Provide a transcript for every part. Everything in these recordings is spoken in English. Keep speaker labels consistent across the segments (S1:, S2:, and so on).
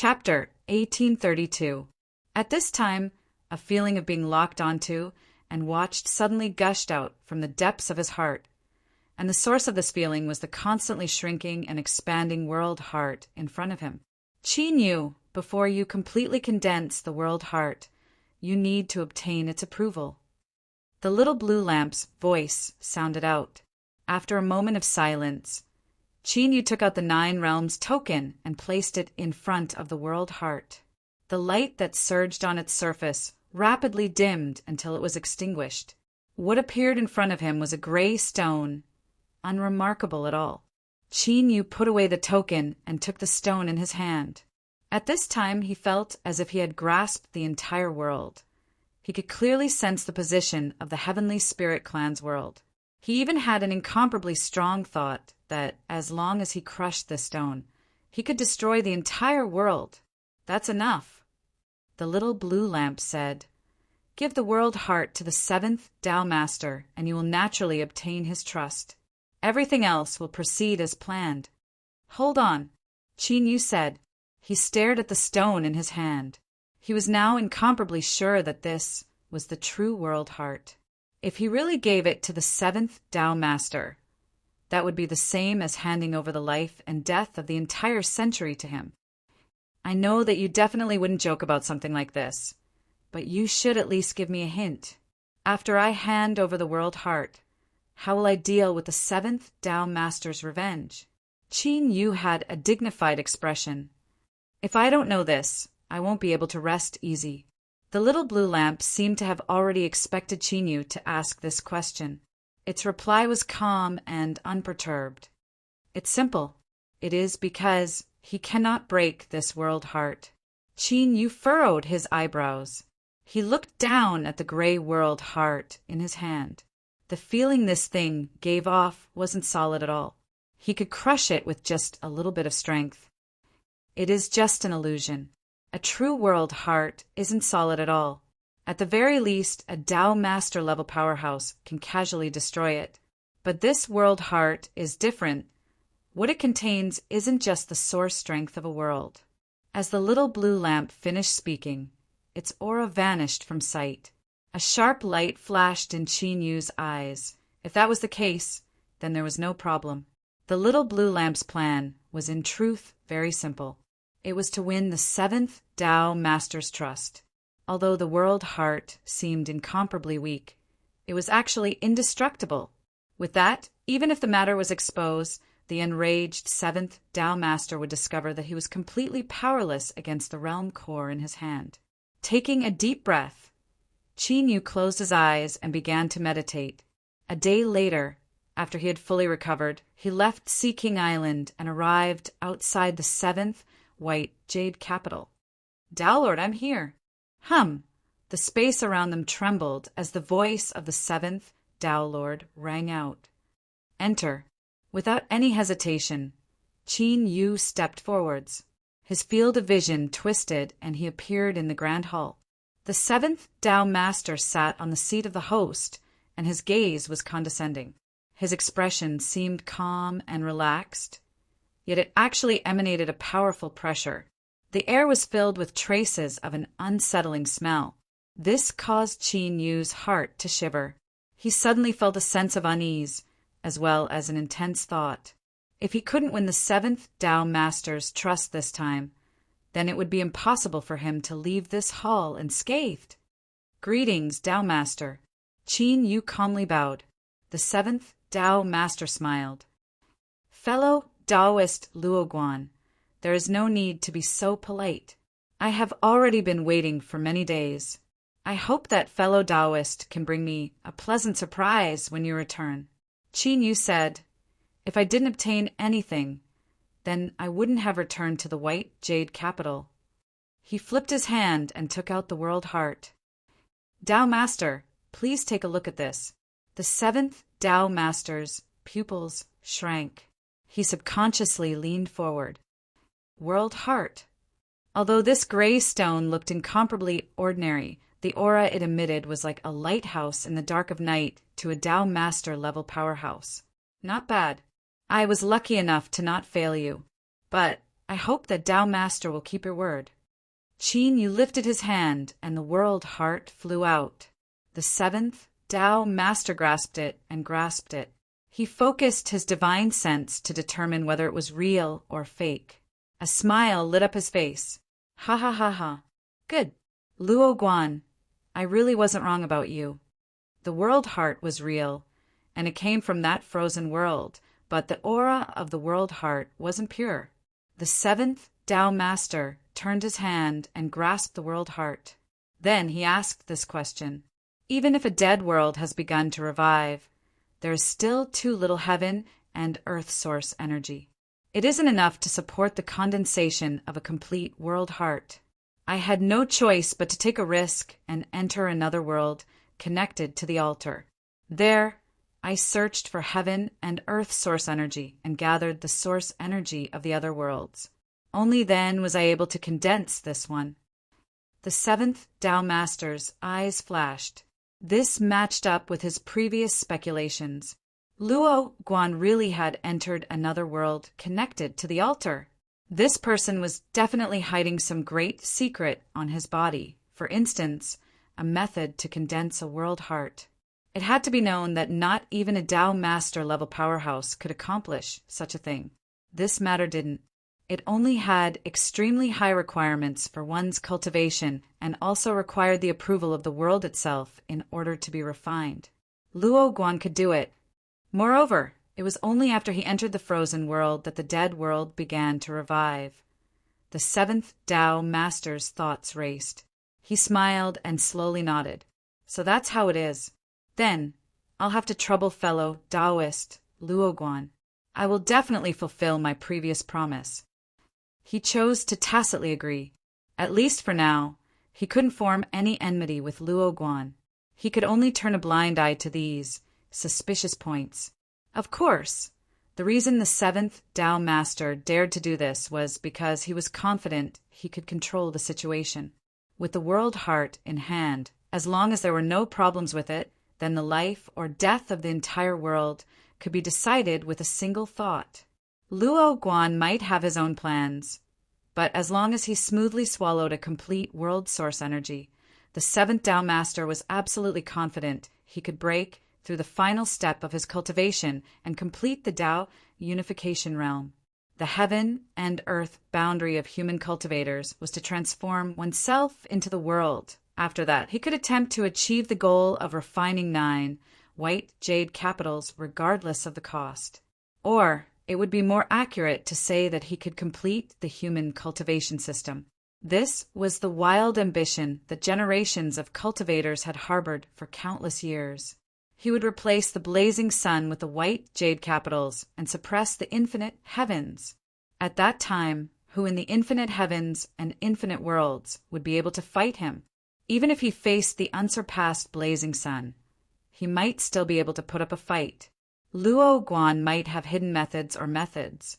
S1: Chapter 1832. At this time, a feeling of being locked onto and watched suddenly gushed out from the depths of his heart, and the source of this feeling was the constantly shrinking and expanding world heart in front of him. Chi knew, before you completely condense the world heart, you need to obtain its approval. The little blue lamp's voice sounded out. After a moment of silence, Chi took out the 9 realms token and placed it in front of the world heart. The light that surged on its surface rapidly dimmed until it was extinguished. What appeared in front of him was a gray stone, unremarkable at all. Chi put away the token and took the stone in his hand. At this time he felt as if he had grasped the entire world. He could clearly sense the position of the heavenly spirit clan's world. He even had an incomparably strong thought that, as long as he crushed the stone, he could destroy the entire world. That's enough. The little blue lamp said, "Give the world heart to the 7th Tao Master, and you will naturally obtain his trust. Everything else will proceed as planned." "Hold on," Chi said. He stared at the stone in his hand. He was now incomparably sure that this was the true world heart. If he really gave it to the 7th Tao Master, that would be the same as handing over the life and death of the entire century to him. I know that you definitely wouldn't joke about something like this, but you should at least give me a hint. After I hand over the world heart, how will I deal with the 7th Tao Master's revenge? Qin Yu had a dignified expression. If I don't know this, I won't be able to rest easy. The little blue lamp seemed to have already expected Qin Yu to ask this question. Its reply was calm and unperturbed. It's simple. It is because he cannot break this world heart. Qin Yu furrowed his eyebrows. He looked down at the gray world heart in his hand. The feeling this thing gave off wasn't solid at all. He could crush it with just a little bit of strength. It is just an illusion. A true world heart isn't solid at all. At the very least, a Tao Master level powerhouse can casually destroy it. But this world heart is different. What it contains isn't just the source strength of a world. As the little blue lamp finished speaking, its aura vanished from sight. A sharp light flashed in Qin Yu's eyes. If that was the case, then there was no problem. The little blue lamp's plan was in truth very simple. It was to win the 7th Tao Master's trust. Although the world heart seemed incomparably weak, it was actually indestructible. With that, even if the matter was exposed, the enraged 7th Tao Master would discover that he was completely powerless against the realm core in his hand. Taking a deep breath, Qin Yu closed his eyes and began to meditate. A day later, after he had fully recovered, he left Sea King Island and arrived outside the 7th White Jade capital. "Tao Lord, I'm here." Hum! The space around them trembled as the voice of the 7th Tao Lord rang out. "Enter." Without any hesitation, Qin Yu stepped forwards. His field of vision twisted and he appeared in the grand hall. The 7th Tao Master sat on the seat of the host, and his gaze was condescending. His expression seemed calm and relaxed, yet it actually emanated a powerful pressure. The air was filled with traces of an unsettling smell. This caused Qin Yu's heart to shiver. He suddenly felt a sense of unease, as well as an intense thought. If he couldn't win the 7th Tao Master's trust this time, then it would be impossible for him to leave this hall unscathed. "Greetings, Tao Master." Qin Yu calmly bowed. The 7th Tao Master smiled. "Fellow Taoist Luoguan, there is no need to be so polite. I have already been waiting for many days. I hope that fellow Taoist can bring me a pleasant surprise when you return." Qin Yu said, "If I didn't obtain anything, then I wouldn't have returned to the White Jade capital." He flipped his hand and took out the world heart. "Tao Master, please take a look at this." The 7th Tao Master's pupils shrank. He subconsciously leaned forward. World heart. Although this gray stone looked incomparably ordinary, the aura it emitted was like a lighthouse in the dark of night to a Tao Master level powerhouse. Not bad. I was lucky enough to not fail you, but I hope that Tao Master will keep your word. Qin Yu lifted his hand, and the world heart flew out. The seventh Tao Master grasped it and grasped it. He focused his divine sense to determine whether it was real or fake. A smile lit up his face. Ha ha ha ha. Good. Luo Guan, I really wasn't wrong about you. The world heart was real, and it came from that frozen world, but the aura of the world heart wasn't pure. The seventh Tao Master turned his hand and grasped the world heart. Then he asked this question. Even if a dead world has begun to revive, there is still too little heaven and earth source energy. It isn't enough to support the condensation of a complete world heart. I had no choice but to take a risk and enter another world connected to the altar. There, I searched for heaven and earth source energy and gathered the source energy of the other worlds. Only then was I able to condense this one. The seventh Tao Master's eyes flashed. This matched up with his previous speculations. Luo Guan really had entered another world connected to the altar. This person was definitely hiding some great secret on his body. For instance, a method to condense a world heart. It had to be known that not even a Tao Master level powerhouse could accomplish such a thing. This matter didn't. It only had extremely high requirements for one's cultivation and also required the approval of the world itself in order to be refined. Luo Guan could do it. Moreover, it was only after he entered the frozen world that the dead world began to revive. The seventh Tao Master's thoughts raced. He smiled and slowly nodded. So that's how it is. Then, I'll have to trouble fellow Taoist Luo Guan. I will definitely fulfill my previous promise. He chose to tacitly agree. At least for now, he couldn't form any enmity with Luo Guan. He could only turn a blind eye to these suspicious points. Of course, the reason the seventh Tao Master dared to do this was because he was confident he could control the situation. With the world heart in hand, as long as there were no problems with it, then the life or death of the entire world could be decided with a single thought. Luo Guan might have his own plans, but as long as he smoothly swallowed a complete world source energy, the seventh Tao Master was absolutely confident he could break through the final step of his cultivation and complete the Tao unification realm. The heaven and earth boundary of human cultivators was to transform oneself into the world. After that, he could attempt to achieve the goal of refining 9 white jade capitals regardless of the cost. Or it would be more accurate to say that he could complete the human cultivation system. This was the wild ambition that generations of cultivators had harbored for countless years. He would replace the blazing sun with the white jade capitals and suppress the infinite heavens. At that time, who in the infinite heavens and infinite worlds would be able to fight him? Even if he faced the unsurpassed blazing sun, he might still be able to put up a fight. Luo Guan might have hidden methods,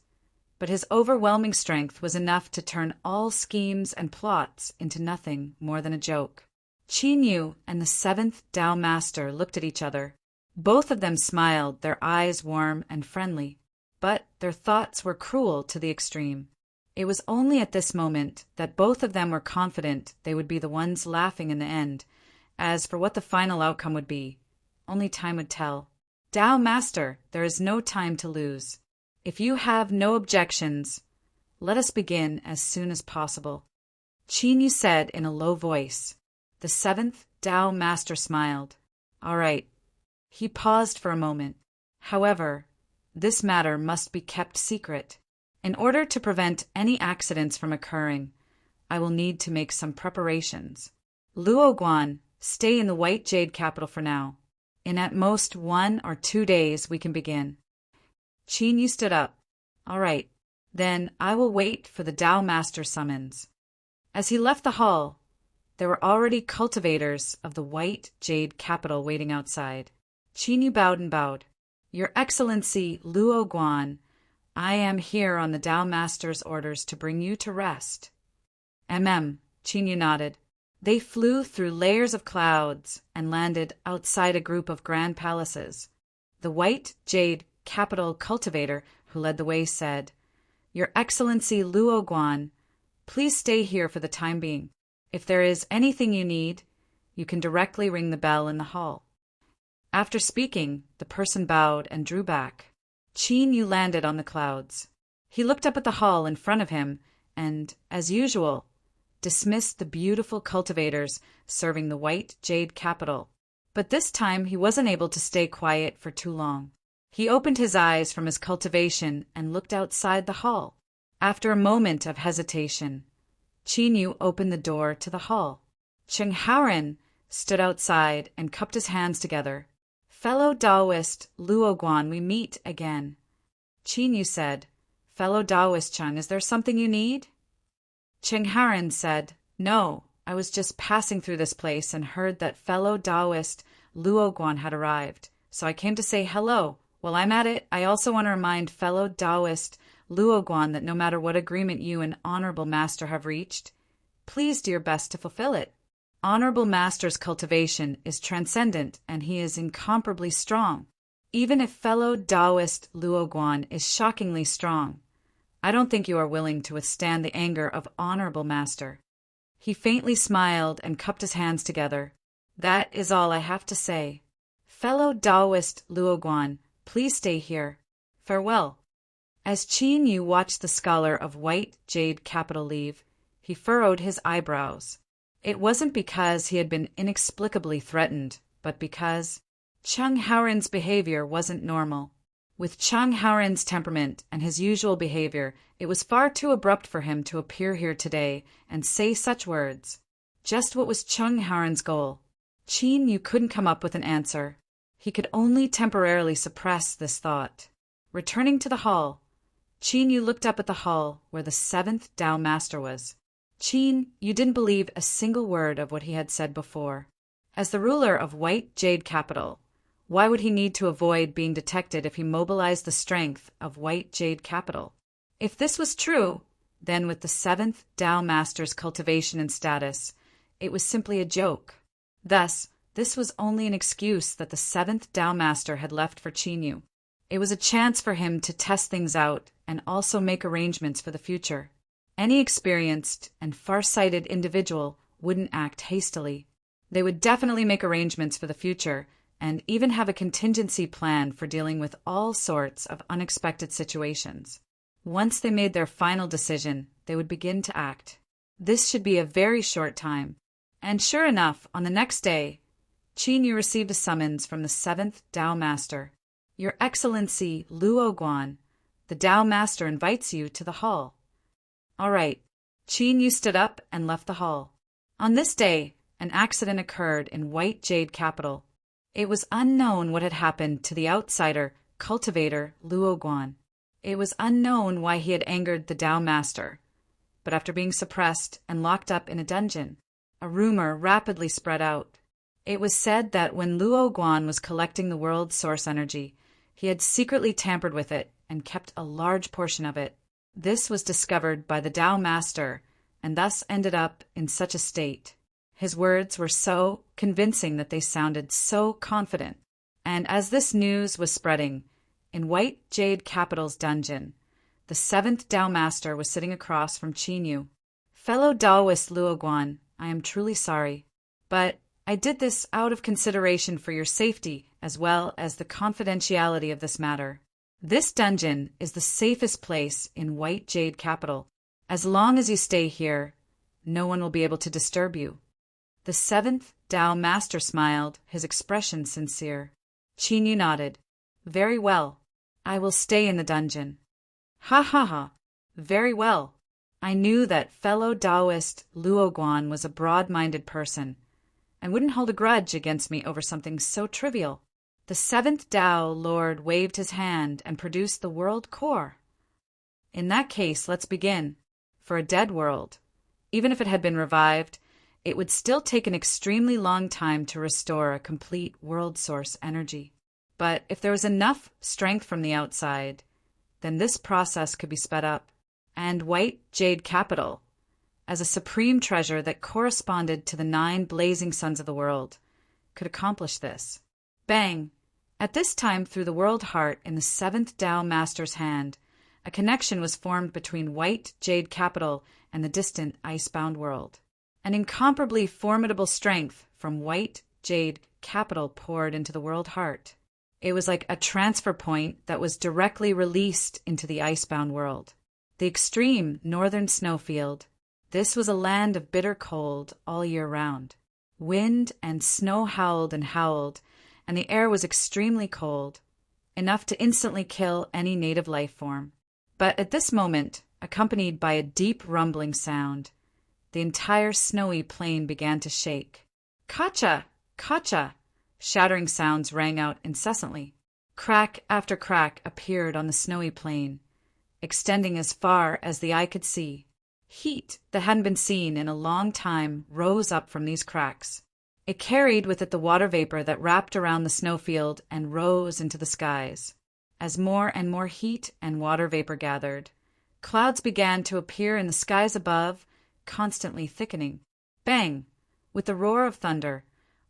S1: but his overwhelming strength was enough to turn all schemes and plots into nothing more than a joke. Qin Yu and the seventh Tao Master looked at each other. Both of them smiled, their eyes warm and friendly, but their thoughts were cruel to the extreme. It was only at this moment that both of them were confident they would be the ones laughing in the end. As for what the final outcome would be, only time would tell. Tao Master, there is no time to lose. If you have no objections, let us begin as soon as possible. Qin Yu said in a low voice. The seventh Tao Master smiled. All right. He paused for a moment. However, this matter must be kept secret. In order to prevent any accidents from occurring, I will need to make some preparations. Luo Guan, stay in the white jade capital for now. In at most 1 or 2 days we can begin. Qin Yu stood up. All right. Then I will wait for the Tao Master summons. As he left the hall, there were already cultivators of the white jade capital waiting outside. Qin Yu bowed. Your Excellency Luo Guan, I am here on the Tao Master's orders to bring you to rest. Qin Yu nodded. They flew through layers of clouds and landed outside a group of grand palaces. The white jade capital cultivator who led the way said, Your Excellency Luoguan, please stay here for the time being. If there is anything you need, you can directly ring the bell in the hall." After speaking, the person bowed and drew back. Qin Yu landed on the clouds. He looked up at the hall in front of him and, as usual, dismissed the beautiful cultivators serving the white jade capital. But this time he wasn't able to stay quiet for too long. He opened his eyes from his cultivation and looked outside the hall. After a moment of hesitation, Qin Yu opened the door to the hall. Cheng Haoren stood outside and cupped his hands together. "Fellow Taoist Luoguan, we meet again." Qin Yu said, "Fellow Taoist Cheng, is there something you need?" Cheng Haoren said, "No, I was just passing through this place and heard that fellow Taoist Luoguan had arrived, so I came to say hello. While I'm at it, I also want to remind fellow Taoist Luoguan that no matter what agreement you and Honorable Master have reached, please do your best to fulfill it. Honorable Master's cultivation is transcendent and he is incomparably strong. Even if fellow Taoist Luoguan is shockingly strong, I don't think you are willing to withstand the anger of Honorable Master." He faintly smiled and cupped his hands together. "That is all I have to say. Fellow Taoist Luoguan, please stay here. Farewell." As Qin Yu watched the scholar of white jade capital leave, he furrowed his eyebrows. It wasn't because he had been inexplicably threatened, but because Cheng Haoren's behavior wasn't normal. With Cheng Haoren's temperament and his usual behavior, it was far too abrupt for him to appear here today and say such words. Just what was Cheng Haoren's goal? Qin Yu couldn't come up with an answer. He could only temporarily suppress this thought. Returning to the hall, Qin Yu looked up at the hall where the 7th Tao Master was. Qin Yu didn't believe a single word of what he had said before. As the ruler of White Jade Capital, why would he need to avoid being detected if he mobilized the strength of White Jade Capital? If this was true, then with the 7th Tao Master's cultivation and status, it was simply a joke. Thus, this was only an excuse that the 7th Tao Master had left for Qin Yu. It was a chance for him to test things out and also make arrangements for the future. Any experienced and far-sighted individual wouldn't act hastily. They would definitely make arrangements for the future and even have a contingency plan for dealing with all sorts of unexpected situations. Once they made their final decision, they would begin to act. This should be a very short time. And sure enough, on the next day, Qin Yu received a summons from the 7th Tao Master. "Your Excellency Luo Guan, the Tao Master invites you to the hall." All right. Qin Yu stood up and left the hall. On this day, an accident occurred in White Jade Capital. It was unknown what had happened to the outsider, cultivator Luo Guan. It was unknown why he had angered the Tao Master. But after being suppressed and locked up in a dungeon, a rumor rapidly spread out. It was said that when Luo Guan was collecting the world's source energy, he had secretly tampered with it and kept a large portion of it. This was discovered by the Tao Master and thus ended up in such a state. His words were so convincing that they sounded so confident. And as this news was spreading, in White Jade Capital's dungeon, the 7th Tao Master was sitting across from Qin Yu. "Fellow Taoist Luo Guan, I am truly sorry, but I did this out of consideration for your safety as well as the confidentiality of this matter. This dungeon is the safest place in White Jade Capital. As long as you stay here, no one will be able to disturb you." The 7th Tao Master smiled, his expression sincere. Qin Yu nodded. "Very well. I will stay in the dungeon." "Ha ha ha. Very well. I knew that fellow Taoist Luo Guan was a broad-minded person and wouldn't hold a grudge against me over something so trivial." The 7th Tao Lord waved his hand and produced the world core. "In that case, let's begin. For a dead world, even if it had been revived, it would still take an extremely long time to restore a complete world source energy. But if there was enough strength from the outside, then this process could be sped up. And White Jade Capital, as a supreme treasure that corresponded to the 9 blazing suns of the world, could accomplish this." Bang! At this time, through the world heart in the 7th Tao Master's hand, A connection was formed between white jade capital and the distant icebound world. An incomparably formidable strength from white jade capital poured into the world heart. It was like a transfer point that was directly released into the icebound world. The extreme northern snowfield. This was a land of bitter cold all year round. Wind and snow howled, and the air was extremely cold, enough to instantly kill any native life form. But at this moment, accompanied by a deep rumbling sound, the entire snowy plain began to shake. Kacha! Kacha! Shattering sounds rang out incessantly. Crack after crack appeared on the snowy plain, extending as far as the eye could see. Heat that hadn't been seen in a long time rose up from these cracks. It carried with it the water vapor that wrapped around the snowfield and rose into the skies. As more and more heat and water vapor gathered, clouds began to appear in the skies above, constantly thickening. Bang! With the roar of thunder,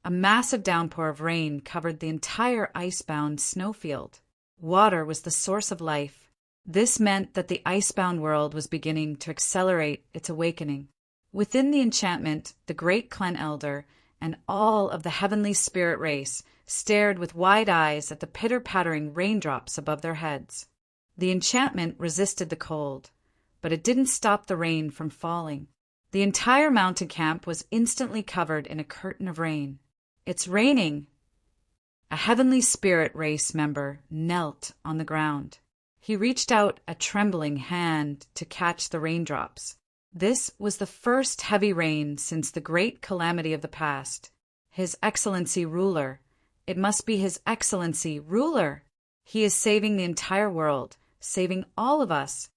S1: a massive downpour of rain covered the entire icebound snowfield. Water was the source of life. This meant that the icebound world was beginning to accelerate its awakening. Within the enchantment, the great clan elder and all of the heavenly spirit race stared with wide eyes at the pitter-pattering raindrops above their heads. The enchantment resisted the cold, but it didn't stop the rain from falling. The entire mountain camp was instantly covered in a curtain of rain. "It's raining!" A heavenly spirit race member knelt on the ground. He reached out a trembling hand to catch the raindrops. This was the first heavy rain since the great calamity of the past. His Excellency Ruler. It must be His Excellency Ruler. He is saving the entire world, saving all of us.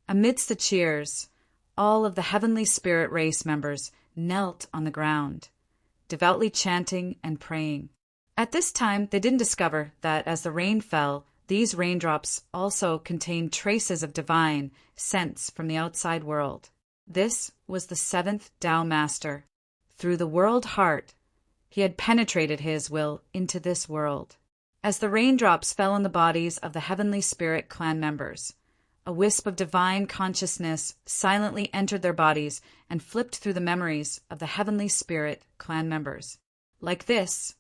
S1: Amidst the cheers, all of the heavenly spirit race members knelt on the ground, devoutly chanting and praying. At this time, they didn't discover that as the rain fell, these raindrops also contained traces of divine sense from the outside world. This was the seventh Tao Master. Through the world heart, he had penetrated his will into this world. As the raindrops fell on the bodies of the heavenly spirit clan members, a wisp of divine consciousness silently entered their bodies and flipped through the memories of the heavenly spirit clan members. Like this,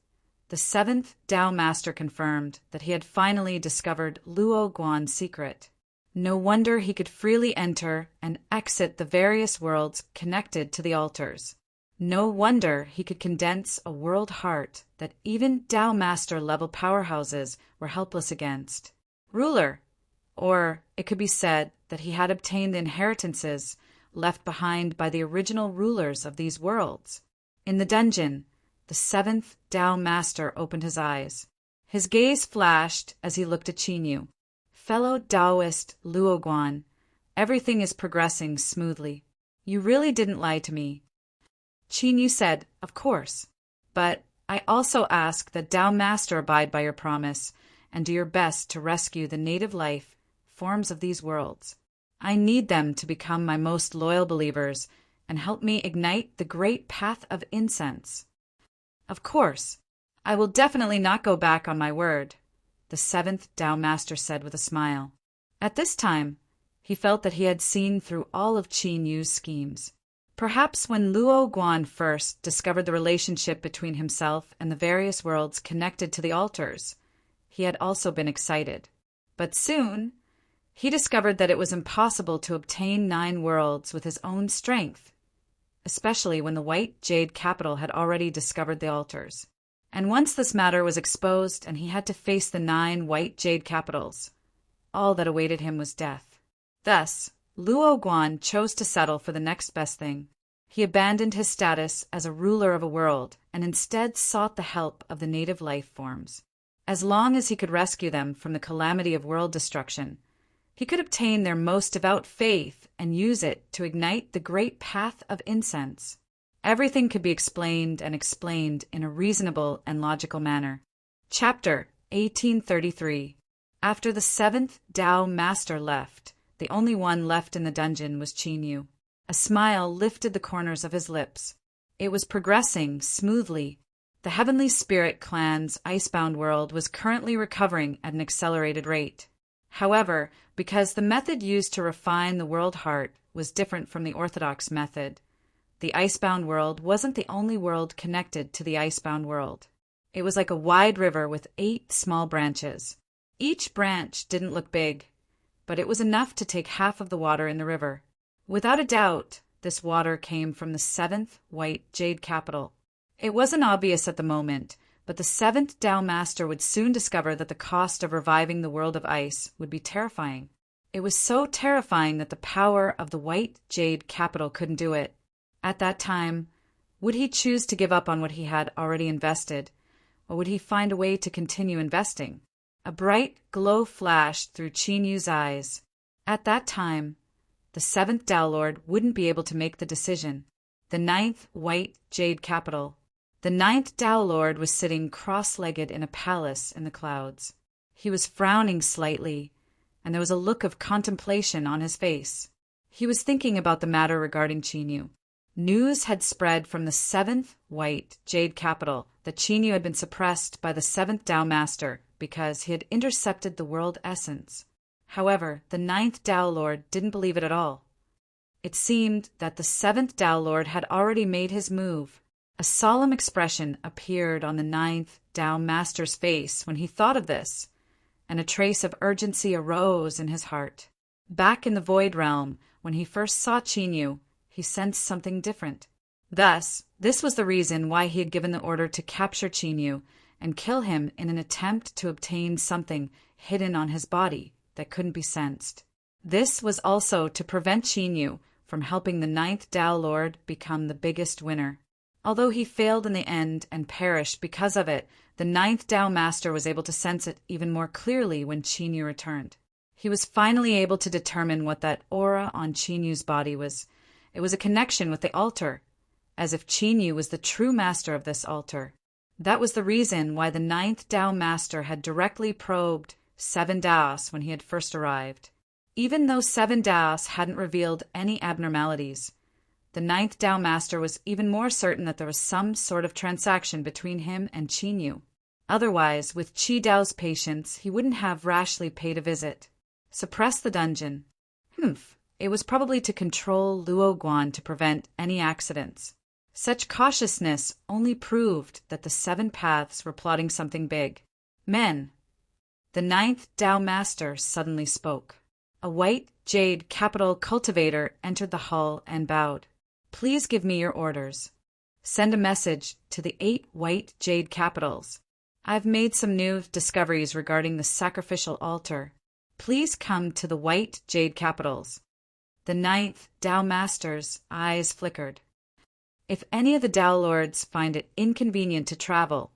S1: the seventh Tao Master confirmed that he had finally discovered Luo Guan's secret. No wonder he could freely enter and exit the various worlds connected to the altars. No wonder he could condense a world heart that even Tao Master level powerhouses were helpless against. Ruler, or it could be said that he had obtained the inheritances left behind by the original rulers of these worlds. In the dungeon, the seventh Tao Master opened his eyes. His gaze flashed as he looked at Qinyu. "Fellow Taoist Luo Guan, everything is progressing smoothly. You really didn't lie to me." Qinyu said, "Of course, but I also ask that Tao Master abide by your promise and do your best to rescue the native life forms of these worlds. I need them to become my most loyal believers and help me ignite the great path of incense." "Of course, I will definitely not go back on my word," the seventh Tao Master said with a smile. At this time, he felt that he had seen through all of Qinyu's schemes. Perhaps when Luo Guan first discovered the relationship between himself and the various worlds connected to the altars, he had also been excited. But soon, he discovered that it was impossible to obtain 9 worlds with his own strength, especially when the white jade capital had already discovered the altars. And once this matter was exposed and he had to face the 9 white jade capitals, all that awaited him was death. Thus, Luo Guan chose to settle for the next best thing. He abandoned his status as a ruler of a world and instead sought the help of the native life forms. As long as he could rescue them from the calamity of world destruction, he could obtain their most devout faith and use it to ignite the great path of incense. Everything could be explained and explained in a reasonable and logical manner. Chapter 1833. After the 7th Tao Master left, the only one left in the dungeon was Qinyu. A smile lifted the corners of his lips. It was progressing smoothly. The Heavenly Spirit Clan's icebound world was currently recovering at an accelerated rate. However, because the method used to refine the world heart was different from the orthodox method, the icebound world wasn't the only world connected to the icebound world. It was like a wide river with 8 small branches. Each branch didn't look big, but it was enough to take half of the water in the river. Without a doubt, this water came from the 7th white jade capital. It wasn't obvious at the moment, but the 7th Tao Master would soon discover that the cost of reviving the world of ice would be terrifying. It was so terrifying that the power of the white jade capital couldn't do it. At that time, would he choose to give up on what he had already invested, or would he find a way to continue investing? A bright glow flashed through Qin Yu's eyes. At that time, the 7th Tao Lord wouldn't be able to make the decision. The 9th white jade capital. The 9th Tao Lord was sitting cross-legged in a palace in the clouds. He was frowning slightly, and there was a look of contemplation on his face. He was thinking about the matter regarding Qin Yu. News had spread from the 7th white jade capital that Qin Yu had been suppressed by the 7th Tao Master because he had intercepted the world essence. However, the 9th Tao Lord didn't believe it at all. It seemed that the 7th Tao Lord had already made his move. A solemn expression appeared on the 9th Tao Master's face when he thought of this, and a trace of urgency arose in his heart. Back in the Void Realm, when he first saw Qin Yu, he sensed something different. Thus, this was the reason why he had given the order to capture Qin Yu and kill him in an attempt to obtain something hidden on his body that couldn't be sensed. This was also to prevent Qin Yu from helping the 9th Tao Lord become the biggest winner. Although he failed in the end and perished because of it, the 9th Tao Master was able to sense it even more clearly when Qin Yu returned. He was finally able to determine what that aura on Qin Yu's body was. It was a connection with the altar, as if Qin Yu was the true master of this altar. That was the reason why the 9th Tao Master had directly probed 7 Daos when he had first arrived. Even though 7 Daos hadn't revealed any abnormalities, the 9th Tao Master was even more certain that there was some sort of transaction between him and Qin Yu. Otherwise, with Qi Dao's patience, he wouldn't have rashly paid a visit. Suppress the dungeon. It was probably to control Luo Guan to prevent any accidents. Such cautiousness only proved that the 7 paths were plotting something big. Men. The 9th Tao Master suddenly spoke. A white jade capital cultivator entered the hall and bowed. Please give me your orders. Send a message to the 8 white jade capitals. I've made some new discoveries regarding the sacrificial altar. Please come to the white jade capitals. The 9th Tao Master's eyes flickered. If any of the Tao Lords find it inconvenient to travel,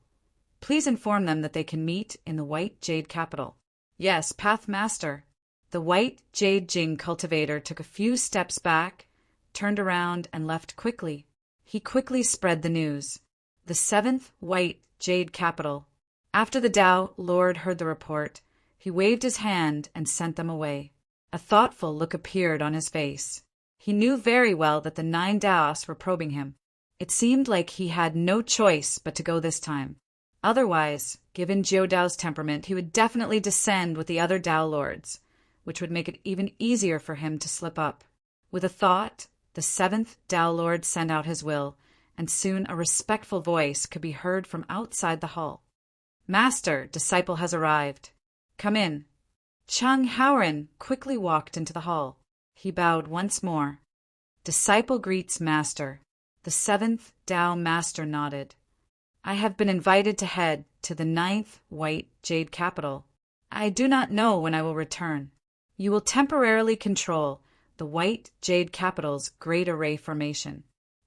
S1: please inform them that they can meet in the white jade capital. Yes, Path Master. The white jade Jing cultivator took a few steps back, turned around, and left quickly. He quickly spread the news. The 7th white jade capital. After the Tao Lord heard the report, he waved his hand and sent them away. A thoughtful look appeared on his face. He knew very well that the 9 Daos were probing him. It seemed like he had no choice but to go this time. Otherwise, given Jiu Dao's temperament, he would definitely descend with the other Tao Lords, which would make it even easier for him to slip up. With a thought, the 7th Tao Lord sent out his will, and soon a respectful voice could be heard from outside the hall. Master, disciple has arrived. Come in. Cheng Haoren quickly walked into the hall. He bowed once more. Disciple greets Master. The 7th Tao Master nodded. I have been invited to head to the 9th white jade capital. I do not know when I will return. You will temporarily control the white jade capital's great array formation.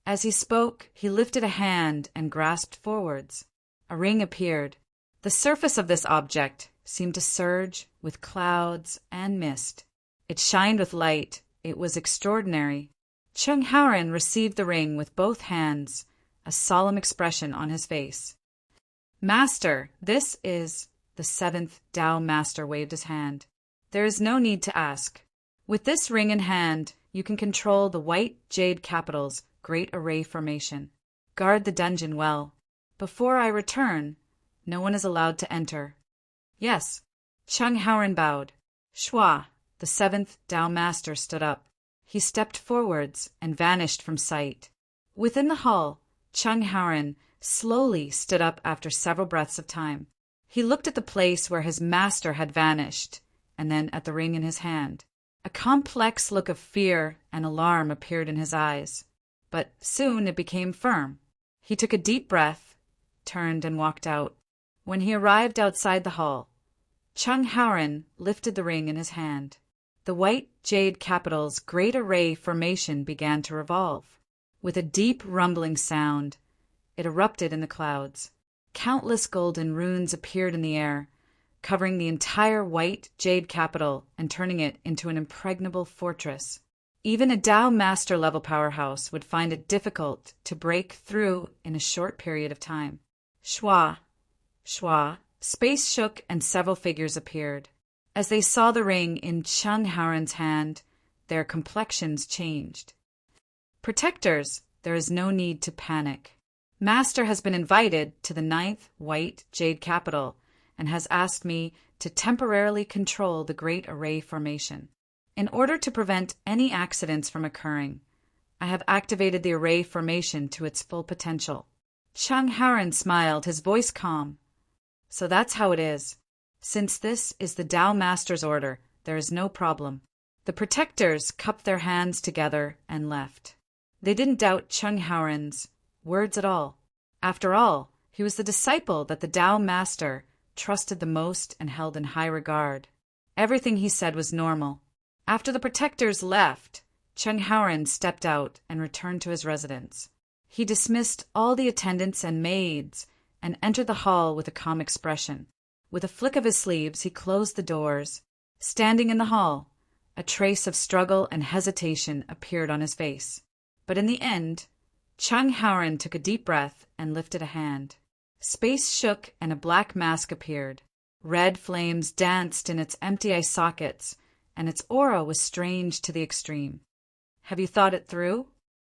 S1: As he spoke, he lifted a hand and grasped forwards. A ring appeared. The surface of this object seemed to surge with clouds and mist. It shined with light. It was extraordinary. Cheng Haoren received the ring with both hands, a solemn expression on his face. Master, this is... The 7th Tao Master waved his hand. There is no need to ask. With this ring in hand, you can control the white jade capital's great array formation. Guard the dungeon well. Before I return, no one is allowed to enter. Yes. Cheng Haoren bowed. Shwa, the seventh Tao Master, stood up. He stepped forwards and vanished from sight. Within the hall, Chung Haoren slowly stood up after several breaths of time. He looked at the place where his master had vanished, and then at the ring in his hand. A complex look of fear and alarm appeared in his eyes, but soon it became firm. He took a deep breath, turned and walked out. When he arrived outside the hall, Chung Haoren lifted the ring in his hand. The white jade capital's great array formation began to revolve. With a deep rumbling sound, it erupted in the clouds. Countless golden runes appeared in the air, covering the entire white jade capital and turning it into an impregnable fortress. Even a Tao Master level powerhouse would find it difficult to break through in a short period of time. Shwa, shwa, space shook and several figures appeared. As they saw the ring in Chung Haoren's hand, their complexions changed. Protectors, there is no need to panic. Master has been invited to the 9th White Jade Capital and has asked me to temporarily control the Great Array Formation. In order to prevent any accidents from occurring, I have activated the Array Formation to its full potential. Chung Haoren smiled, his voice calm. So that's how it is. Since this is the Tao Master's order, there is no problem. The protectors cupped their hands together and left. They didn't doubt Chung Haoren's words at all. After all, he was the disciple that the Tao Master trusted the most and held in high regard. Everything he said was normal. After the protectors left, Chung Haoren stepped out and returned to his residence. He dismissed all the attendants and maids and entered the hall with a calm expression. With a flick of his sleeves, he closed the doors. Standing in the hall, a trace of struggle and hesitation appeared on his face. But in the end, Chung Haoren took a deep breath and lifted a hand. Space shook and a black mask appeared. Red flames danced in its empty eye sockets, and its aura was strange to the extreme. Have you thought it through?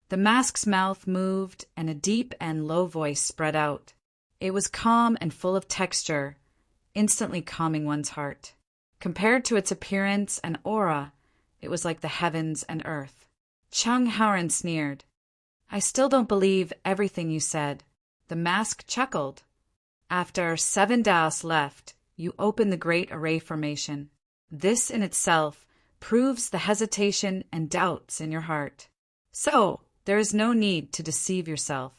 S1: The mask's mouth moved, and a deep and low voice spread out. It was calm and full of texture, instantly calming one's heart. Compared to its appearance and aura, it was like the heavens and earth. Chung Haoren sneered. I still don't believe everything you said. The mask chuckled. After 7 Daos left, you opened the Great Array Formation. This in itself proves the hesitation and doubts in your heart. So, there is no need to deceive yourself.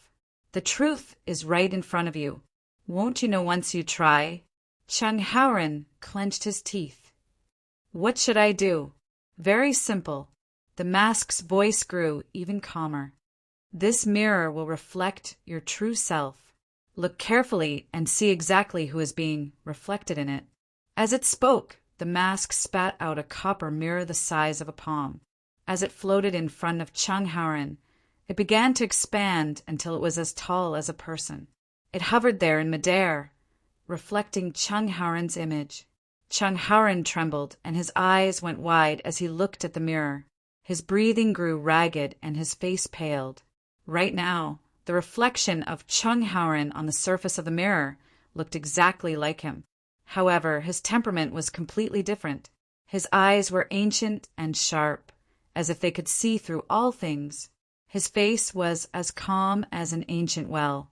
S1: The truth is right in front of you. Won't you know once you try? Chung Haoren clenched his teeth. What should I do? Very simple. The mask's voice grew even calmer. This mirror will reflect your true self. Look carefully and see exactly who is being reflected in it. As it spoke, the mask spat out a copper mirror the size of a palm. As it floated in front of Chung Haoren, it began to expand until it was as tall as a person. It hovered there in midair, reflecting Chung Haoren's image. Chung Haoren trembled, and his eyes went wide as he looked at the mirror. His breathing grew ragged, and his face paled. Right now, the reflection of Chung Haoren on the surface of the mirror looked exactly like him. However, his temperament was completely different. His eyes were ancient and sharp, as if they could see through all things. His face was as calm as an ancient well,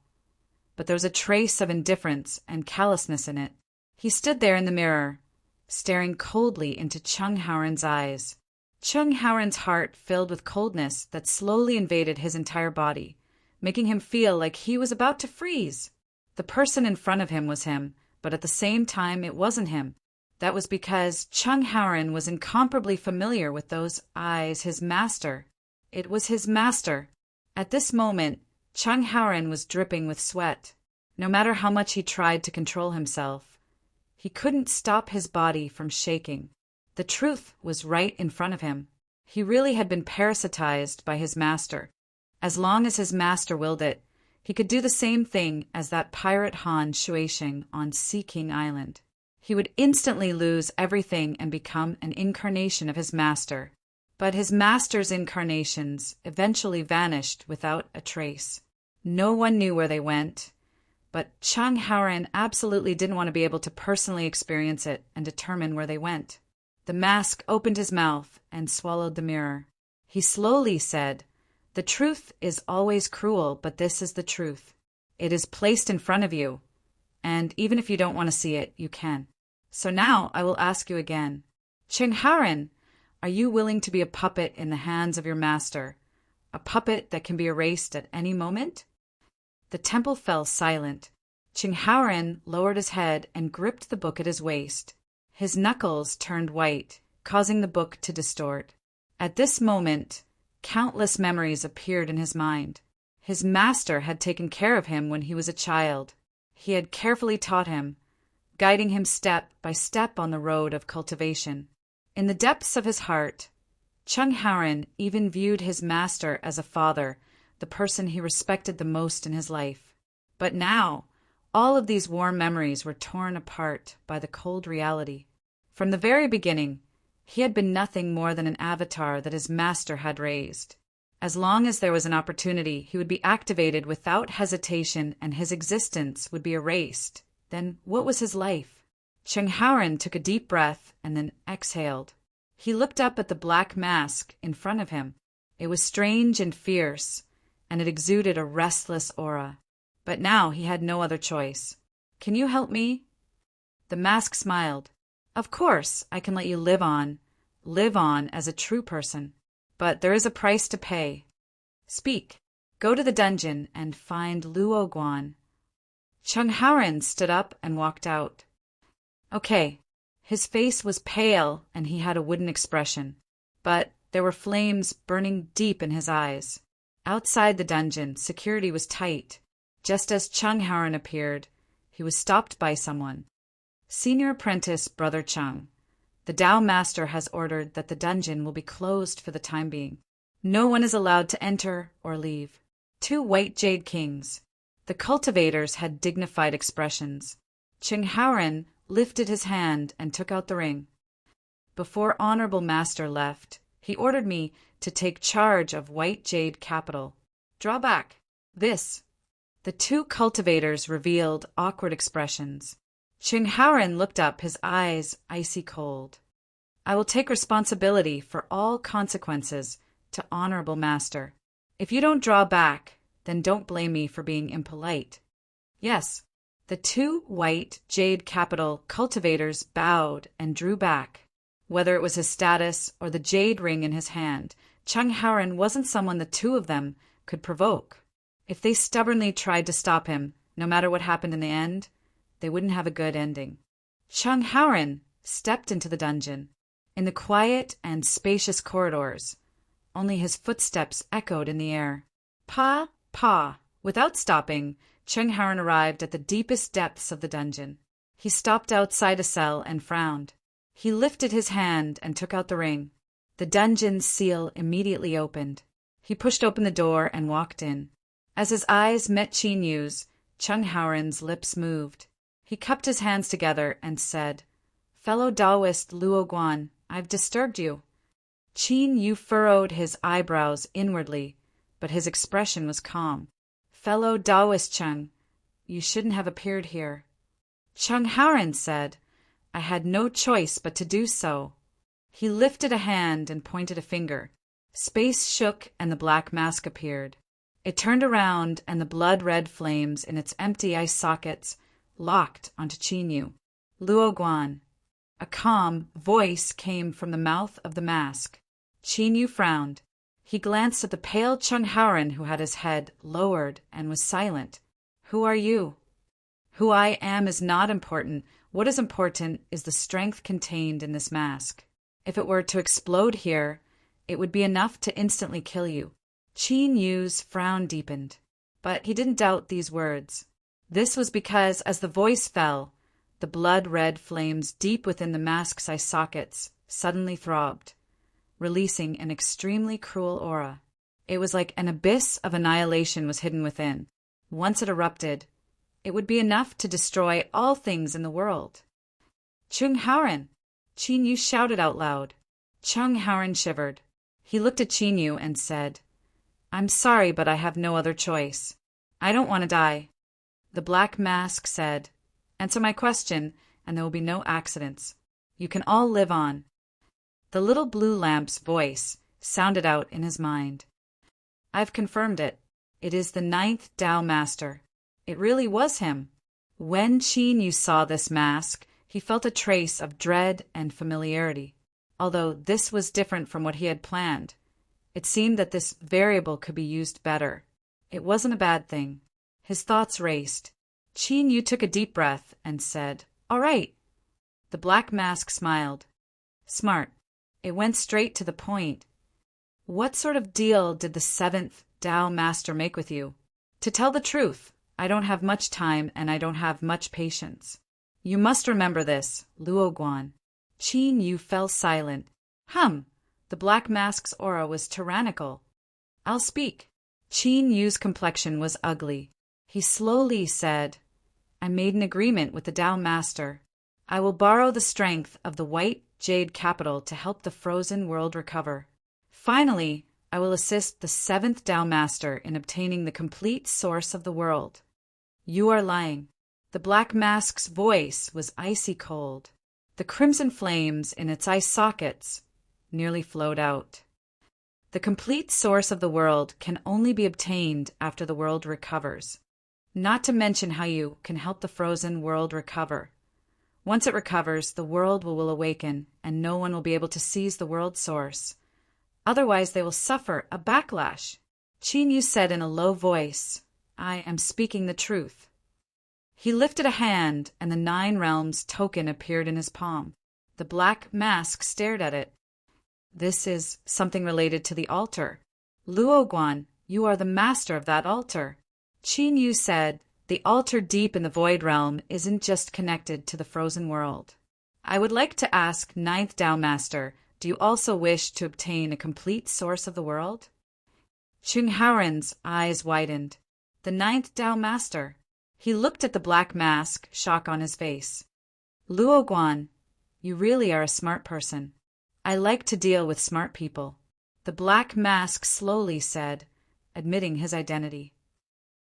S1: but there was a trace of indifference and callousness in it. He stood there in the mirror, staring coldly into Chung Haoren's eyes. Chung Haoren's heart filled with coldness that slowly invaded his entire body, making him feel like he was about to freeze. The person in front of him was him, but at the same time it wasn't him. That was because Chung Haoren was incomparably familiar with those eyes, his master. It was his master. At this moment, Chung Haoren was dripping with sweat. No matter how much he tried to control himself, he couldn't stop his body from shaking. The truth was right in front of him. He really had been parasitized by his master. As long as his master willed it, he could do the same thing as that pirate Han Shuisheng on Sea King Island. He would instantly lose everything and become an incarnation of his master. But his master's incarnations eventually vanished without a trace. No one knew where they went, but Chung Haoren absolutely didn't want to be able to personally experience it and determine where they went. The mask opened his mouth and swallowed the mirror. He slowly said, "The truth is always cruel, but this is the truth. It is placed in front of you, and even if you don't want to see it, you can. So now I will ask you again. Chingharan, are you willing to be a puppet in the hands of your master, a puppet that can be erased at any moment?" The temple fell silent. Chingharan lowered his head and gripped the book at his waist. His knuckles turned white, causing the book to distort. At this moment, countless memories appeared in his mind. His master had taken care of him when he was a child. He had carefully taught him, guiding him step by step on the road of cultivation. In the depths of his heart, Chungharan even viewed his master as a father, the person he respected the most in his life. But now, all of these warm memories were torn apart by the cold reality. From the very beginning, he had been nothing more than an avatar that his master had raised. As long as there was an opportunity, he would be activated without hesitation and his existence would be erased. Then what was his life? Chengharan took a deep breath and then exhaled. He looked up at the black mask in front of him. It was strange and fierce, and it exuded a restless aura. But now he had no other choice. "Can you help me?" The mask smiled. "Of course, I can let you live on as a true person. But there is a price to pay. Speak. Go to the dungeon and find Luo Guan." Chungharan stood up and walked out. Okay. His face was pale and he had a wooden expression, but there were flames burning deep in his eyes. Outside the dungeon, security was tight. Just as Chungharan appeared, he was stopped by someone. "Senior apprentice, Brother Chung. The Tao Master has ordered that the dungeon will be closed for the time being. No one is allowed to enter or leave." 2 white jade kings. The cultivators had dignified expressions. Chingharan lifted his hand and took out the ring. "Before Honorable Master left, he ordered me to take charge of White Jade Capital. Draw back. This." The 2 cultivators revealed awkward expressions. Chingharan looked up, his eyes icy cold. "I will take responsibility for all consequences to Honorable Master. If you don't draw back, then don't blame me for being impolite." "Yes." The 2 white jade capital cultivators bowed and drew back. Whether it was his status or the jade ring in his hand, Chungharan wasn't someone the 2 of them could provoke. If they stubbornly tried to stop him, no matter what happened in the end, they wouldn't have a good ending. Chungharan stepped into the dungeon. In the quiet and spacious corridors, only his footsteps echoed in the air. Pa, pa. Without stopping, Chungharan arrived at the deepest depths of the dungeon. He stopped outside a cell and frowned. He lifted his hand and took out the ring. The dungeon's seal immediately opened. He pushed open the door and walked in. As his eyes met Chinyu's, Chungharan's lips moved. He cupped his hands together and said, "Fellow Taoist Luo Guan, I've disturbed you." Chinyu furrowed his eyebrows inwardly, but his expression was calm. "Fellow Taoist Chung, you shouldn't have appeared here." Chungharan said, "I had no choice but to do so." He lifted a hand and pointed a finger. Space shook and the black mask appeared. It turned around and the blood-red flames in its empty eye sockets locked onto Chinyu. "Luo Guan." A calm voice came from the mouth of the mask. Chinyu frowned. He glanced at the pale Chungharan who had his head lowered and was silent. "Who are you?" "Who I am is not important. What is important is the strength contained in this mask. If it were to explode here, it would be enough to instantly kill you." Chinyu's frown deepened, but he didn't doubt these words. This was because as the voice fell, the blood-red flames deep within the mask's eye sockets suddenly throbbed, releasing an extremely cruel aura. It was like an abyss of annihilation was hidden within. Once it erupted, it would be enough to destroy all things in the world. "Chungharan!" Chinyu shouted out loud. Chungharan shivered. He looked at Chinyu and said, "I'm sorry, but I have no other choice. I don't want to die." The black mask said, "Answer my question, and there will be no accidents. You can all live on." The little blue lamp's voice sounded out in his mind. I've confirmed it. It is the 9th Tao Master. It really was him. When Qin Yu saw this mask, he felt a trace of dread and familiarity. Although this was different from what he had planned, it seemed that this variable could be used better. It wasn't a bad thing. His thoughts raced. Qin Yu took a deep breath and said, "All right." The black mask smiled. "Smart." It went straight to the point. "What sort of deal did the 7th Tao Master make with you?" "To tell the truth, I don't have much time and I don't have much patience." "You must remember this, Luo Guan." Qin Yu fell silent. The black mask's aura was tyrannical. "I'll speak." Qin Yu's complexion was ugly. He slowly said, "I made an agreement with the Tao Master. I will borrow the strength of the white jade capital to help the frozen world recover. Finally, I will assist the 7th Tao Master in obtaining the complete source of the world." "You are lying." The black mask's voice was icy cold. The crimson flames in its eye sockets nearly flowed out. "The complete source of the world can only be obtained after the world recovers. Not to mention how you can help the frozen world recover. Once it recovers, the world will awaken, and no one will be able to seize the world source. Otherwise, they will suffer a backlash." Qin Yu said in a low voice, "I am speaking the truth." He lifted a hand, and the 9 realms token appeared in his palm. The black mask stared at it. "This is something related to the altar. Luo Guan, you are the master of that altar." Qin Yu said, "The altar deep in the void realm isn't just connected to the frozen world. I would like to ask 9th Tao Master, do you also wish to obtain a complete source of the world?" Chung Haoren's eyes widened. The 9th Tao Master. He looked at the black mask, shock on his face. "Luo Guan, you really are a smart person. I like to deal with smart people," the black mask slowly said, admitting his identity.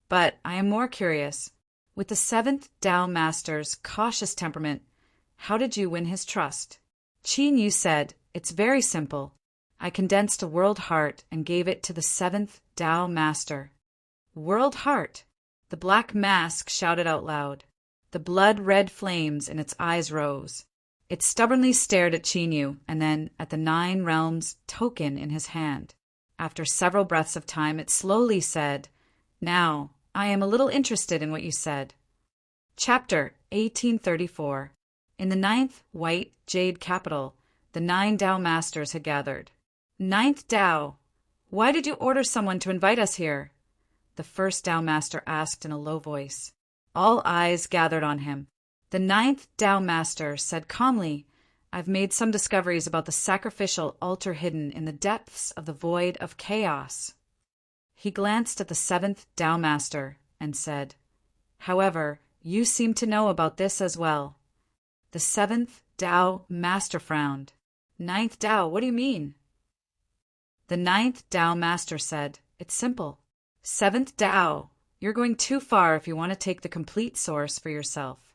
S1: "But I am more curious. With the 7th Tao Master's cautious temperament, how did you win his trust?" Qin Yu said, "It's very simple. I condensed a world heart and gave it to the 7th Tao Master." "World heart?" The black mask shouted out loud. The blood-red flames in its eyes rose. It stubbornly stared at Qin Yu and then at the 9 realms token in his hand. After several breaths of time, it slowly said, "Now, I am a little interested in what you said." Chapter 1834. In the 9th white jade capital, the 9 Tao Masters had gathered. "9th Tao, why did you order someone to invite us here?" the 1st Tao Master asked in a low voice. All eyes gathered on him. The 9th Tao Master said calmly, "I've made some discoveries about the sacrificial altar hidden in the depths of the void of chaos." He glanced at the 7th Tao Master and said, "However, you seem to know about this as well." The 7th Tao Master frowned. "9th Tao, what do you mean?" The 9th Tao Master said, "It's simple. 7th Tao, you're going too far if you want to take the complete source for yourself."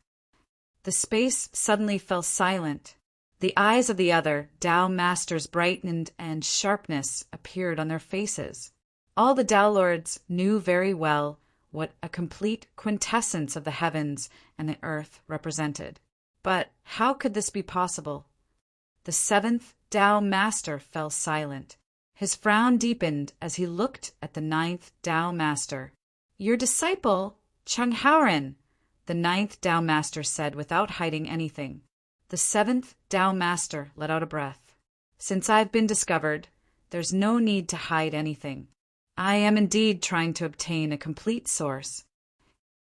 S1: The space suddenly fell silent. The eyes of the other Tao Masters brightened and sharpness appeared on their faces. All the Tao Lords knew very well what a complete quintessence of the heavens and the earth represented. But how could this be possible? The 7th Tao Master fell silent. His frown deepened as he looked at the 9th Tao Master. "Your disciple, Chung Haoren," the 9th Tao Master said without hiding anything. The 7th Tao Master let out a breath. "Since I've been discovered, there's no need to hide anything. I am indeed trying to obtain a complete source."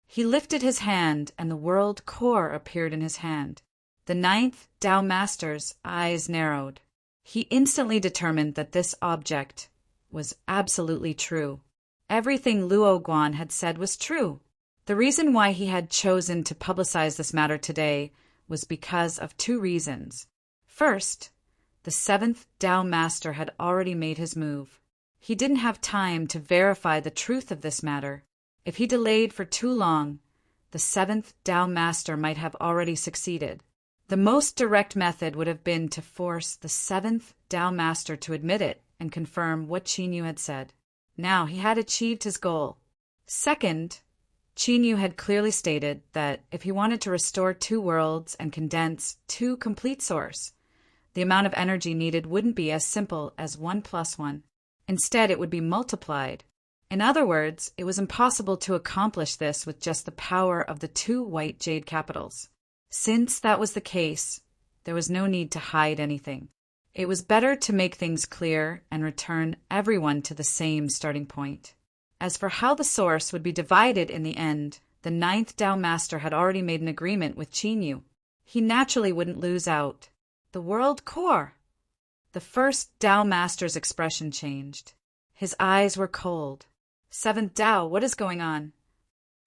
S1: He lifted his hand and the world core appeared in his hand. The 9th Tao Master's eyes narrowed. He instantly determined that this object was absolutely true. Everything Luo Guan had said was true. The reason why he had chosen to publicize this matter today was because of 2 reasons. First, the 7th Tao Master had already made his move. He didn't have time to verify the truth of this matter. If he delayed for too long, the 7th Tao Master might have already succeeded. The The most direct method would have been to force the seventh Tao Master to admit it and confirm what Qin Yu had said. Now he had achieved his goal. Second, Qin Yu had clearly stated that if he wanted to restore two worlds and condense two complete source, the amount of energy needed wouldn't be as simple as 1 + 1. Instead, it would be multiplied. In other words, it was impossible to accomplish this with just the power of the two white jade capitals. Since that was the case, there was no need to hide anything. It was better to make things clear and return everyone to the same starting point. As for how the source would be divided in the end, the ninth Tao Master had already made an agreement with Qin Yu. He naturally wouldn't lose out. The world core! The first Tao Master's expression changed. His eyes were cold. Seventh Tao, what is going on?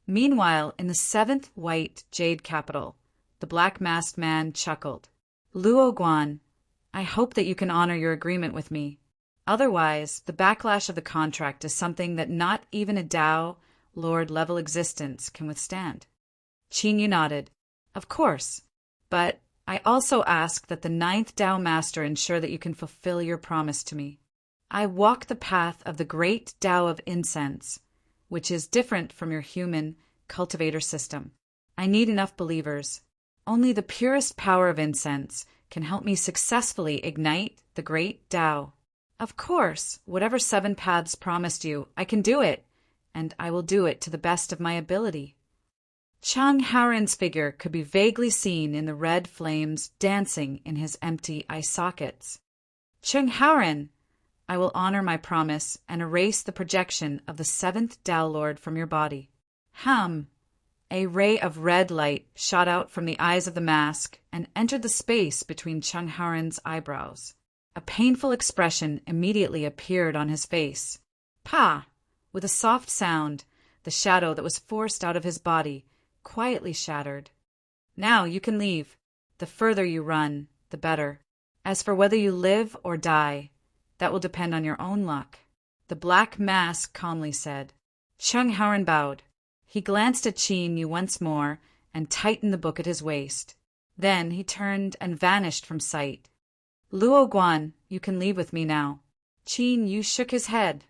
S1: Meanwhile, in the seventh white jade capital, the black-masked man chuckled. Luo Guan, I hope that you can honor your agreement with me. Otherwise, the backlash of the contract is something that not even a Tao Lord-level existence can withstand. Qin Yu nodded. Of course, but I also ask that the ninth Tao Master ensure that you can fulfill your promise to me. I walk the path of the great Tao of incense, which is different from your human cultivator system. I need enough believers. Only the purest power of incense can help me successfully ignite the great Tao. Of course, whatever seven paths promised you, I can do it, and I will do it to the best of my ability. Chang Haoren's figure could be vaguely seen in the red flames dancing in his empty eye sockets. Chang Haoren, I will honor my promise and erase the projection of the seventh Tao Lord from your body. A ray of red light shot out from the eyes of the mask and entered the space between Chang Haoren's eyebrows. A painful expression immediately appeared on his face. Pa! With a soft sound, the shadow that was forced out of his body quietly shattered. Now you can leave. The further you run, the better. As for whether you live or die, that will depend on your own luck. The black mask calmly said. Chang Haoren bowed. He glanced at Qin Yu once more and tightened the book at his waist. Then he turned and vanished from sight. Luo Guan, you can leave with me now. Qin Yu shook his head.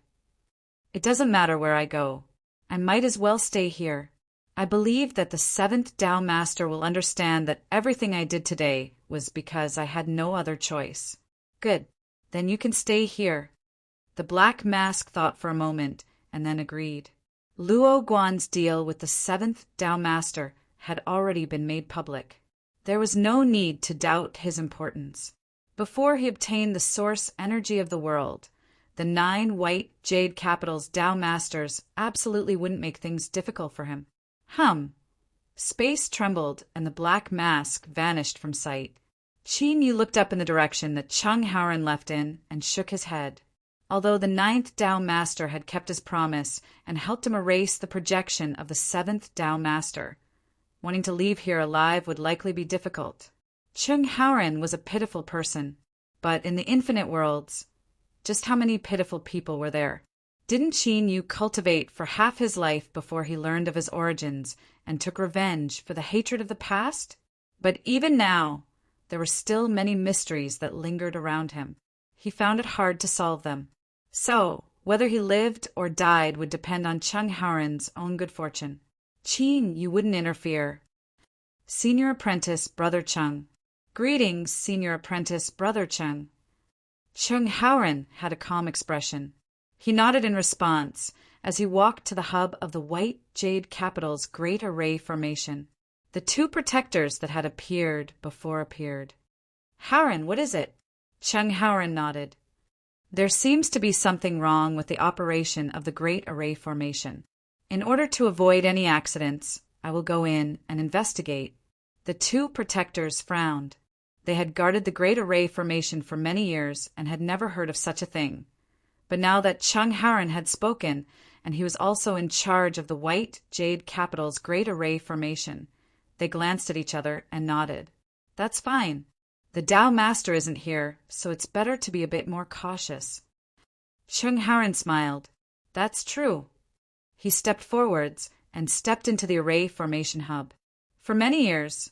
S1: It doesn't matter where I go. I might as well stay here. I believe that the seventh Tao Master will understand that everything I did today was because I had no other choice. Good. Then you can stay here. The black mask thought for a moment and then agreed. Luo Guan's deal with the seventh Tao Master had already been made public. There was no need to doubt his importance. Before he obtained the source energy of the world, the 9 white jade capitals Tao Masters absolutely wouldn't make things difficult for him. Space trembled and the black mask vanished from sight. Qin Yu looked up in the direction that Chang Haoren left in and shook his head. Although the 9th Tao Master had kept his promise and helped him erase the projection of the 7th Tao Master, wanting to leave here alive would likely be difficult. Chang Haoren was a pitiful person, but in the infinite worlds, just how many pitiful people were there? Didn't Qin Yu cultivate for half his life before he learned of his origins and took revenge for the hatred of the past? But even now, there were still many mysteries that lingered around him. He found it hard to solve them. So, whether he lived or died would depend on Chang Haoren's own good fortune. Qin Yu wouldn't interfere. Senior Apprentice Brother Cheng. Greetings, Senior Apprentice Brother Cheng. Chang Haoren had a calm expression. He nodded in response as he walked to the hub of the white jade capital's great array formation. The 2 protectors that had appeared before appeared. Haoren, what is it? Chang Haoren nodded. There seems to be something wrong with the operation of the Great Array Formation. In order to avoid any accidents, I will go in and investigate. The 2 protectors frowned. They had guarded the Great Array Formation for many years and had never heard of such a thing. But now that Chang Haoren had spoken, and he was also in charge of the White Jade Capital's Great Array Formation, they glanced at each other and nodded. That's fine. The Tao Master isn't here, so it's better to be a bit more cautious. Chang Haoren smiled. That's true. He stepped forwards and stepped into the array formation hub. For many years,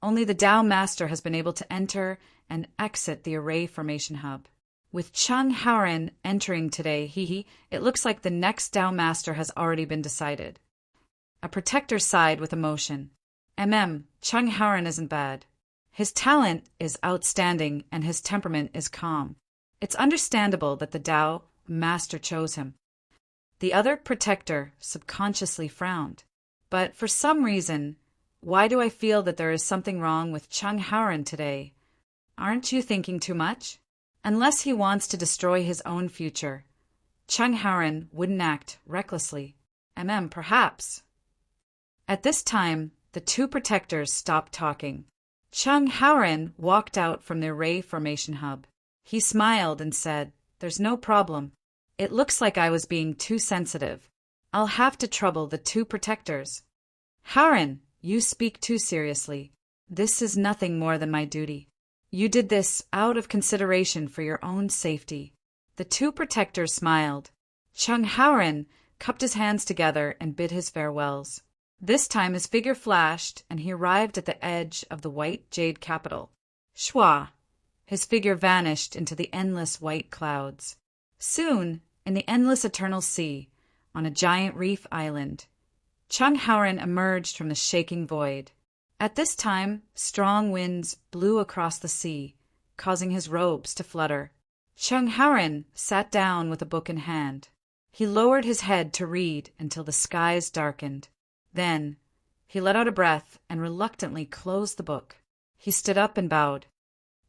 S1: Only the Tao Master has been able to enter and exit the array formation hub. With Chung Haoren entering today, it looks like the next Tao Master has already been decided. A protector sighed with emotion. Chung Haoren isn't bad. His talent is outstanding and his temperament is calm. It's understandable that the Tao Master chose him. The other protector subconsciously frowned. But for some reason, why do I feel that there is something wrong with Chung Haoren today? Aren't you thinking too much? Unless he wants to destroy his own future, Chung Haoren wouldn't act recklessly. Perhaps. At this time, the two protectors stopped talking. Chung Haoren walked out from the array formation hub. He smiled and said, "There's no problem. It looks like I was being too sensitive. I'll have to trouble the two protectors." "Haoren, you speak too seriously. This is nothing more than my duty. You did this out of consideration for your own safety." The two protectors smiled. Chung Haoren cupped his hands together and bid his farewells. This time his figure flashed, and he arrived at the edge of the white jade capital. Shwa! His figure vanished into the endless white clouds. Soon, in the endless eternal sea, on a giant reef island, Chung Haoren emerged from the shaking void. At this time, strong winds blew across the sea, causing his robes to flutter. Chung Haoren sat down with a book in hand. He lowered his head to read until the skies darkened. Then, he let out a breath and reluctantly closed the book. He stood up and bowed.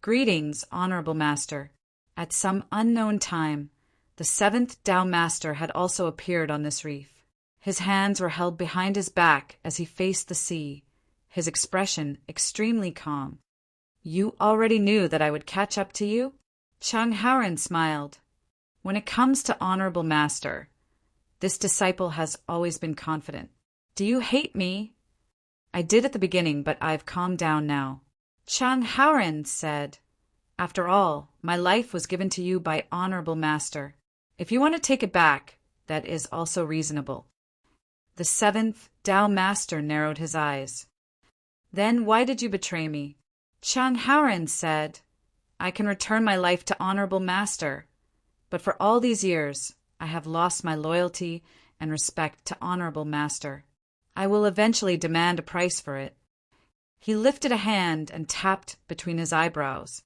S1: "Greetings, Honorable Master." At some unknown time, the seventh Tao Master had also appeared on this reef. His hands were held behind his back as he faced the sea, his expression extremely calm. "You already knew that I would catch up to you?" Chung Haoren smiled. "When it comes to Honorable Master, this disciple has always been confident. Do you hate me?" "I did at the beginning, but I've calmed down now." Chung Haoren said, "After all, my life was given to you by Honorable Master. If you want to take it back, that is also reasonable." The seventh Tao Master narrowed his eyes. "Then why did you betray me?" Chung Haoren said, "I can return my life to Honorable Master, but for all these years, I have lost my loyalty and respect to Honorable Master. I will eventually demand a price for it." He lifted a hand and tapped between his eyebrows.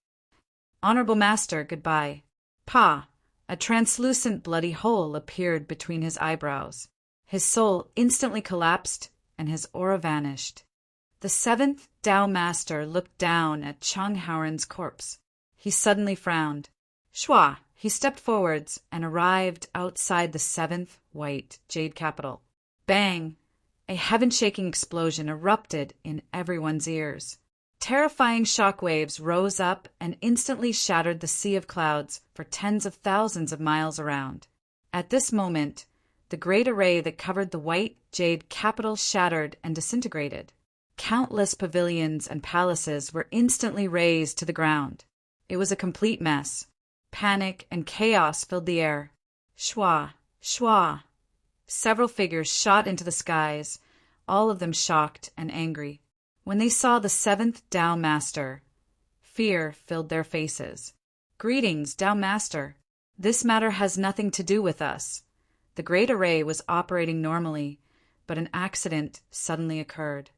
S1: "Honorable Master, goodbye." Pa! A translucent bloody hole appeared between his eyebrows. His soul instantly collapsed and his aura vanished. The seventh Tao Master looked down at Chung Haoren's corpse. He suddenly frowned. Shwa! He stepped forwards and arrived outside the seventh white jade capital. Bang! A heaven-shaking explosion erupted in everyone's ears. Terrifying shockwaves rose up and instantly shattered the sea of clouds for tens of thousands of miles around. At this moment, the great array that covered the white jade capital shattered and disintegrated. Countless pavilions and palaces were instantly razed to the ground. It was a complete mess. Panic and chaos filled the air. Shwa! Shwa! Several figures shot into the skies, all of them shocked and angry. When they saw the seventh Tao Master, fear filled their faces. "Greetings, Tao Master. This matter has nothing to do with us." The great array was operating normally, but an accident suddenly occurred.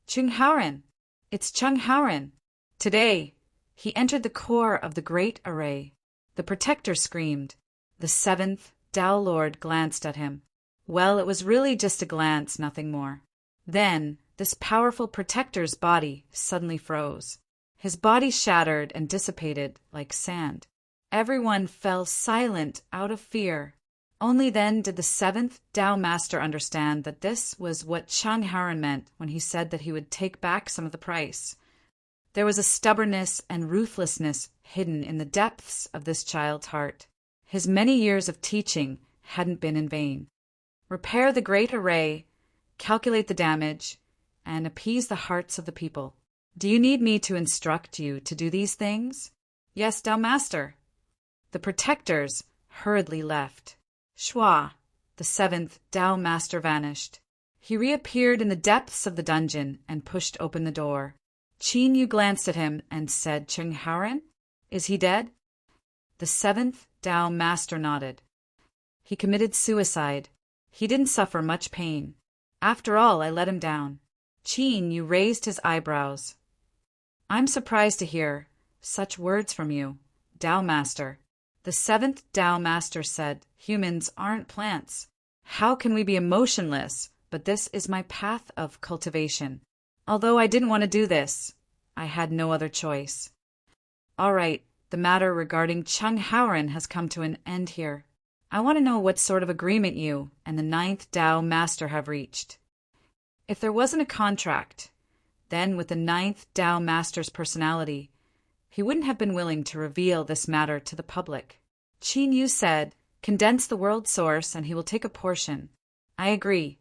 S1: Chung Haoren! It's Chung Haoren! Today, he entered the core of the great array. The protector screamed. The seventh Tao Lord glanced at him. Well, it was really just a glance, nothing more. Then, this powerful protector's body suddenly froze. His body shattered and dissipated like sand. Everyone fell silent out of fear. Only then did the seventh Tao Master understand that this was what Chung Haoren meant when he said that he would take back some of the price. There was a stubbornness and ruthlessness hidden in the depths of this child's heart. His many years of teaching hadn't been in vain. Repair the great array, calculate the damage, and appease the hearts of the people. Do you need me to instruct you to do these things? Yes, Tao Master. The protectors hurriedly left. Shwa! The seventh Tao Master vanished. He reappeared in the depths of the dungeon and pushed open the door. Qin Yu glanced at him and said, Cheng Haoren? Is he dead? The seventh Tao master nodded. He committed suicide. He didn't suffer much pain. After all, I let him down. Qin Yu raised his eyebrows. I'm surprised to hear such words from you, Tao master. The seventh Tao master said, humans aren't plants. How can we be emotionless? But this is my path of cultivation. Although I didn't want to do this, I had no other choice. All right, the matter regarding Cheng Haoren has come to an end here. I want to know what sort of agreement you and the ninth Tao master have reached. If there wasn't a contract, then with the ninth Tao master's personality, he wouldn't have been willing to reveal this matter to the public. Qin Yu said, condense the world source and he will take a portion. I agree.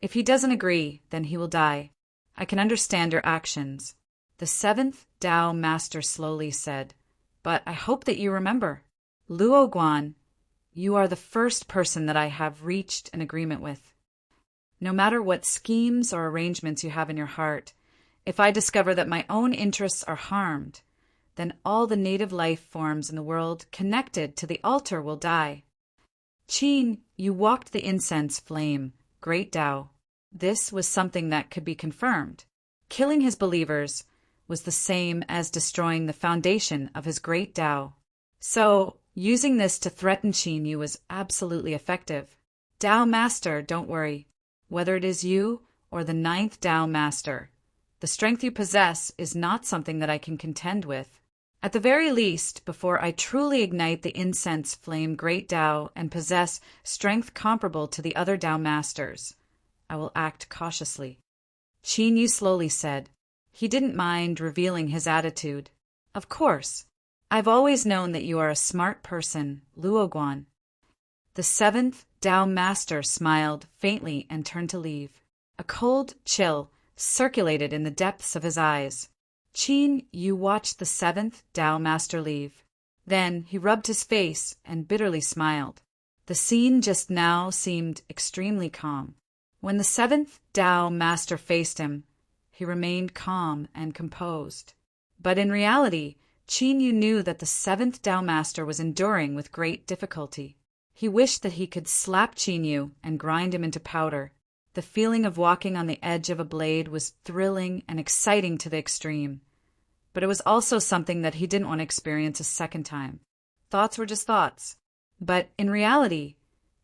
S1: If he doesn't agree, then he will die. I can understand your actions. The seventh Tao master slowly said, but I hope that you remember. Luo Guan, you are the first person that I have reached an agreement with. No matter what schemes or arrangements you have in your heart, if I discover that my own interests are harmed, then all the native life forms in the world connected to the altar will die. Qin, you walked the incense flame, great Tao. This was something that could be confirmed. Killing his believers was the same as destroying the foundation of his great Tao. So, using this to threaten Qin Yu was absolutely effective. Tao Master, don't worry. Whether it is you or the ninth Tao Master, the strength you possess is not something that I can contend with. At the very least, before I truly ignite the incense flame great Tao and possess strength comparable to the other Tao Masters, I will act cautiously. Qin Yu slowly said. He didn't mind revealing his attitude. Of course. I've always known that you are a smart person, Luo Guan. The seventh Tao Master smiled faintly and turned to leave. A cold chill circulated in the depths of his eyes. Qin Yu watched the seventh Tao Master leave. Then he rubbed his face and bitterly smiled. The scene just now seemed extremely calm. When the seventh Tao Master faced him, he remained calm and composed. But in reality, Qin Yu knew that the seventh Tao Master was enduring with great difficulty. He wished that he could slap Qin Yu and grind him into powder. The feeling of walking on the edge of a blade was thrilling and exciting to the extreme. But it was also something that he didn't want to experience a second time. Thoughts were just thoughts. But in reality,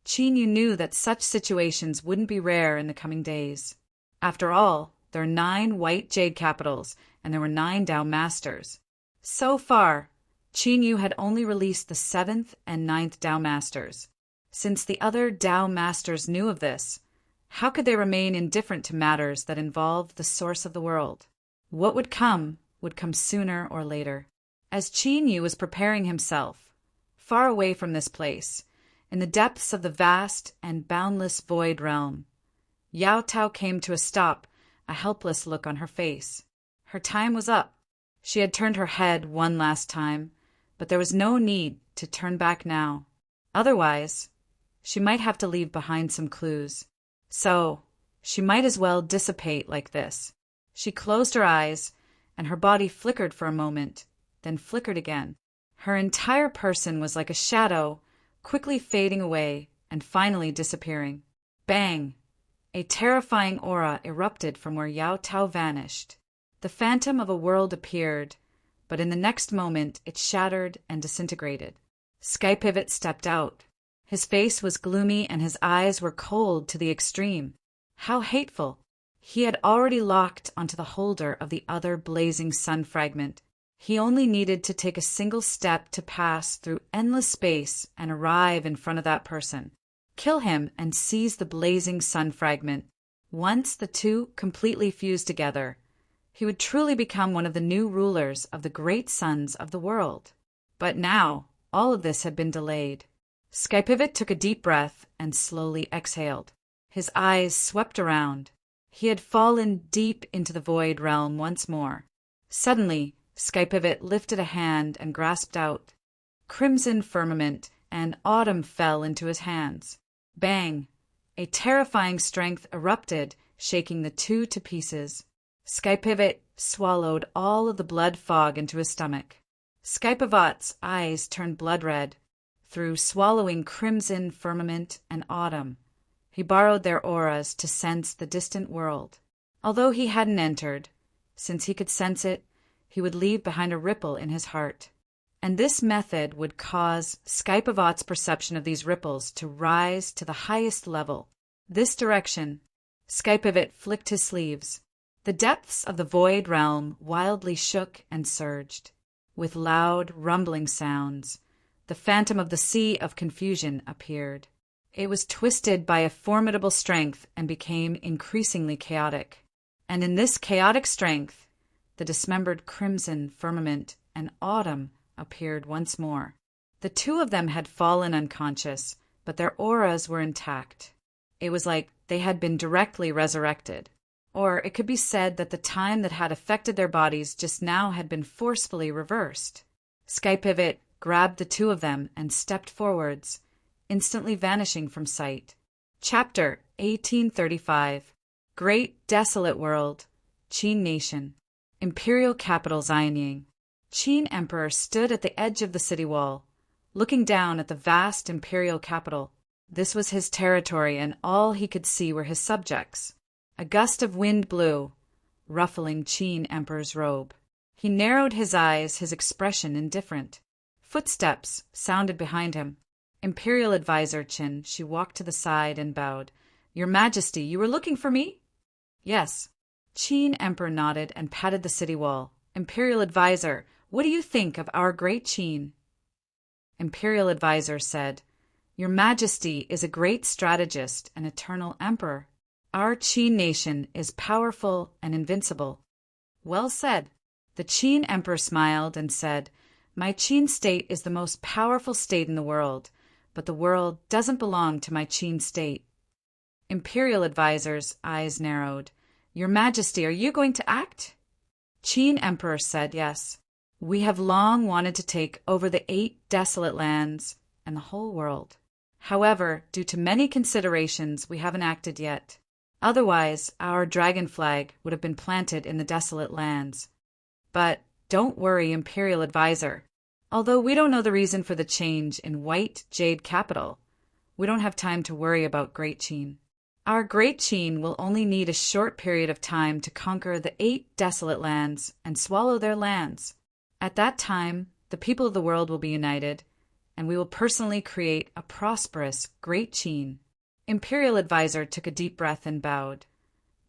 S1: Qin Yu knew that such situations wouldn't be rare in the coming days. After all, there are 9 white jade capitals, and there were 9 Tao Masters. So far, Qin Yu had only released the 7th and 9th Tao Masters. Since the other Tao Masters knew of this, how could they remain indifferent to matters that involved the source of the world? What would come sooner or later. As Qin Yu was preparing himself, far away from this place, in the depths of the vast and boundless void realm, Yao Tao came to a stop, a helpless look on her face. Her time was up. She had turned her head one last time, but there was no need to turn back now. Otherwise, she might have to leave behind some clues. So, she might as well dissipate like this. She closed her eyes, and her body flickered for a moment, then flickered again. Her entire person was like a shadow, quickly fading away and finally disappearing. Bang! A terrifying aura erupted from where Yao Tao vanished. The phantom of a world appeared, but in the next moment it shattered and disintegrated. Sky Pivot stepped out. His face was gloomy and his eyes were cold to the extreme. How hateful! He had already locked onto the holder of the other blazing sun fragment. He only needed to take a single step to pass through endless space and arrive in front of that person. Kill him and seize the blazing sun fragment. Once the two completely fused together, he would truly become one of the new rulers of the great suns of the world. But now, all of this had been delayed. Skypivot took a deep breath and slowly exhaled. His eyes swept around. He had fallen deep into the void realm once more. Suddenly, Skypivot lifted a hand and grasped out. Crimson firmament and autumn fell into his hands. Bang! A terrifying strength erupted, shaking the two to pieces. Skypivot swallowed all of the blood fog into his stomach. Skypavat's eyes turned blood red. Through swallowing crimson firmament and autumn, he borrowed their auras to sense the distant world. Although he hadn't entered, since he could sense it, he would leave behind a ripple in his heart. And this method would cause Skypavat's perception of these ripples to rise to the highest level. This direction, Skypavat flicked his sleeves. The depths of the void realm wildly shook and surged. With loud, rumbling sounds, the phantom of the sea of confusion appeared. It was twisted by a formidable strength and became increasingly chaotic. And in this chaotic strength, the dismembered crimson firmament and autumn appeared once more. The two of them had fallen unconscious, but their auras were intact. It was like they had been directly resurrected. Or it could be said that the time that had affected their bodies just now had been forcefully reversed. Skypavat grabbed the two of them and stepped forwards, instantly vanishing from sight. Chapter 1835. Great Desolate World, Qin Nation, Imperial Capital Xianying. Qin Emperor stood at the edge of the city wall, looking down at the vast imperial capital. This was his territory, and all he could see were his subjects. A gust of wind blew, ruffling Qin Emperor's robe. He narrowed his eyes, his expression indifferent. Footsteps sounded behind him. Imperial Advisor Qin, she walked to the side and bowed. Your Majesty, you were looking for me? Yes. Qin Emperor nodded and patted the city wall. Imperial Advisor, what do you think of our great Qin? Imperial Advisor said, Your Majesty is a great strategist and eternal emperor. Our Qin nation is powerful and invincible. Well said. The Qin Emperor smiled and said, My Qin state is the most powerful state in the world, but the world doesn't belong to my Qin state. Imperial Advisor's eyes narrowed. Your Majesty, are you going to act? Qin Emperor said yes. We have long wanted to take over the 8 desolate lands and the whole world. However, due to many considerations, we haven't acted yet. Otherwise, our dragon flag would have been planted in the desolate lands. But don't worry, Imperial Advisor. Although we don't know the reason for the change in White Jade Capital, we don't have time to worry about Great Qin. Our Great Qin will only need a short period of time to conquer the 8 desolate lands and swallow their lands. At that time, the people of the world will be united, and we will personally create a prosperous Great Qin. Imperial Advisor took a deep breath and bowed.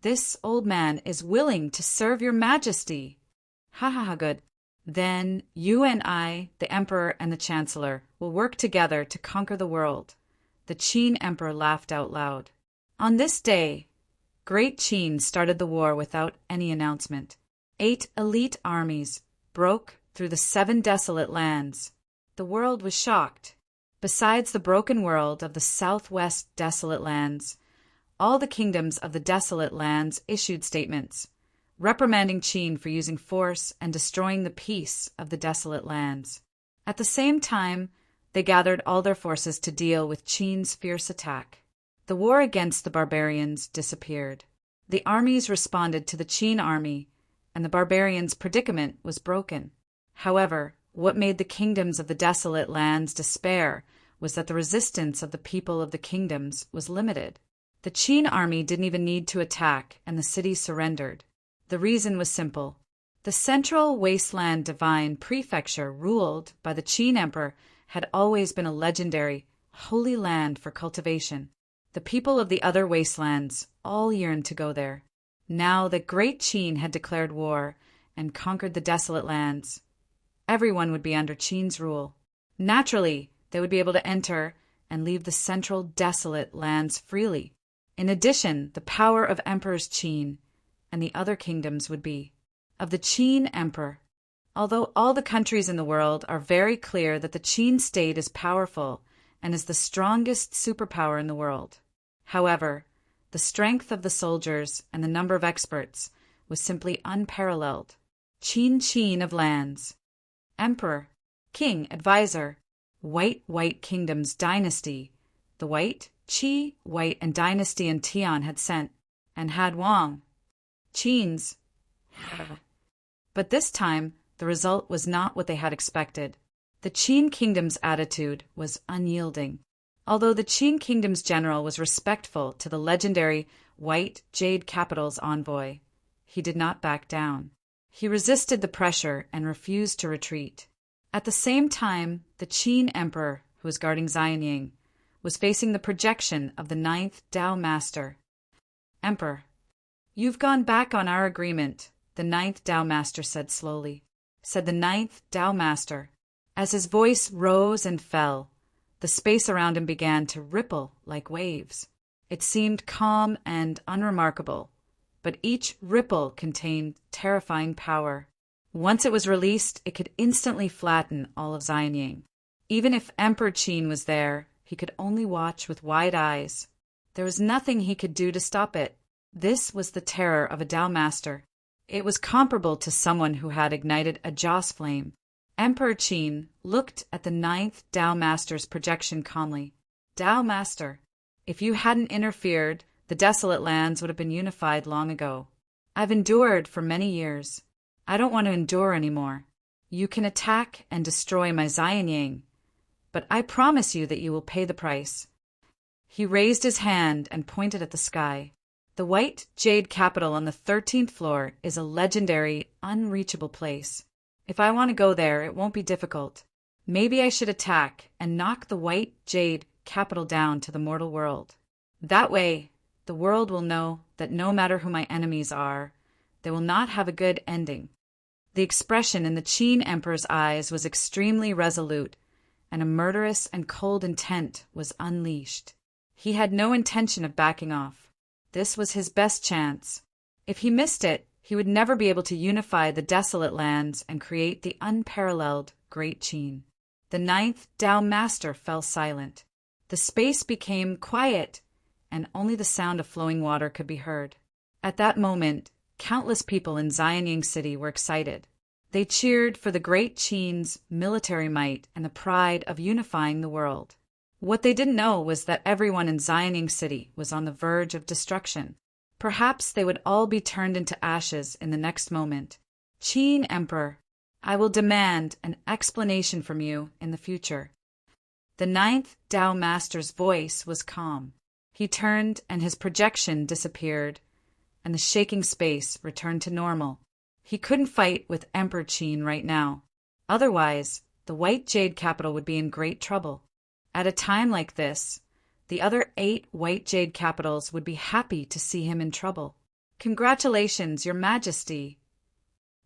S1: This old man is willing to serve your Majesty. Ha ha ha, good. Then you and I, the Emperor and the Chancellor, will work together to conquer the world. The Qin Emperor laughed out loud. On this day, Great Qin started the war without any announcement. 8 elite armies broke through the 7 desolate lands. The world was shocked. Besides the broken world of the southwest desolate lands, all the kingdoms of the desolate lands issued statements, reprimanding Qin for using force and destroying the peace of the desolate lands. At the same time, they gathered all their forces to deal with Qin's fierce attack. The war against the barbarians disappeared. The armies responded to the Qin army, and the barbarians' predicament was broken. However, what made the kingdoms of the desolate lands despair was that the resistance of the people of the kingdoms was limited. The Qin army didn't even need to attack, and the city surrendered. The reason was simple. The central wasteland divine prefecture ruled by the Qin emperor had always been a legendary, holy land for cultivation. The people of the other wastelands all yearned to go there. Now that Great Qin had declared war and conquered the desolate lands, everyone would be under Qin's rule. Naturally, they would be able to enter and leave the central desolate lands freely. In addition, the power of Emperor's Qin and the other kingdoms would be of the Qin Emperor. Although all the countries in the world are very clear that the Qin state is powerful and is the strongest superpower in the world. However, the strength of the soldiers and the number of experts was simply unparalleled. Qin of lands, Emperor, King, Advisor, White Kingdom's dynasty, the White, Qi, White, and dynasty in Tian had sent, and had Wang. Qin's But this time, the result was not what they had expected. The Qin kingdom's attitude was unyielding. Although the Qin kingdom's general was respectful to the legendary White Jade Capital's envoy, he did not back down. He resisted the pressure and refused to retreat. At the same time, the Qin emperor, who was guarding Xianying, was facing the projection of the ninth Tao Master. "Emperor, you've gone back on our agreement," the ninth Tao Master said slowly. Said the ninth Tao Master. As his voice rose and fell, the space around him began to ripple like waves. It seemed calm and unremarkable, but each ripple contained terrifying power. Once it was released, it could instantly flatten all of Xianying. Even if Emperor Qin was there, he could only watch with wide eyes. There was nothing he could do to stop it. This was the terror of a Tao Master. It was comparable to someone who had ignited a joss flame. Emperor Qin looked at the ninth Tao Master's projection calmly. "Tao Master, if you hadn't interfered, the desolate lands would have been unified long ago. I've endured for many years. I don't want to endure anymore. You can attack and destroy my Xianying, but I promise you that you will pay the price." He raised his hand and pointed at the sky. "The White Jade Capital on the 13th floor is a legendary, unreachable place. If I want to go there, it won't be difficult. Maybe I should attack and knock the White Jade Capital down to the mortal world. That way, the world will know that no matter who my enemies are, they will not have a good ending." The expression in the Qin Emperor's eyes was extremely resolute, and a murderous and cold intent was unleashed. He had no intention of backing off. This was his best chance. If he missed it, he would never be able to unify the desolate lands and create the unparalleled Great Qin. The ninth Tao Master fell silent. The space became quiet, and only the sound of flowing water could be heard. At that moment, countless people in Xianying City were excited. They cheered for the Great Qin's military might and the pride of unifying the world. What they didn't know was that everyone in Xianying City was on the verge of destruction. Perhaps they would all be turned into ashes in the next moment. "Qin Emperor, I will demand an explanation from you in the future." The ninth Tao Master's voice was calm. He turned and his projection disappeared, and the shaking space returned to normal. He couldn't fight with Emperor Qin right now. Otherwise, the White Jade Capital would be in great trouble. At a time like this, the other 8 White Jade Capitals would be happy to see him in trouble. "Congratulations, Your Majesty."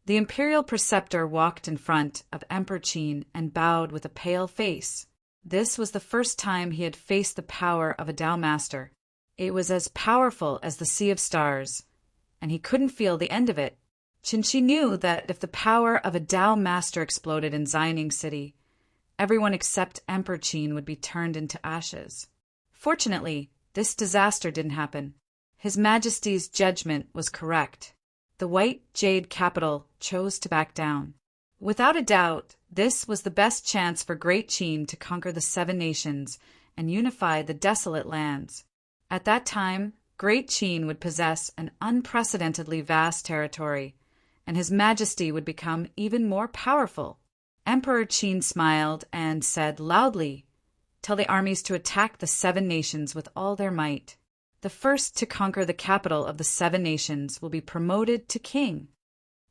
S1: The Imperial Preceptor walked in front of Emperor Qin and bowed with a pale face. This was the first time he had faced the power of a Tao Master. It was as powerful as the Sea of Stars, and he couldn't feel the end of it. Qin knew that if the power of a Tao Master exploded in Xianying City, everyone except Emperor Qin would be turned into ashes. Fortunately, this disaster didn't happen. His Majesty's judgment was correct. The White Jade Capital chose to back down. Without a doubt, this was the best chance for Great Qin to conquer the 7 nations and unify the desolate lands. At that time, Great Qin would possess an unprecedentedly vast territory, and His Majesty would become even more powerful. Emperor Qin smiled and said loudly, "Tell the armies to attack the 7 nations with all their might. The first to conquer the capital of the 7 nations will be promoted to king."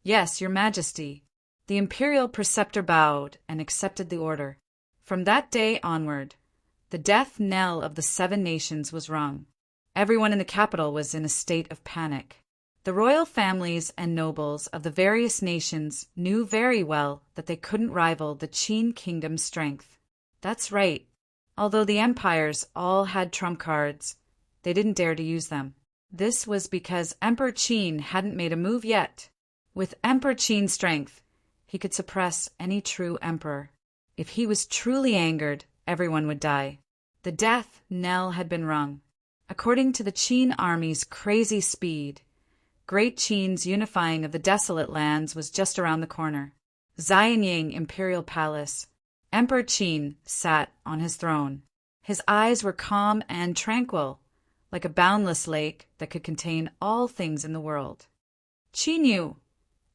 S1: "Yes, Your Majesty." The Imperial Preceptor bowed and accepted the order. From that day onward, the death knell of the 7 nations was rung. Everyone in the capital was in a state of panic. The royal families and nobles of the various nations knew very well that they couldn't rival the Qin kingdom's strength. That's right. Although the empires all had trump cards, they didn't dare to use them. This was because Emperor Qin hadn't made a move yet. With Emperor Qin's strength, he could suppress any true emperor. If he was truly angered, everyone would die. The death knell had been rung. According to the Qin army's crazy speed, Great Qin's unifying of the desolate lands was just around the corner. Xianying Imperial Palace. Emperor Qin sat on his throne. His eyes were calm and tranquil, like a boundless lake that could contain all things in the world. "Qin Yu,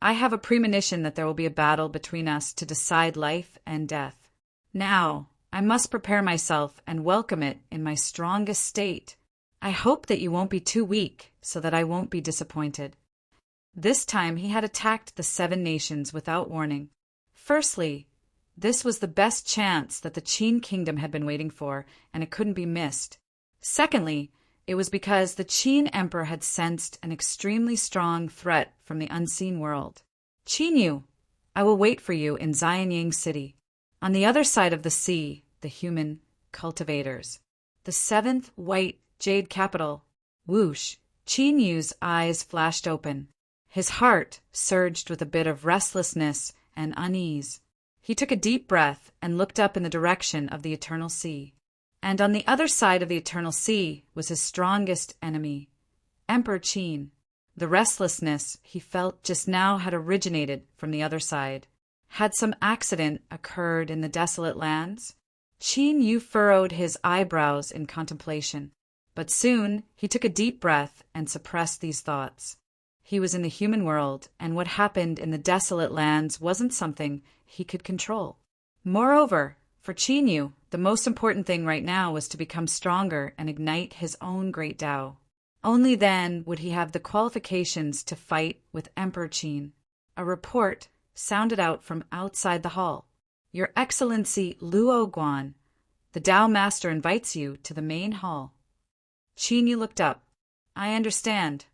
S1: I have a premonition that there will be a battle between us to decide life and death. Now, I must prepare myself and welcome it in my strongest state. I hope that you won't be too weak so that I won't be disappointed." This time he had attacked the 7 nations without warning. Firstly, this was the best chance that the Qin kingdom had been waiting for, and it couldn't be missed. Secondly, it was because the Qin emperor had sensed an extremely strong threat from the unseen world. "Qin Yu, I will wait for you in Xianyang City. On the other side of the sea, the human cultivators. The 7th white jade capital." Whoosh! Qin Yu's eyes flashed open. His heart surged with a bit of restlessness and unease. He took a deep breath and looked up in the direction of the eternal sea. And on the other side of the eternal sea was his strongest enemy, Emperor Qin. The restlessness he felt just now had originated from the other side. Had some accident occurred in the desolate lands? Qin Yu furrowed his eyebrows in contemplation, but soon he took a deep breath and suppressed these thoughts. He was in the human world, and what happened in the desolate lands wasn't something he could control. Moreover, for Qin Yu, the most important thing right now was to become stronger and ignite his own great Tao. Only then would he have the qualifications to fight with Emperor Qin. A report sounded out from outside the hall. "Your Excellency Luo Guan, the Tao Master invites you to the main hall." Qin Yu looked up. "I understand."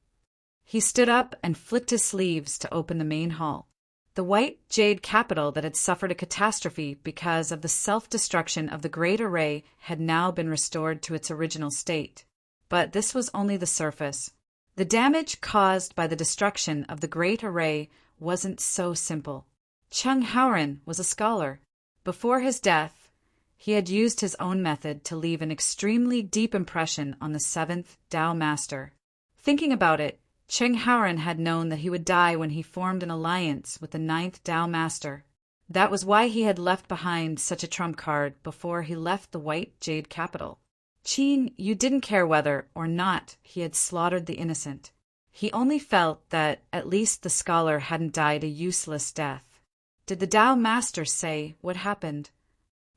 S1: He stood up and flicked his sleeves to open the main hall. The white jade capital that had suffered a catastrophe because of the self-destruction of the Great Array had now been restored to its original state. But this was only the surface. The damage caused by the destruction of the Great Array wasn't so simple. Cheng Haoren was a scholar. Before his death, he had used his own method to leave an extremely deep impression on the 7th Tao Master. Thinking about it, Cheng Haoren had known that he would die when he formed an alliance with the 9th Tao Master. That was why he had left behind such a trump card before he left the white jade capital. Qin Yu didn't care whether or not he had slaughtered the innocent. He only felt that at least the scholar hadn't died a useless death. Did the Tao Master say what happened?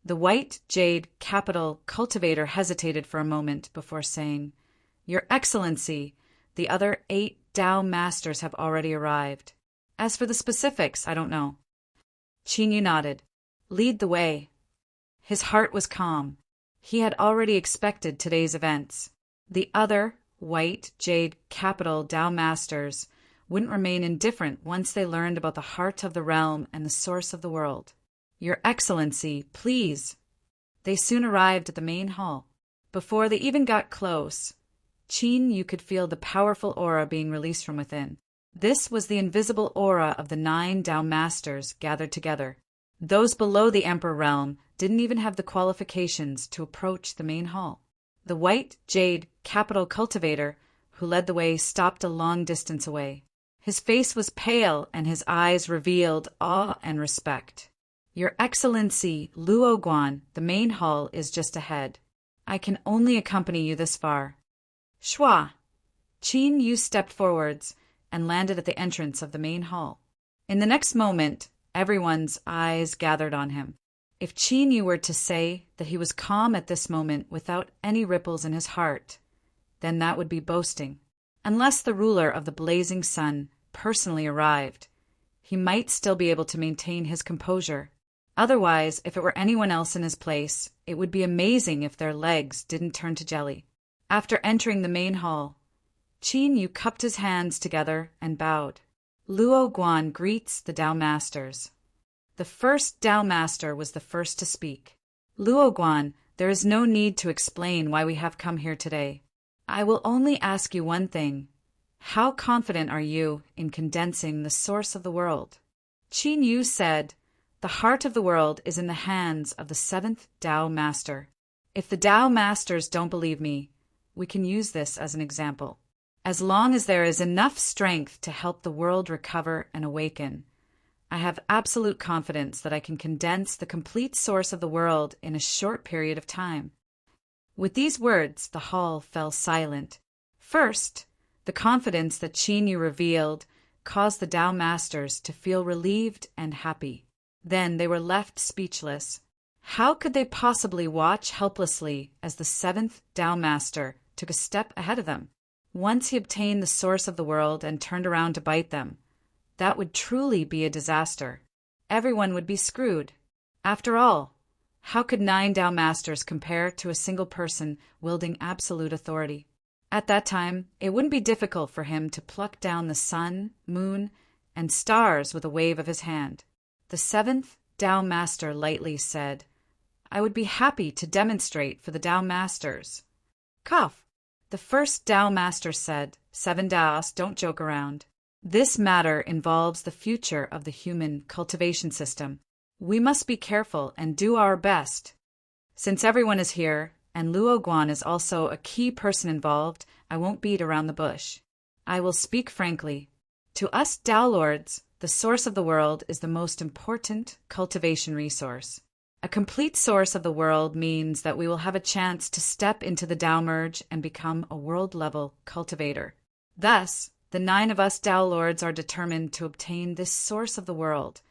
S1: The white jade capital cultivator hesitated for a moment before saying, "Your Excellency, the other 8 Tao Masters have already arrived. As for the specifics, I don't know." Qin Yu nodded. "Lead the way." His heart was calm. He had already expected today's events. The other white jade capital Tao Masters wouldn't remain indifferent once they learned about the heart of the realm and the source of the world. "Your Excellency, please." They soon arrived at the main hall. Before they even got close, Qin Yu could feel the powerful aura being released from within. This was the invisible aura of the 9 Tao Masters gathered together. Those below the Emperor realm didn't even have the qualifications to approach the main hall. The white jade capital cultivator who led the way stopped a long distance away. His face was pale and his eyes revealed awe and respect. "Your Excellency Luo Guan, the main hall is just ahead. I can only accompany you this far." Shwa! Qin Yu stepped forwards and landed at the entrance of the main hall. In the next moment, everyone's eyes gathered on him. If Qin Yu were to say that he was calm at this moment without any ripples in his heart, then that would be boasting. Unless the ruler of the blazing sun personally arrived, he might still be able to maintain his composure. Otherwise, if it were anyone else in his place, it would be amazing if their legs didn't turn to jelly. After entering the main hall, Qin Yu cupped his hands together and bowed. "Luo Guan greets the Tao Masters." The first Tao Master was the first to speak. "Luo Guan, there is no need to explain why we have come here today. I will only ask you one thing. How confident are you in condensing the source of the world?" Qin Yu said, "The heart of the world is in the hands of the 7th Tao Master. If the Tao Masters don't believe me, we can use this as an example. As long as there is enough strength to help the world recover and awaken, I have absolute confidence that I can condense the complete source of the world in a short period of time." With these words, the hall fell silent. First, the confidence that Qin Yu revealed caused the Tao Masters to feel relieved and happy. Then they were left speechless. How could they possibly watch helplessly as the seventh Tao Master took a step ahead of them? Once he obtained the source of the world and turned around to bite them, that would truly be a disaster. Everyone would be screwed. After all, how could 9 Tao Masters compare to a single person wielding absolute authority? At that time, it wouldn't be difficult for him to pluck down the sun, moon, and stars with a wave of his hand. The seventh Tao Master lightly said, "I would be happy to demonstrate for the Tao Masters." Cough. The first Tao Master said, "7 Taos, don't joke around. This matter involves the future of the human cultivation system. We must be careful and do our best. Since everyone is here, and Luo Guan is also a key person involved, I won't beat around the bush. I will speak frankly. To us Tao Lords, the source of the world is the most important cultivation resource. A complete source of the world means that we will have a chance to step into the Tao merge and become a world-level cultivator. Thus, the 9 of us Tao Lords are determined to obtain this source of the world,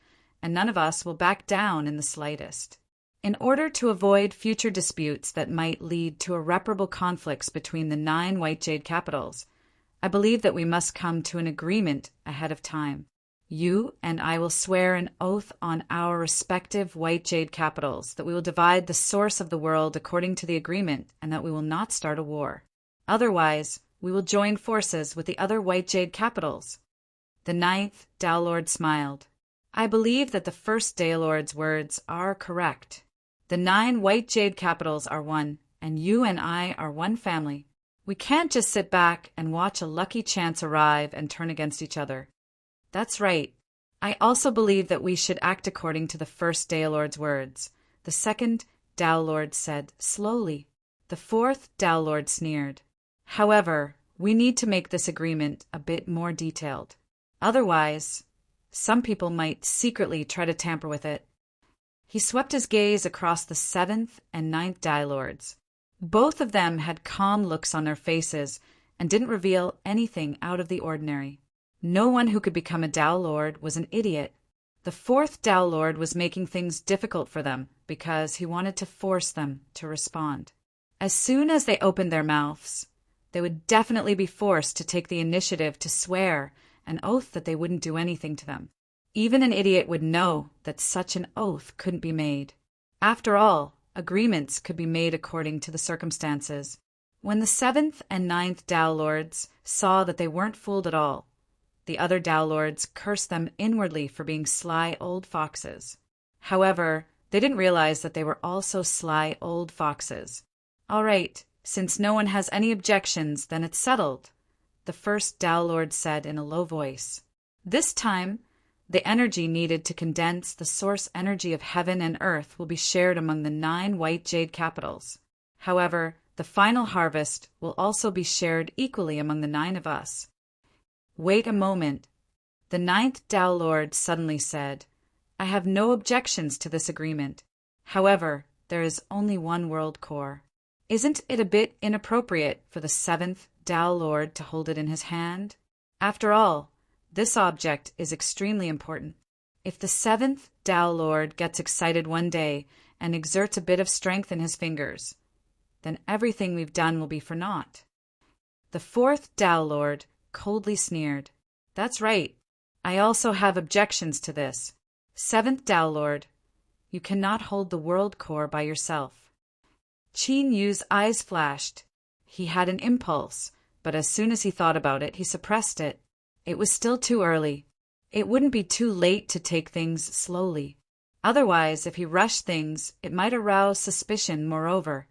S1: and none of us will back down in the slightest. In order to avoid future disputes that might lead to irreparable conflicts between the 9 White Jade capitals, I believe that we must come to an agreement ahead of time. You and I will swear an oath on our respective White Jade capitals that we will divide the source of the world according to the agreement and that we will not start a war. Otherwise, we will join forces with the other White Jade capitals." The 9th Tao Lord smiled. "I believe that the first Tao Lord's words are correct. The 9 White Jade capitals are one, and you and I are one family. We can't just sit back and watch a lucky chance arrive and turn against each other." "That's right. I also believe that we should act according to the first Tao Lord's words," the second Tao Lord said slowly. The fourth Tao Lord sneered. "However, we need to make this agreement a bit more detailed. Otherwise, some people might secretly try to tamper with it." He swept his gaze across the 7th and 9th Tao Lords. Both of them had calm looks on their faces and didn't reveal anything out of the ordinary. No one who could become a Tao Lord was an idiot. The 4th Tao Lord was making things difficult for them because he wanted to force them to respond. As soon as they opened their mouths, they would definitely be forced to take the initiative to swear an oath that they wouldn't do anything to them. Even an idiot would know that such an oath couldn't be made. After all, agreements could be made according to the circumstances. When the 7th and 9th Tao Lords saw that they weren't fooled at all, the other Tao Lords cursed them inwardly for being sly old foxes. However, they didn't realize that they were also sly old foxes. "All right, since no one has any objections, then it's settled," the first Tao Lord said in a low voice. This time, the energy needed to condense the source energy of heaven and earth will be shared among the 9 White Jade capitals. However, the final harvest will also be shared equally among the 9 of us. "Wait a moment," the 9th Tao Lord suddenly said. "I have no objections to this agreement. However, there is only one world core. Isn't it a bit inappropriate for the 7th Tao Lord to hold it in his hand? After all, this object is extremely important. If the 7th Tao Lord gets excited one day and exerts a bit of strength in his fingers, then everything we've done will be for naught." The 4th Tao Lord coldly sneered. "That's right. I also have objections to this. 7th Tao Lord, you cannot hold the world core by yourself." Qin Yu's eyes flashed. He had an impulse, but as soon as he thought about it, he suppressed it. It was still too early. It wouldn't be too late to take things slowly. Otherwise, if he rushed things, it might arouse suspicion. Moreover,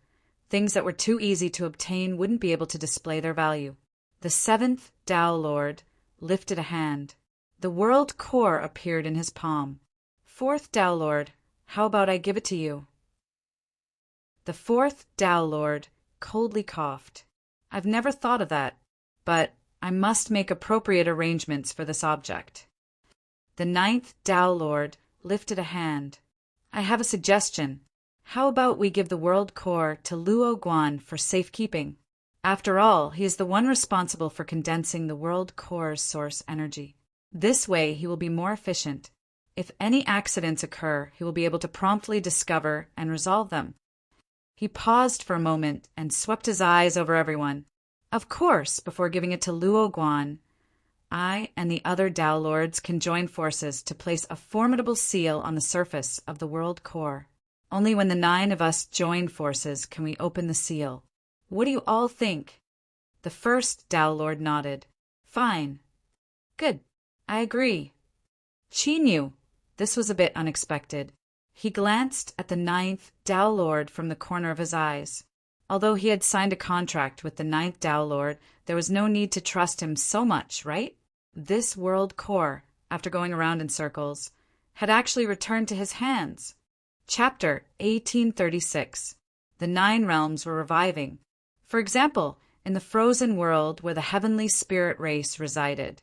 S1: things that were too easy to obtain wouldn't be able to display their value. The 7th Tao Lord lifted a hand. The world core appeared in his palm. 4th Tao Lord, how about I give it to you?" The 4th Tao Lord coldly coughed. "I've never thought of that, but I must make appropriate arrangements for this object." The 9th Tao Lord lifted a hand. "I have a suggestion. How about we give the world core to Luo Guan for safekeeping? After all, he is the one responsible for condensing the world core's source energy." This way, he will be more efficient. If any accidents occur, he will be able to promptly discover and resolve them. He paused for a moment and swept his eyes over everyone. Of course, before giving it to Luo Guan, I and the other Tao Lords can join forces to place a formidable seal on the surface of the world core. Only when the 9 of us join forces can we open the seal. What do you all think? The first Tao Lord nodded. Fine. Good. I agree. Qin Yu. This was a bit unexpected. He glanced at the 9th Tao Lord from the corner of his eyes. Although he had signed a contract with the 9th Tao Lord, there was no need to trust him so much, right? This world core, after going around in circles, had actually returned to his hands. Chapter 1836. The 9 realms were reviving. For example, in the frozen world where the heavenly spirit race resided,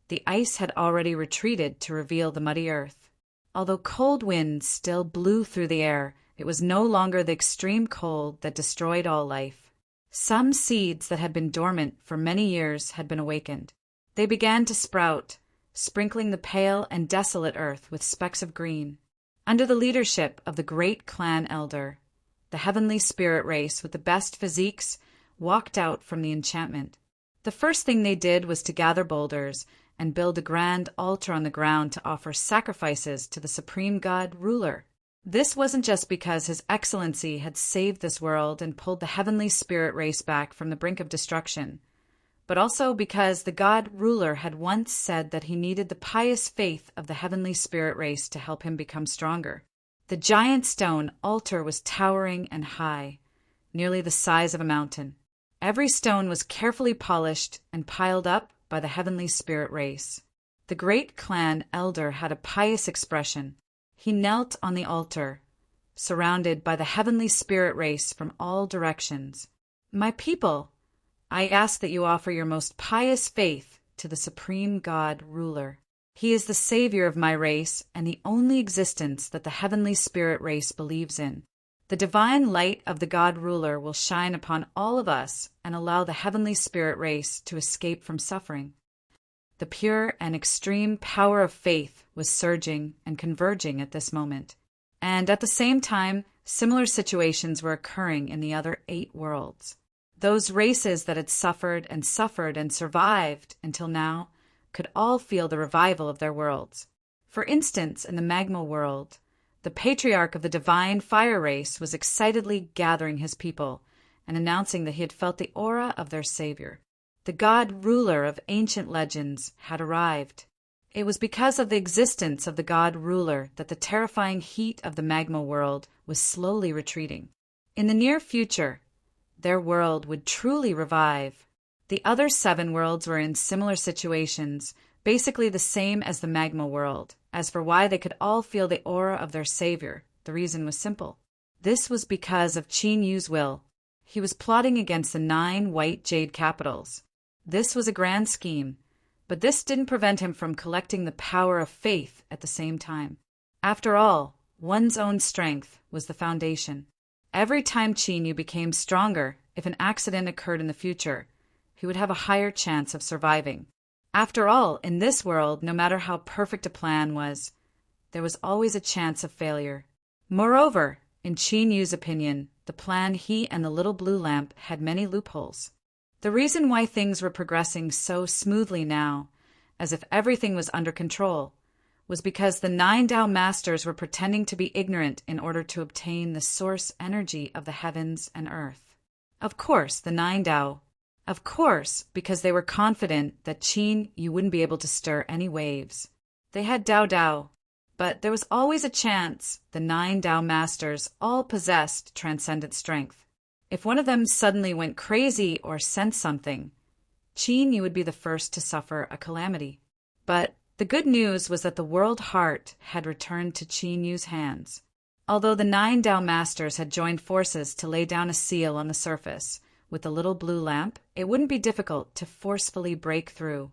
S1: the ice had already retreated to reveal the muddy earth. Although cold winds still blew through the air, it was no longer the extreme cold that destroyed all life. Some seeds that had been dormant for many years had been awakened. They began to sprout, sprinkling the pale and desolate earth with specks of green. Under the leadership of the great clan elder, the heavenly spirit race with the best physiques walked out from the enchantment. The first thing they did was to gather boulders and build a grand altar on the ground to offer sacrifices to the supreme god ruler. This wasn't just because His Excellency had saved this world and pulled the heavenly spirit race back from the brink of destruction, but also because the god ruler had once said that he needed the pious faith of the heavenly spirit race to help him become stronger. The giant stone altar was towering and high, nearly the size of a mountain. Every stone was carefully polished and piled up by the heavenly spirit race. The great clan elder had a pious expression. He knelt on the altar, surrounded by the heavenly spirit race from all directions. My people, I ask that you offer your most pious faith to the supreme god ruler. He is the savior of my race and the only existence that the heavenly spirit race believes in. The divine light of the god ruler will shine upon all of us and allow the heavenly spirit race to escape from suffering. The pure and extreme power of faith was surging and converging at this moment. And at the same time, similar situations were occurring in the other 8 worlds. Those races that had suffered and survived until now could all feel the revival of their worlds. For instance, in the magma world, the patriarch of the divine fire race was excitedly gathering his people and announcing that he had felt the aura of their savior. The god ruler of ancient legends had arrived. It was because of the existence of the god ruler that the terrifying heat of the magma world was slowly retreating. In the near future, their world would truly revive. The other 7 worlds were in similar situations, basically the same as the magma world. As for why they could all feel the aura of their savior, the reason was simple. This was because of Qin Yu's will. He was plotting against the 9 white jade capitals. This was a grand scheme, but this didn't prevent him from collecting the power of faith at the same time. After all, one's own strength was the foundation. Every time Qin Yu became stronger, if an accident occurred in the future, he would have a higher chance of surviving. After all, in this world, no matter how perfect a plan was, there was always a chance of failure. Moreover, in Qin Yu's opinion, the plan he and the little blue lamp had many loopholes. The reason why things were progressing so smoothly now, as if everything was under control, was because the 9 Tao Masters were pretending to be ignorant in order to obtain the source energy of the heavens and earth. Of course, the 9 Tao. Of course, because they were confident that Qin Yu wouldn't be able to stir any waves. They had Dao, but there was always a chance the 9 Tao Masters all possessed transcendent strength. If one of them suddenly went crazy or sensed something, Qin Yu would be the first to suffer a calamity. But the good news was that the world heart had returned to Qin Yu's hands. Although the 9 Tao Masters had joined forces to lay down a seal on the surface with the little blue lamp, it wouldn't be difficult to forcefully break through.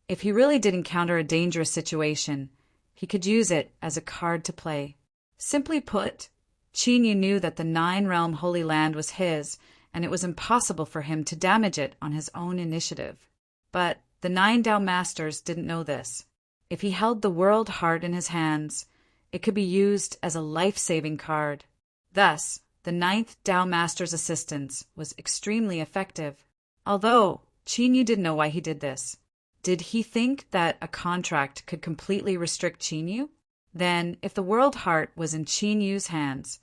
S1: If he really did encounter a dangerous situation, he could use it as a card to play. Simply put, Qin Yu knew that the 9-realm Holy Land was his, and it was impossible for him to damage it on his own initiative. But the 9 Tao Masters didn't know this. If he held the world heart in his hands, it could be used as a life-saving card. Thus, the ninth Tao Master's assistance was extremely effective. Although Qin Yu didn't know why he did this. Did he think that a contract could completely restrict Qin Yu? Then, if the world heart was in Qin Yu's hands,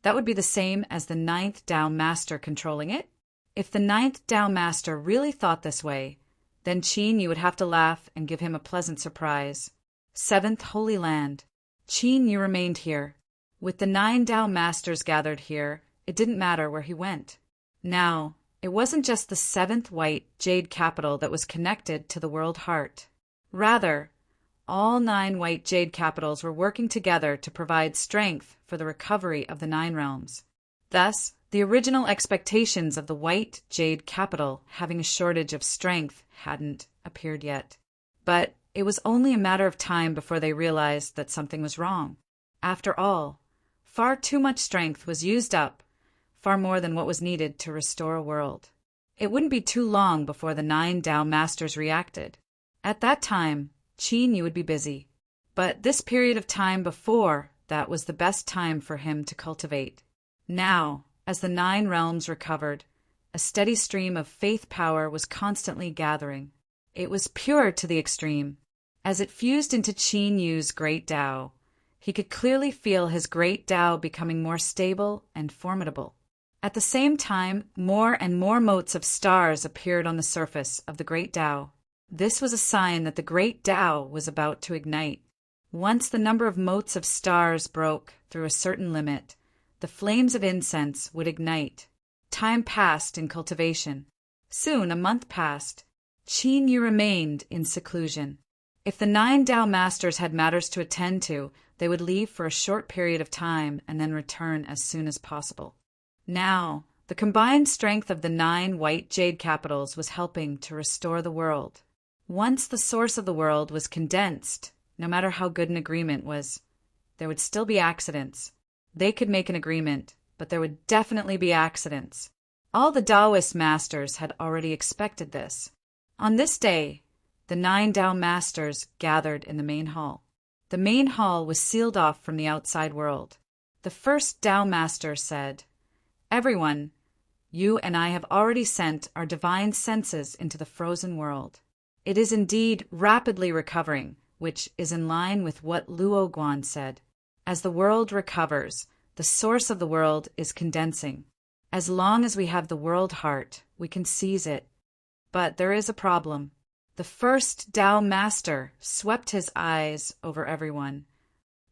S1: that would be the same as the ninth Tao Master controlling it? If the ninth Tao Master really thought this way, then Qin Yu would have to laugh and give him a pleasant surprise. Seventh Holy Land. Qin Yu remained here. With the 9 Tao Masters gathered here, it didn't matter where he went. Now, it wasn't just the 7th white jade capital that was connected to the world heart. Rather, all 9 white jade capitals were working together to provide strength for the recovery of the 9 realms. Thus, the original expectations of the white jade capital having a shortage of strength hadn't appeared yet. But it was only a matter of time before they realized that something was wrong. After all, far too much strength was used up, far more than what was needed to restore a world. It wouldn't be too long before the 9 Tao Masters reacted. At that time, Qin Yu would be busy. But this period of time before that was the best time for him to cultivate. Now, as the 9 realms recovered, a steady stream of faith power was constantly gathering. It was pure to the extreme. As it fused into Qin Yu's great Tao, he could clearly feel his great Tao becoming more stable and formidable. At the same time, more and more motes of stars appeared on the surface of the great Tao. This was a sign that the great Tao was about to ignite. Once the number of motes of stars broke through a certain limit, the flames of incense would ignite. Time passed in cultivation. Soon a month passed. Qin Yu remained in seclusion. If the 9 Tao Masters had matters to attend to, they would leave for a short period of time and then return as soon as possible. Now, the combined strength of the 9 white jade capitals was helping to restore the world. Once the source of the world was condensed, no matter how good an agreement was, there would still be accidents. They could make an agreement, but there would definitely be accidents. All the Taoist masters had already expected this. On this day, the 9 Tao Masters gathered in the main hall. The main hall was sealed off from the outside world. The first Tao Master said, "Everyone, you and I have already sent our divine senses into the frozen world. It is indeed rapidly recovering, which is in line with what Luo Guan said. As the world recovers, the source of the world is condensing. As long as we have the world heart, we can seize it. But there is a problem. The first Tao Master swept his eyes over everyone.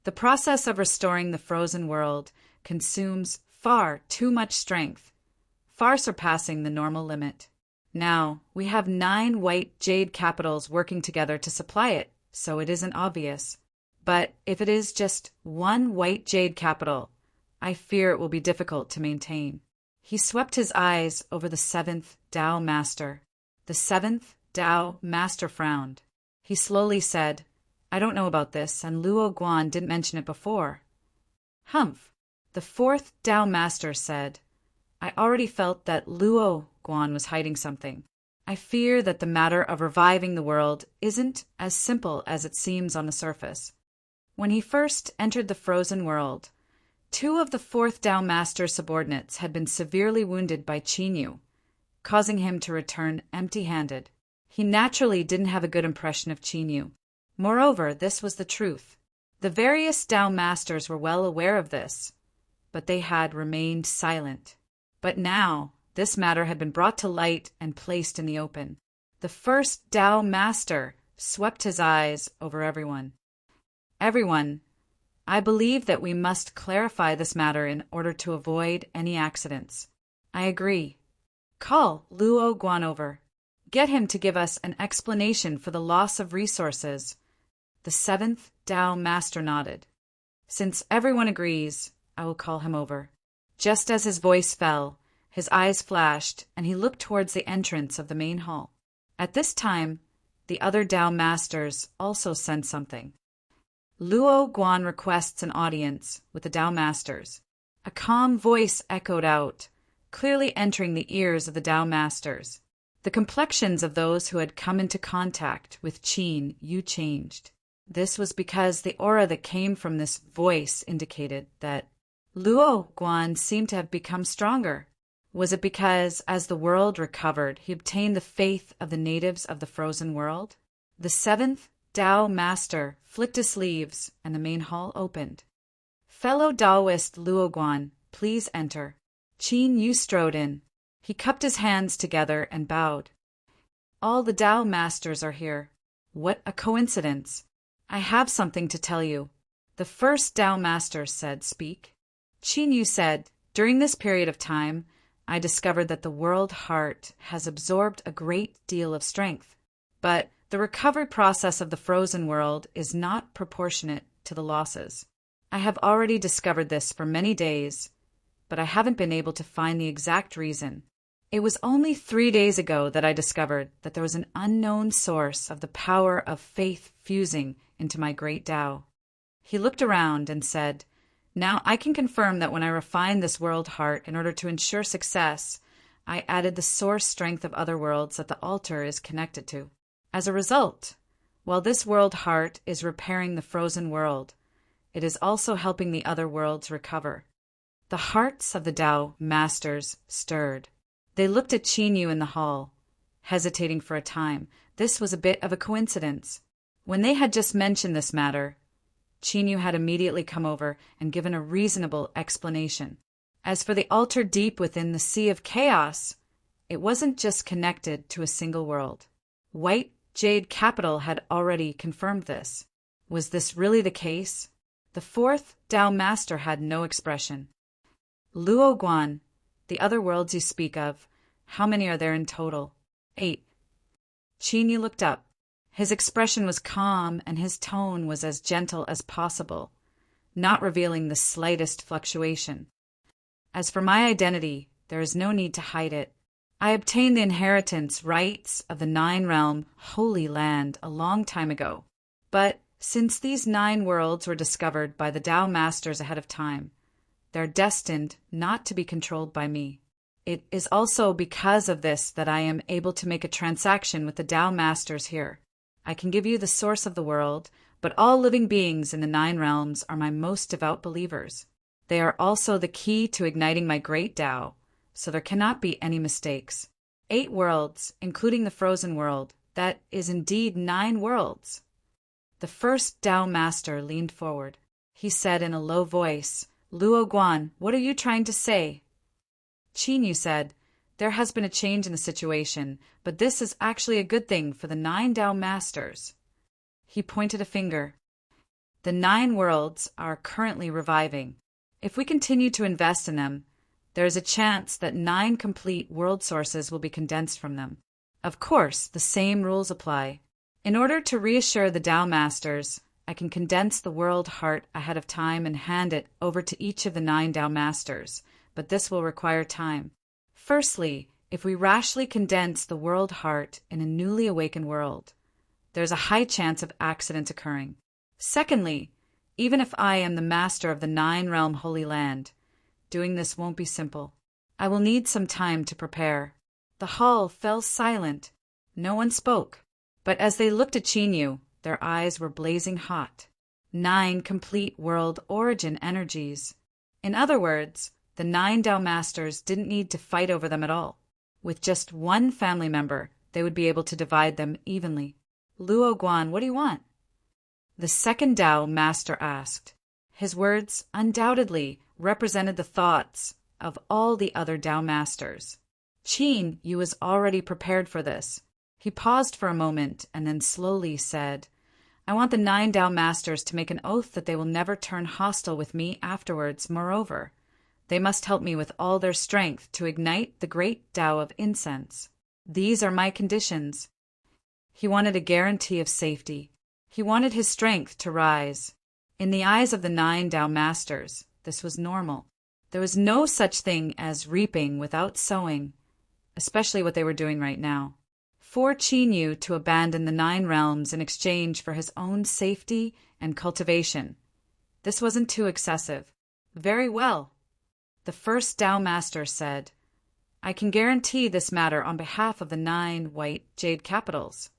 S1: The process of restoring the frozen world consumes far too much strength, far surpassing the normal limit. Now, we have 9 white jade capitals working together to supply it, so it isn't obvious. But if it is just 1 white jade capital, I fear it will be difficult to maintain." He swept his eyes over the 7th Tao Master. The 7th Tao Master frowned. He slowly said, "I don't know about this, and Luo Guan didn't mention it before." "Humph." The 4th Tao Master said, "I already felt that Luo Guan was hiding something. I fear that the matter of reviving the world isn't as simple as it seems on the surface." When he first entered the frozen world, 2 of the 4th Tao Master's subordinates had been severely wounded by Qin Yu, causing him to return empty-handed. He naturally didn't have a good impression of Qin Yu. Moreover, this was the truth. The various Tao Masters were well aware of this, but they had remained silent. But now, this matter had been brought to light and placed in the open. The first Tao Master swept his eyes over everyone. "Everyone, I believe that we must clarify this matter in order to avoid any accidents. I agree. Call Luo Guan over. Get him to give us an explanation for the loss of resources." The 7th Tao Master nodded. "Since everyone agrees, I will call him over." Just as his voice fell, his eyes flashed, and he looked towards the entrance of the main hall. At this time, the other Tao Masters also sensed something. Luo Guan requests an audience with the Tao Masters. A calm voice echoed out, clearly entering the ears of the Tao Masters. The complexions of those who had come into contact with Qin Yu changed. This was because the aura that came from this voice indicated that Luo Guan seemed to have become stronger. Was it because, as the world recovered, he obtained the faith of the natives of the frozen world? The seventh Tao Master flicked his sleeves, and the main hall opened. "Fellow Taoist Luo Guan, please enter." Qin Yu strode in. He cupped his hands together and bowed. "All the Tao Masters are here. What a coincidence! I have something to tell you." The first Tao Master said, "Speak." Qin Yu said, "During this period of time, I discovered that the world heart has absorbed a great deal of strength. But the recovery process of the frozen world is not proportionate to the losses. I have already discovered this for many days, but I haven't been able to find the exact reason. It was only 3 days ago that I discovered that there was an unknown source of the power of faith fusing into my great Tao." He looked around and said, "Now I can confirm that when I refined this world heart in order to ensure success, I added the source strength of other worlds that the altar is connected to. As a result, while this world heart is repairing the frozen world, it is also helping the other worlds recover." The hearts of the Tao Masters stirred. They looked at Qin Yu in the hall, hesitating for a time. This was a bit of a coincidence. When they had just mentioned this matter, Qin Yu had immediately come over and given a reasonable explanation. As for the altar deep within the sea of chaos, it wasn't just connected to a single world. White Jade Capital had already confirmed this. Was this really the case? The fourth Tao Master had no expression. "Luo Guan, the other worlds you speak of, how many are there in total?" 8. Qin Yu looked up. His expression was calm and his tone was as gentle as possible, not revealing the slightest fluctuation. "As for my identity, there is no need to hide it. I obtained the inheritance rights of the 9-realm Holy Land a long time ago. But since these 9 worlds were discovered by the Tao Masters ahead of time, they're destined not to be controlled by me. It is also because of this that I am able to make a transaction with the Tao Masters here. I can give you the source of the world, but all living beings in the 9 realms are my most devout believers. They are also the key to igniting my great Tao, so there cannot be any mistakes. 8 worlds, including the frozen world, that is indeed 9 worlds." The first Tao Master leaned forward. He said in a low voice, "Luo Guan, what are you trying to say?" Qin Yu said, "There has been a change in the situation, but this is actually a good thing for the 9 Tao Masters." He pointed a finger. "The 9 worlds are currently reviving. If we continue to invest in them, there is a chance that 9 complete world sources will be condensed from them. Of course, the same rules apply. In order to reassure the Tao Masters, I can condense the world heart ahead of time and hand it over to each of the 9 Tao Masters, but this will require time. Firstly, if we rashly condense the world heart in a newly awakened world, there's a high chance of accidents occurring. Secondly, even if I am the master of the 9-realm Holy Land, doing this won't be simple. I will need some time to prepare." The hall fell silent. No one spoke. But as they looked at Qin Yu, their eyes were blazing hot. 9 complete world origin energies. In other words, the 9 Tao Masters didn't need to fight over them at all. With just one family member, they would be able to divide them evenly. "Luo Guan, what do you want?" The second Tao Master asked. His words undoubtedly represented the thoughts of all the other Tao Masters. Qin Yu was already prepared for this. He paused for a moment and then slowly said, "I want the 9 Tao Masters to make an oath that they will never turn hostile with me afterwards. Moreover, they must help me with all their strength to ignite the great Tao of incense. These are my conditions." He wanted a guarantee of safety. He wanted his strength to rise. In the eyes of the 9 Tao Masters, this was normal. There was no such thing as reaping without sowing, especially what they were doing right now. For Qin Yu to abandon the 9 realms in exchange for his own safety and cultivation, this wasn't too excessive. "Very well." The first Tao Master said, "I can guarantee this matter on behalf of the 9 white jade capitals."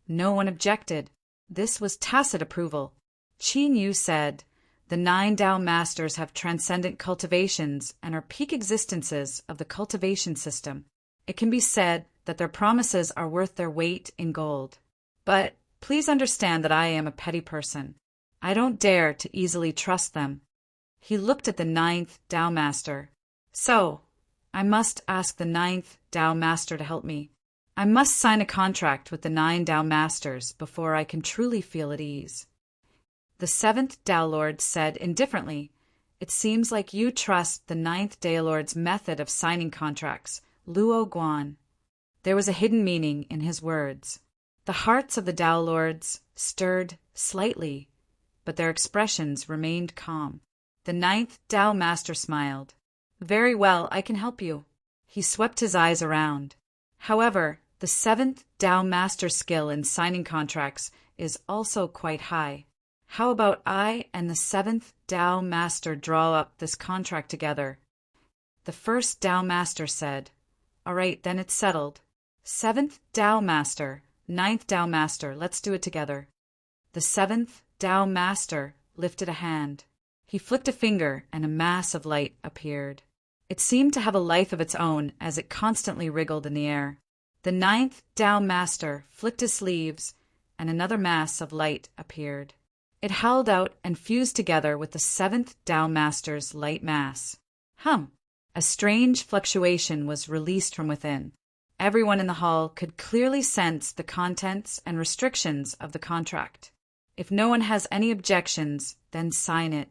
S1: No one objected. This was tacit approval. Qin Yu said, "The 9 Tao Masters have transcendent cultivations and are peak existences of the cultivation system. It can be said that their promises are worth their weight in gold. But please understand that I am a petty person. I don't dare to easily trust them." He looked at the 9th Tao Master. "So, I must ask the 9th Tao Master to help me. I must sign a contract with the 9 Tao Masters before I can truly feel at ease." The 7th Tao Lord said indifferently, "It seems like you trust the 9th Tao Lord's method of signing contracts, Luo Guan." There was a hidden meaning in his words. The hearts of the Tao Lords stirred slightly, but their expressions remained calm. The 9th Tao Master smiled. "Very well, I can help you." He swept his eyes around. However, the 7th Tao Master's skill in signing contracts is also quite high. How about I and the 7th Tao Master draw up this contract together? The 1st Tao Master said, "All right, then it's settled. 7th Tao Master, 9th Tao Master, let's do it together." The 7th Tao Master lifted a hand. He flicked a finger and a mass of light appeared. It seemed to have a life of its own as it constantly wriggled in the air. The 9th Tao Master flicked his sleeves and another mass of light appeared. It howled out and fused together with the 7th Tao Master's light mass. A strange fluctuation was released from within. Everyone in the hall could clearly sense the contents and restrictions of the contract. If no one has any objections, then sign it.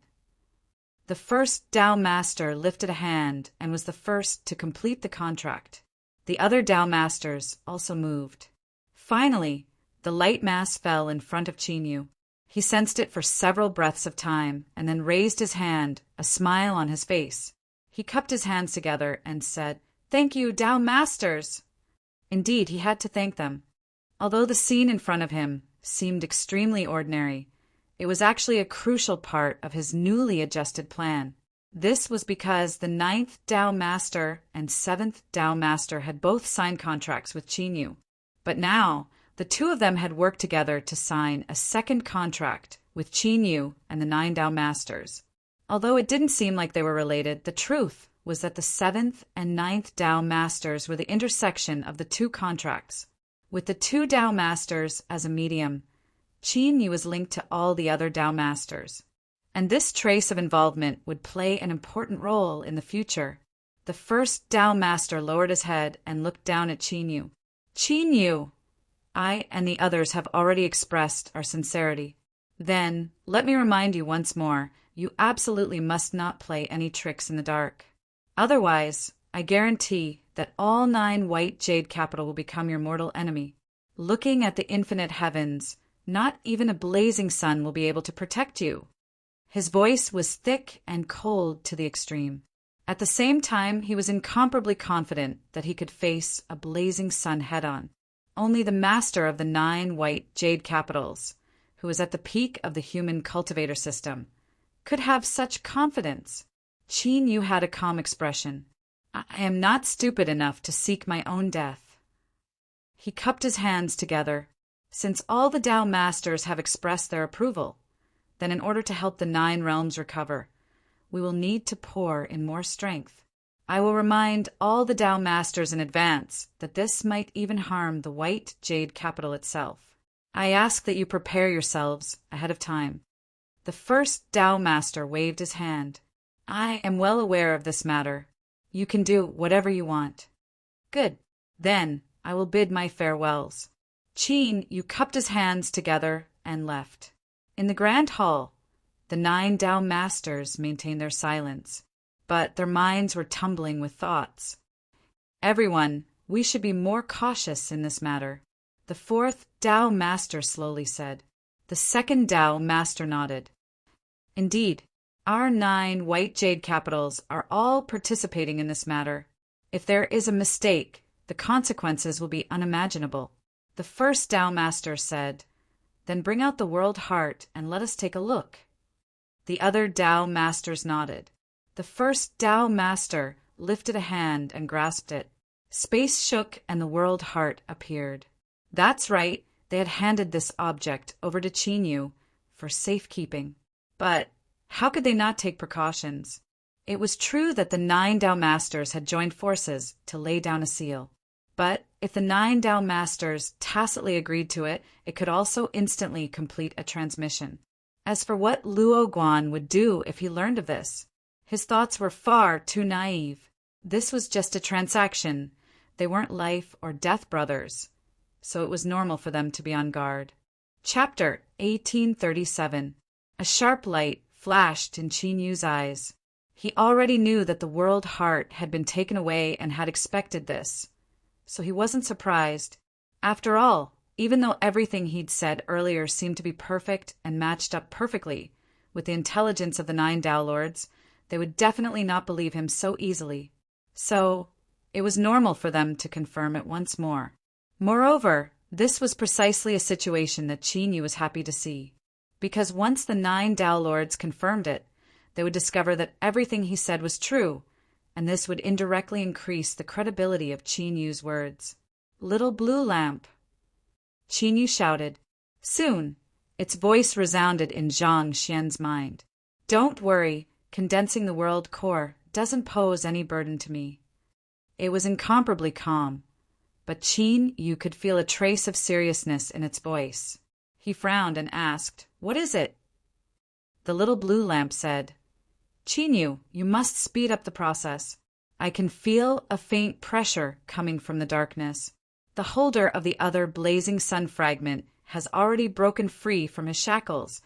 S1: The 1st Tao Master lifted a hand and was the first to complete the contract. The other Tao Masters also moved. Finally, the light mass fell in front of Qin Yu. He sensed it for several breaths of time and then raised his hand, a smile on his face. He cupped his hands together and said, "Thank you, Tao Masters." Indeed, he had to thank them. Although the scene in front of him seemed extremely ordinary, it was actually a crucial part of his newly adjusted plan. This was because the 9th Tao Master and 7th Tao Master had both signed contracts with Qin Yu. But now, the two of them had worked together to sign a second contract with Qin Yu and the 9 Tao Masters. Although it didn't seem like they were related, the truth was that the 7th and 9th Tao Masters were the intersection of the two contracts. With the 2 Tao Masters as a medium, Qin Yu was linked to all the other Tao Masters. And this trace of involvement would play an important role in the future. The 1st Tao Master lowered his head and looked down at Qin Yu. "Qin Yu, I and the others have already expressed our sincerity. Then, let me remind you once more, you absolutely must not play any tricks in the dark. Otherwise, I guarantee that all 9 white jade capital will become your mortal enemy. Looking at the infinite heavens, not even a blazing sun will be able to protect you." His voice was thick and cold to the extreme. At the same time, he was incomparably confident that he could face a blazing sun head-on. Only the master of the 9 white jade capitals, who was at the peak of the human cultivator system, could have such confidence. Qin Yu had a calm expression. "I am not stupid enough to seek my own death." He cupped his hands together. Since all the Tao Masters have expressed their approval, then in order to help the 9 realms recover, we will need to pour in more strength. I will remind all the Tao Masters in advance that this might even harm the white jade capital itself. I ask that you prepare yourselves ahead of time. The 1st Tao Master waved his hand. "I am well aware of this matter. You can do whatever you want." "Good. Then I will bid my farewells." Qin Yu cupped his hands together and left. In the grand hall, the 9 Tao Masters maintained their silence, but their minds were tumbling with thoughts. "Everyone, we should be more cautious in this matter," the 4th Tao Master slowly said. The 2nd Tao Master nodded. "Indeed, our 9 white jade capitals are all participating in this matter. If there is a mistake, the consequences will be unimaginable." The 1st Tao Master said, "Then bring out the world heart and let us take a look." The other Tao Masters nodded. The 1st Tao Master lifted a hand and grasped it. Space shook and the world heart appeared. "That's right. They had handed this object over to Chinyu for safekeeping. But how could they not take precautions? It was true that the 9 Dao Masters had joined forces to lay down a seal. But if the 9 Dao Masters tacitly agreed to it, it could also instantly complete a transmission. As for what Luo Guan would do if he learned of this, his thoughts were far too naive. This was just a transaction. They weren't life or death brothers, so it was normal for them to be on guard. Chapter 1837. A sharp light flashed in Qinyu's eyes. He already knew that the world heart had been taken away and had expected this, so he wasn't surprised. After all, even though everything he'd said earlier seemed to be perfect and matched up perfectly with the intelligence of the 9 Dao Lords, they would definitely not believe him so easily. So it was normal for them to confirm it once more. Moreover, this was precisely a situation that Chinyu was happy to see, because once the 9 Dao Lords confirmed it, they would discover that everything he said was true, and this would indirectly increase the credibility of Chinyu's words. "Little blue lamp," Chinyu shouted. Soon, its voice resounded in Zhang Xian's mind. "Don't worry, condensing the world core doesn't pose any burden to me." It was incomparably calm, but Chinyu could feel a trace of seriousness in its voice. He frowned and asked, "What is it?" The little blue lamp said, "Chinyu, you must speed up the process. I can feel a faint pressure coming from the darkness. The holder of the other blazing sun fragment has already broken free from his shackles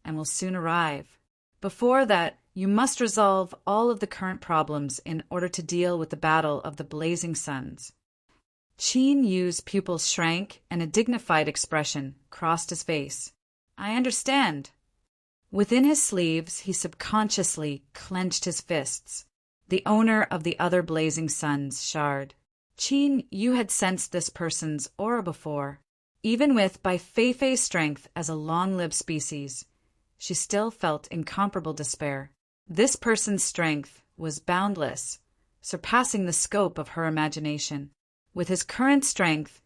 S1: and will soon arrive. Before that, you must resolve all of the current problems in order to deal with the battle of the blazing suns." Chinyu's pupils shrank and a dignified expression crossed his face. "I understand." Within his sleeves, he subconsciously clenched his fists. The owner of the other blazing suns shard. Chinyu had sensed this person's aura before. Even with Bai Feifei's strength as a long-lived species, she still felt incomparable despair. This person's strength was boundless, surpassing the scope of her imagination. With his current strength,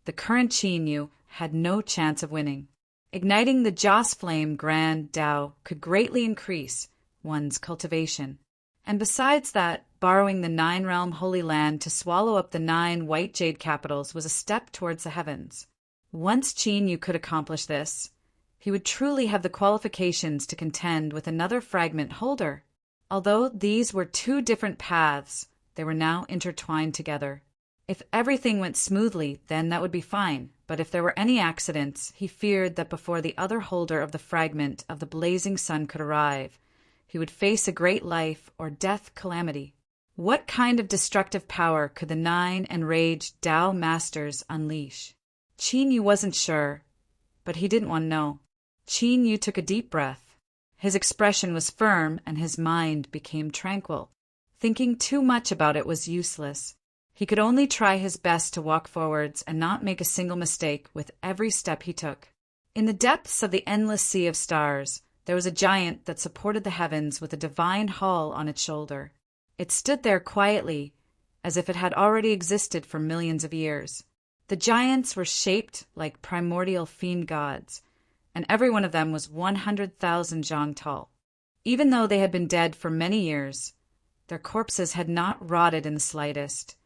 S1: the current Chinyu had no chance of winning. Igniting the Joss Flame Grand Dao could greatly increase one's cultivation. And besides that, borrowing the 9-realm Holy Land to swallow up the 9 white jade capitals was a step towards the heavens. Once Chinyu could accomplish this, he would truly have the qualifications to contend with another fragment holder. Although these were 2 different paths, they were now intertwined together. If everything went smoothly, then that would be fine, but if there were any accidents, he feared that before the other holder of the fragment of the blazing sun could arrive, he would face a great life or death calamity. What kind of destructive power could the 9 enraged Dao Masters unleash? Chinyu wasn't sure, but he didn't want to know. Chinyu took a deep breath. His expression was firm and his mind became tranquil. Thinking too much about it was useless. He could only try his best to walk forwards and not make a single mistake with every step he took. In the depths of the endless sea of stars, there was a giant that supported the heavens with a divine hall on its shoulder. It stood there quietly, as if it had already existed for millions of years. The giants were shaped like primordial fiend gods, and every one of them was 100,000 zhang tall. Even though they had been dead for many years, their corpses had not rotted in the slightest,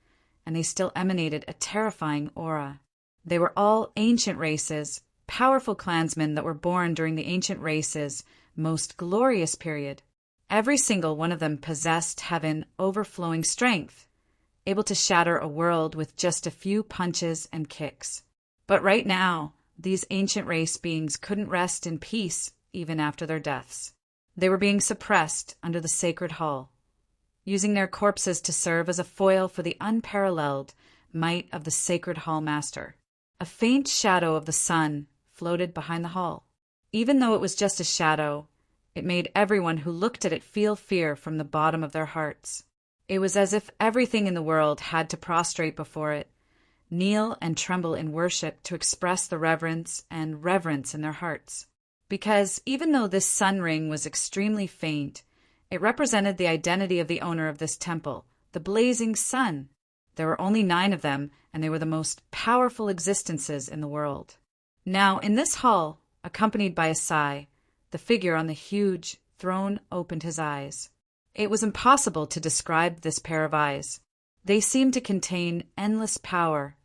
S1: and they still emanated a terrifying aura. They were all ancient races, powerful clansmen that were born during the ancient races' most glorious period. Every single one of them possessed heaven overflowing strength, able to shatter a world with just a few punches and kicks. But right now, these ancient race beings couldn't rest in peace even after their deaths. They were being suppressed under the sacred hall, using their corpses to serve as a foil for the unparalleled might of the sacred hall master. A faint shadow of the sun floated behind the hall. Even though it was just a shadow, it made everyone who looked at it feel fear from the bottom of their hearts. It was as if everything in the world had to prostrate before it, kneel and tremble in worship to express the reverence and reverence in their hearts. Because even though this sun ring was extremely faint, it represented the identity of the owner of this temple, the blazing sun. There were only 9 of them, and they were the most powerful existences in the world. Now, in this hall, accompanied by a sigh, the figure on the huge throne opened his eyes. It was impossible to describe this pair of eyes. They seemed to contain endless power,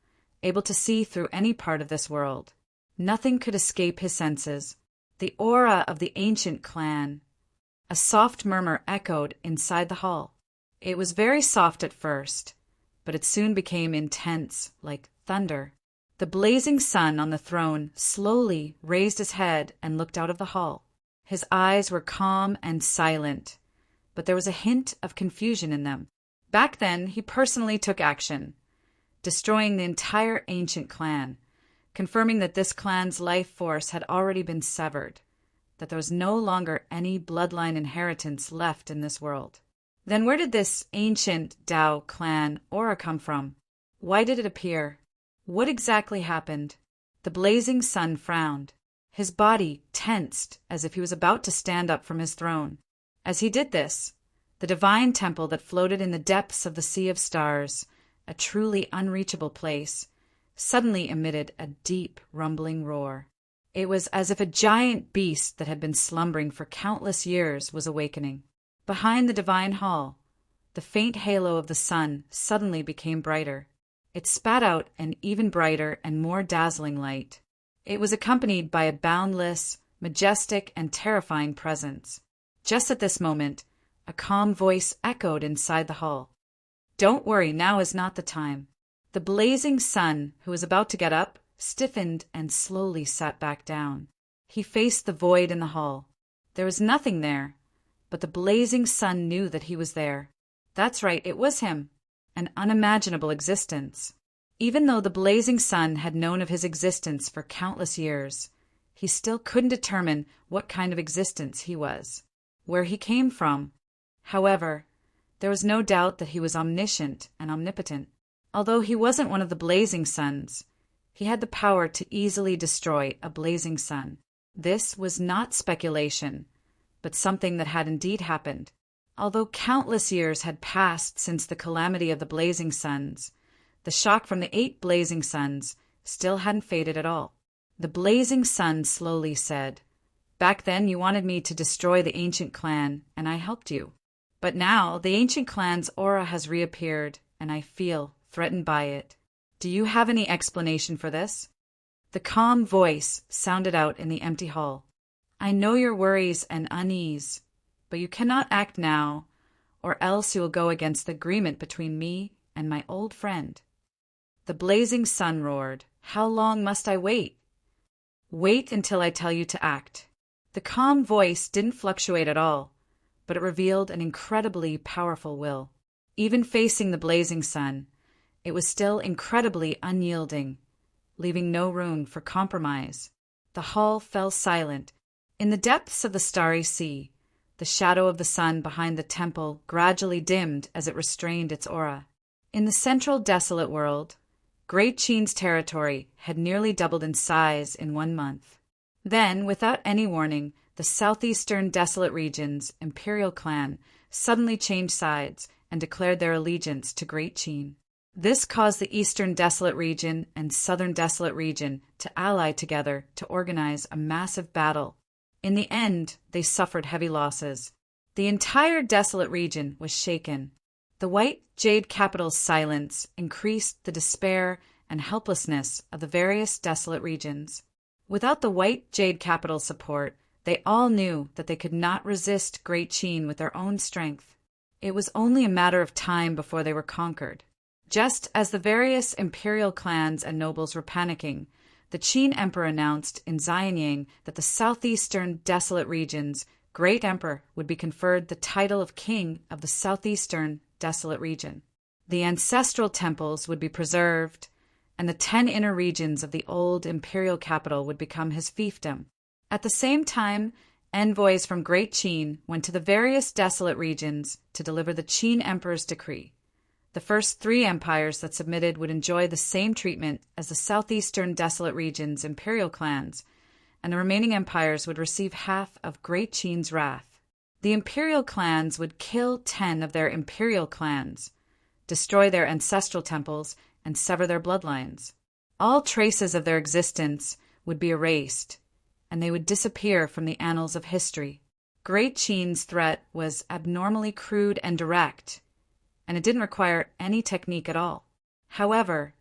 S1: able to see through any part of this world. Nothing could escape his senses. The aura of the ancient clan. A soft murmur echoed inside the hall. It was very soft at first, but it soon became intense, like thunder. The blazing sun on the throne slowly raised his head and looked out of the hall. His eyes were calm and silent, but there was a hint of confusion in them. Back then, he personally took action, destroying the entire ancient clan, confirming that this clan's life force had already been severed, that there was no longer any bloodline inheritance left in this world. Then where did this ancient Dao clan aura come from? Why did it appear? What exactly happened? The blazing sun frowned. His body tensed as if he was about to stand up from his throne. As he did this, the divine temple that floated in the depths of the sea of stars, a truly unreachable place, suddenly emitted a deep, rumbling roar. It was as if a giant beast that had been slumbering for countless years was awakening. Behind the divine hall, the faint halo of the sun suddenly became brighter. It spat out an even brighter and more dazzling light. It was accompanied by a boundless, majestic, and terrifying presence. Just at this moment, a calm voice echoed inside the hall. "Don't worry, now is not the time." The blazing sun, who was about to get up, stiffened and slowly sat back down. He faced the void in the hall. There was nothing there, but the blazing sun knew that he was there. That's right, it was him. An unimaginable existence. Even though the blazing sun had known of his existence for countless years, he still couldn't determine what kind of existence he was, where he came from. However, there was no doubt that he was omniscient and omnipotent. Although he wasn't one of the blazing suns, he had the power to easily destroy a blazing sun. This was not speculation, but something that had indeed happened. Although countless years had passed since the calamity of the blazing suns, the shock from the 8 blazing suns still hadn't faded at all. The blazing sun slowly said, "Back then you wanted me to destroy the ancient clan, and I helped you. But now the ancient clan's aura has reappeared, and I feel threatened by it. Do you have any explanation for this?" The calm voice sounded out in the empty hall. "I know your worries and unease, but you cannot act now, or else you will go against the agreement between me and my old friend." The blazing sun roared, "How long must I wait?" "Wait until I tell you to act." The calm voice didn't fluctuate at all, but it revealed an incredibly powerful will. Even facing the blazing sun, it was still incredibly unyielding, leaving no room for compromise. The hall fell silent. In the depths of the starry sea, the shadow of the sun behind the temple gradually dimmed as it restrained its aura. In the central desolate world, Great Qin's territory had nearly doubled in size in 1 month. Then, without any warning, the southeastern desolate region's imperial clan suddenly changed sides and declared their allegiance to Great Qin. This caused the eastern desolate region and southern desolate region to ally together to organize a massive battle. In the end, they suffered heavy losses. The entire desolate region was shaken. The white jade capital's silence increased the despair and helplessness of the various desolate regions. Without the white jade capital's support, they all knew that they could not resist Great Qin with their own strength. It was only a matter of time before they were conquered. Just as the various imperial clans and nobles were panicking, the Qin emperor announced in Xianyang that the southeastern desolate region's great emperor would be conferred the title of king of the southeastern desolate region. The ancestral temples would be preserved, and the 10 inner regions of the old imperial capital would become his fiefdom. At the same time, envoys from Great Qin went to the various desolate regions to deliver the Qin emperor's decree. The first 3 empires that submitted would enjoy the same treatment as the southeastern desolate region's imperial clans, and the remaining empires would receive half of Great Qin's wrath. The imperial clans would kill 10 of their imperial clans, destroy their ancestral temples, and sever their bloodlines. All traces of their existence would be erased, and they would disappear from the annals of history. Great Qin's threat was abnormally crude and direct, and it didn't require any technique at all. However,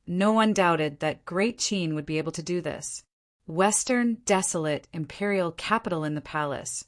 S1: no one doubted that Great Qin would be able to do this. Western, desolate, imperial capital in the palace.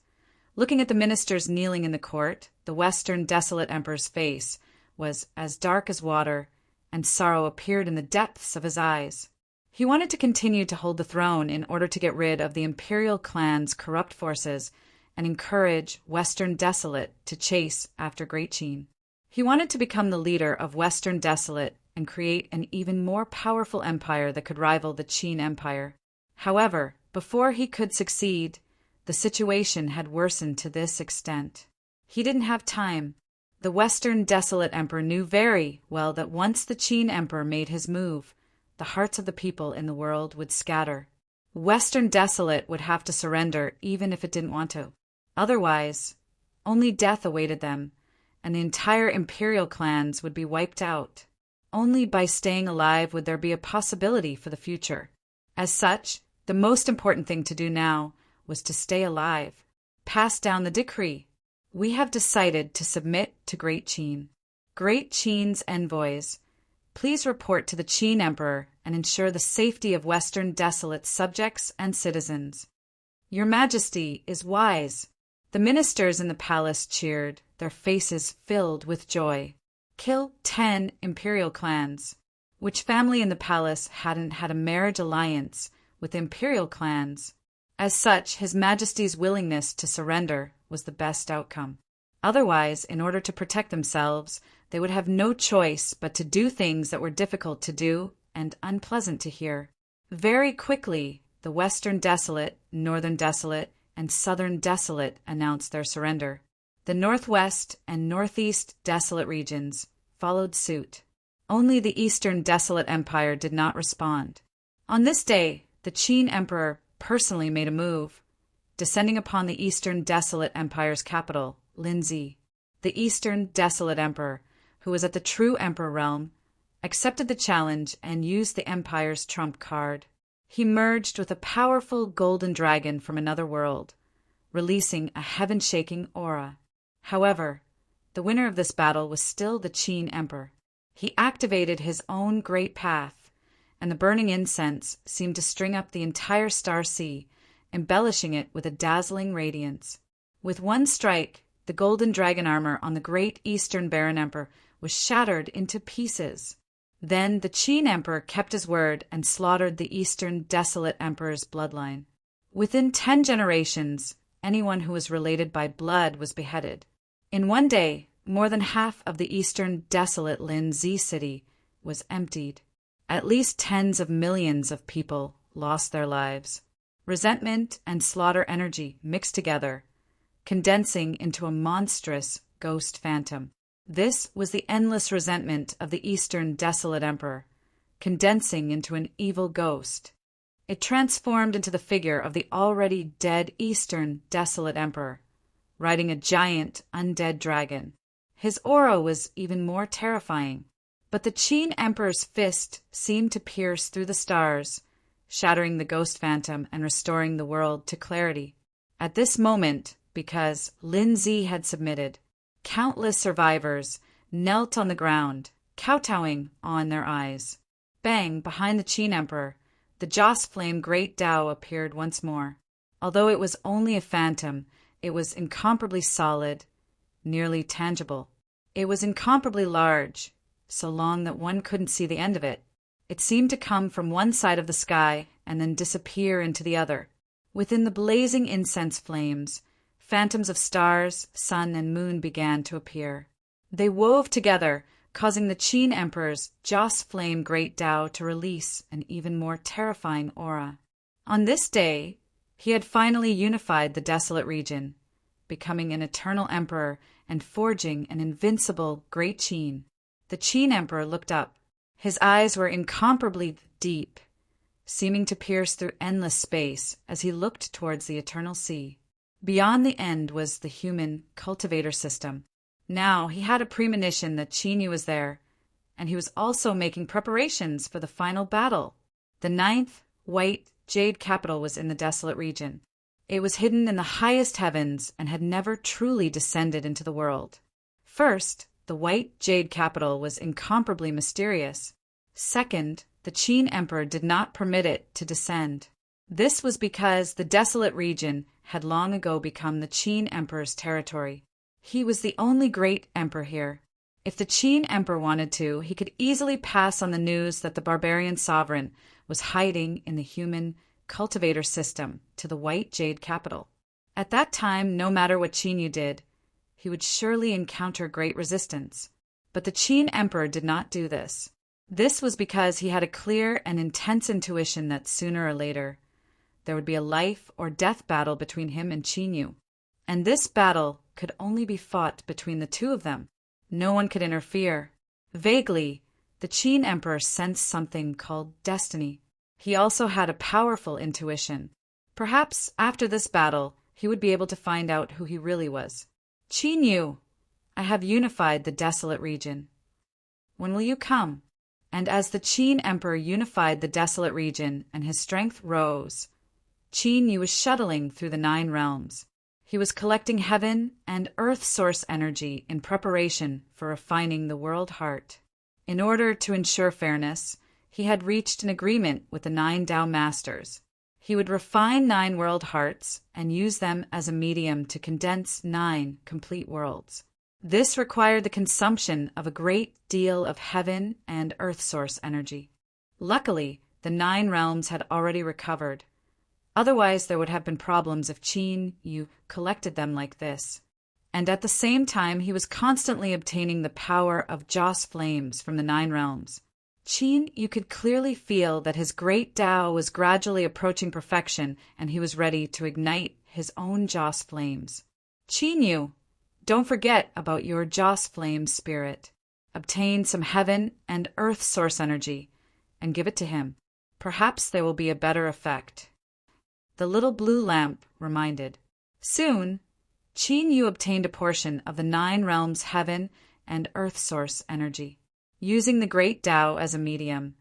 S1: Looking at the ministers kneeling in the court, the Western, desolate emperor's face was as dark as water, and sorrow appeared in the depths of his eyes. He wanted to continue to hold the throne in order to get rid of the imperial clan's corrupt forces and encourage Western Desolate to chase after Great Qin. He wanted to become the leader of Western Desolate and create an even more powerful empire that could rival the Qin Empire. However, before he could succeed, the situation had worsened to this extent. He didn't have time. The Western Desolate Emperor knew very well that once the Qin Emperor made his move, the hearts of the people in the world would scatter. Western Desolate would have to surrender even if it didn't want to. Otherwise, only death awaited them, and the entire imperial clans would be wiped out. Only by staying alive would there be a possibility for the future. As such, the most important thing to do now was to stay alive. Pass down the decree. We have decided to submit to Great Qin. Great Qin's envoys, please report to the Qin Emperor and ensure the safety of Western Desolate subjects and citizens. Your Majesty is wise. The ministers in the palace cheered, their faces filled with joy. Kill 10 imperial clans. Which family in the palace hadn't had a marriage alliance with imperial clans? As such, His Majesty's willingness to surrender was the best outcome. Otherwise, in order to protect themselves, they would have no choice but to do things that were difficult to do and unpleasant to hear. Very quickly, the Western Desolate, Northern Desolate, and Southern Desolate announced their surrender. The Northwest and Northeast Desolate regions followed suit. Only the Eastern Desolate Empire did not respond. On this day, the Qin Emperor personally made a move, descending upon the Eastern Desolate Empire's capital, Linzi. The Eastern Desolate Emperor, who was at the true Emperor realm, accepted the challenge and used the Empire's trump card. He merged with a powerful golden dragon from another world, releasing a heaven-shaking aura. However, the winner of this battle was still the Qin Emperor. He activated his own great path, and the burning incense seemed to string up the entire star sea, embellishing it with a dazzling radiance. With one strike, the golden dragon armor on the great Eastern Baron Emperor was shattered into pieces. Then the Qin Emperor kept his word and slaughtered the Eastern Desolate Emperor's bloodline. Within 10 generations, anyone who was related by blood was beheaded. In one day, more than half of the Eastern Desolate Linzi city was emptied. At least tens of millions of people lost their lives. Resentment and slaughter energy mixed together, condensing into a monstrous ghost phantom. This was the endless resentment of the Eastern Desolate Emperor, condensing into an evil ghost. It transformed into the figure of the already dead Eastern Desolate Emperor, riding a giant undead dragon. His aura was even more terrifying, but the Qin Emperor's fist seemed to pierce through the stars, shattering the ghost phantom and restoring the world to clarity. At this moment, because Linzi had submitted, countless survivors knelt on the ground, kowtowing on their eyes. Bang! Behind the Qin Emperor, the Joss Flame Great Tao appeared once more. Although it was only a phantom, it was incomparably solid, nearly tangible. It was incomparably large, so long that one couldn't see the end of it. It seemed to come from one side of the sky and then disappear into the other. Within the blazing incense flames, phantoms of stars, sun, and moon began to appear. They wove together, causing the Qin Emperor's Joss Flame Great Tao to release an even more terrifying aura. On this day, he had finally unified the desolate region, becoming an eternal emperor and forging an invincible Great Qin. The Qin Emperor looked up. His eyes were incomparably deep, seeming to pierce through endless space as he looked towards the eternal sea. Beyond the end was the human cultivator system. Now he had a premonition that Qin was there, and he was also making preparations for the final battle. The 9th White jade capital was in the desolate region. It was hidden in the highest heavens and had never truly descended into the world. First, the white jade capital was incomparably mysterious. Second, the Qin emperor did not permit it to descend. This was because the desolate region had long ago become the Qin emperor's territory. He was the only great emperor here. If the Qin emperor wanted to, he could easily pass on the news that the barbarian sovereign was hiding in the human cultivator system to the white jade capital. At that time, no matter what Qin Yu did, he would surely encounter great resistance. But the Qin emperor did not do this. This was because he had a clear and intense intuition that sooner or later there would be a life or death battle between him and Qin Yu. And this battle could only be fought between the two of them. No one could interfere. Vaguely, the Qin emperor sensed something called destiny. He also had a powerful intuition. Perhaps after this battle, he would be able to find out who he really was. Qin Yu, I have unified the desolate region. When will you come? And as the Qin emperor unified the desolate region and his strength rose, Qin Yu was shuttling through the 9 realms. He was collecting heaven and earth source energy in preparation for refining the world heart. In order to ensure fairness, he had reached an agreement with the 9 Tao Masters. He would refine 9 world hearts and use them as a medium to condense 9 complete worlds. This required the consumption of a great deal of heaven and earth source energy. Luckily, the 9 realms had already recovered. Otherwise, there would have been problems if Qin Yu collected them like this. And at the same time, he was constantly obtaining the power of Joss flames from the 9 realms. Qin Yu could clearly feel that his great Tao was gradually approaching perfection, and he was ready to ignite his own Joss flames. Qin Yu, don't forget about your Joss flame spirit. Obtain some heaven and earth source energy and give it to him. Perhaps there will be a better effect. The little blue lamp reminded. Soon, Qin Yu obtained a portion of the 9 realms' heaven and earth source energy. Using the great Tao as a medium,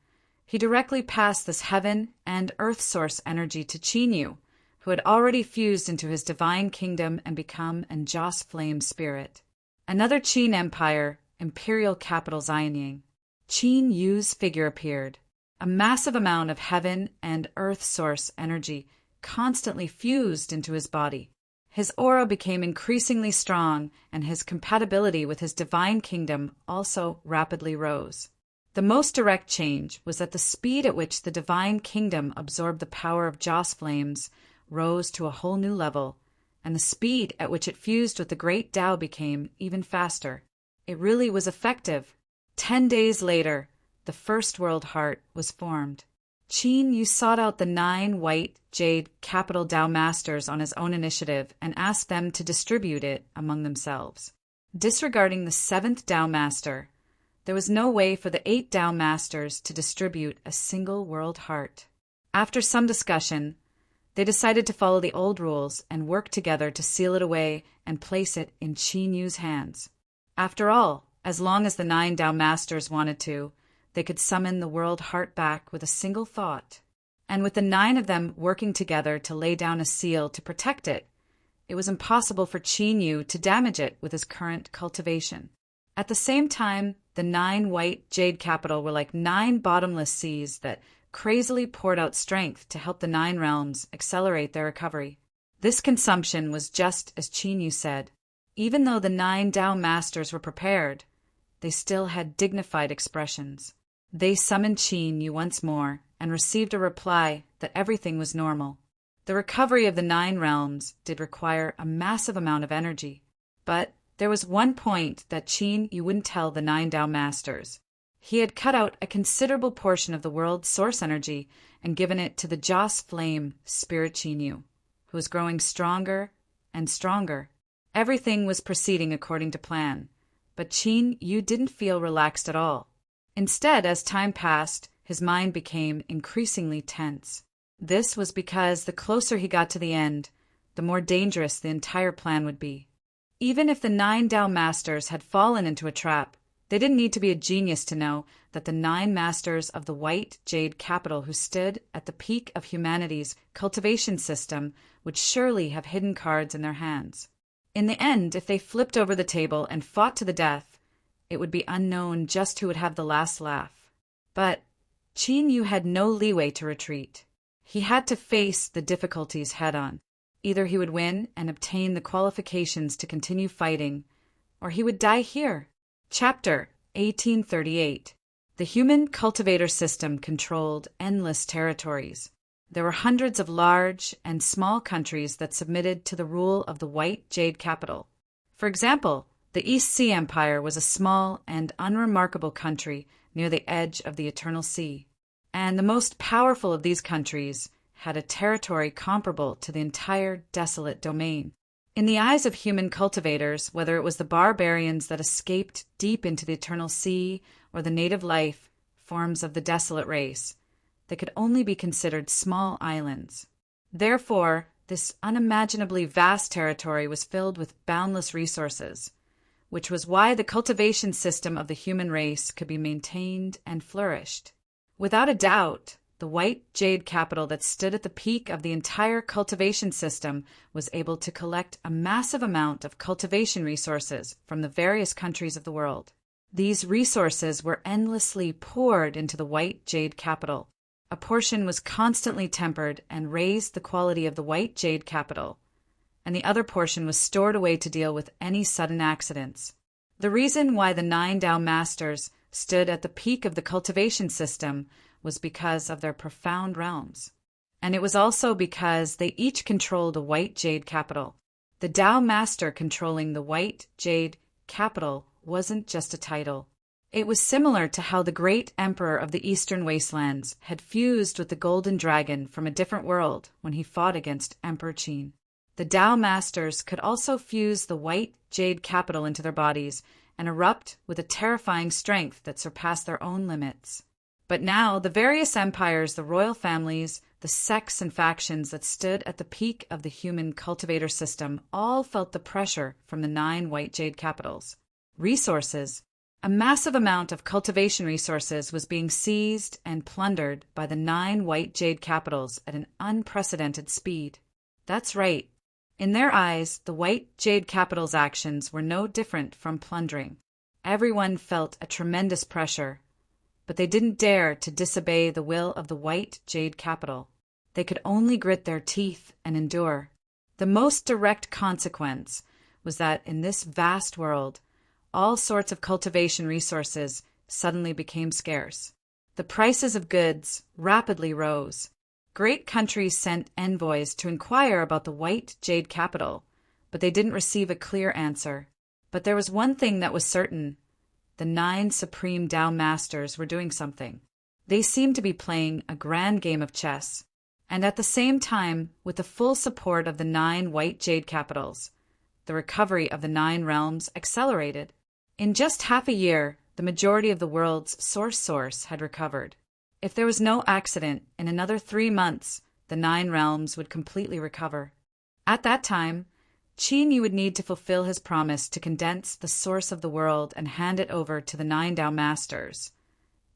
S1: he directly passed this heaven and earth source energy to Qin Yu, who had already fused into his divine kingdom and become an Joss flame spirit. Another Qin Empire, imperial capital Xianying. Qin Yu's figure appeared. A massive amount of heaven and earth source energy constantly fused into his body. His aura became increasingly strong, and his compatibility with his divine kingdom also rapidly rose. The most direct change was that the speed at which the divine kingdom absorbed the power of Joss flames rose to a whole new level, and the speed at which it fused with the great Tao became even faster. It really was effective. 10 days later, the first world heart was formed. Qin Yu sought out the 9 white jade capital Tao Masters on his own initiative and asked them to distribute it among themselves. Disregarding the 7th Tao Master, there was no way for the 8 Tao Masters to distribute a single world heart. After some discussion, they decided to follow the old rules and work together to seal it away and place it in Qin Yu's hands. After all, as long as the 9 Tao Masters wanted to, they could summon the world heart back with a single thought. And with the 9 of them working together to lay down a seal to protect it, it was impossible for Qin Yu to damage it with his current cultivation. At the same time, the 9 white jade capital were like 9 bottomless seas that crazily poured out strength to help the 9 realms accelerate their recovery. This consumption was just as Qin Yu said. Even though the 9 Tao Masters were prepared, they still had dignified expressions. They summoned Qin Yu once more and received a reply that everything was normal. The recovery of the 9 realms did require a massive amount of energy, but there was one point that Qin Yu wouldn't tell the 9 Tao Masters. He had cut out a considerable portion of the world's source energy and given it to the Joss flame spirit Qin Yu, who was growing stronger and stronger. Everything was proceeding according to plan, but Qin Yu didn't feel relaxed at all. Instead, as time passed, his mind became increasingly tense. This was because the closer he got to the end, the more dangerous the entire plan would be. Even if the 9 Tao Masters had fallen into a trap, They didn't need to be a genius to know that the 9 masters of the white jade capital who stood at the peak of humanity's cultivation system would surely have hidden cards in their hands. In the end, if they flipped over the table and fought to the death, it would be unknown just who would have the last laugh. But Qin Yu had no leeway to retreat. He had to face the difficulties head-on. Either he would win and obtain the qualifications to continue fighting, or he would die here. Chapter 1838. The human cultivator system controlled endless territories. There were hundreds of large and small countries that submitted to the rule of the white jade capital. For example, the East Sea Empire was a small and unremarkable country near the edge of the Eternal Sea, and the most powerful of these countries had a territory comparable to the entire desolate domain. In the eyes of human cultivators, whether it was the barbarians that escaped deep into the Eternal Sea or the native life forms of the desolate race, they could only be considered small islands. Therefore, this unimaginably vast territory was filled with boundless resources, which was why the cultivation system of the human race could be maintained and flourished. Without a doubt, the white jade capital that stood at the peak of the entire cultivation system was able to collect a massive amount of cultivation resources from the various countries of the world. These resources were endlessly poured into the white jade capital. A portion was constantly tempered and raised the quality of the white jade capital, and the other portion was stored away to deal with any sudden accidents. The reason why the 9 Tao Masters stood at the peak of the cultivation system was because of their profound realms. And it was also because they each controlled a white jade capital. The Tao Master controlling the white jade capital wasn't just a title. It was similar to how the great emperor of the Eastern Wastelands had fused with the golden dragon from a different world when he fought against Emperor Qin. The Tao Masters could also fuse the white jade capital into their bodies and erupt with a terrifying strength that surpassed their own limits. But now, the various empires, the royal families, the sects and factions that stood at the peak of the human cultivator system all felt the pressure from the 9 white jade capitals. Resources. A massive amount of cultivation resources was being seized and plundered by the 9 white jade capitals at an unprecedented speed. That's right. In their eyes, the white jade capital's actions were no different from plundering. Everyone felt a tremendous pressure, but they didn't dare to disobey the will of the white jade capital. They could only grit their teeth and endure. The most direct consequence was that in this vast world, all sorts of cultivation resources suddenly became scarce. The prices of goods rapidly rose. Great countries sent envoys to inquire about the white jade capital, but they didn't receive a clear answer. But there was one thing that was certain. The 9 supreme Tao Masters were doing something. They seemed to be playing a grand game of chess, and at the same time, with the full support of the 9 white jade capitals, the recovery of the 9 realms accelerated. In just half a year, the majority of the world's source had recovered. If there was no accident, in another 3 months, the 9 realms would completely recover. At that time, Qin Yu would need to fulfill his promise to condense the source of the world and hand it over to the 9 Tao Masters.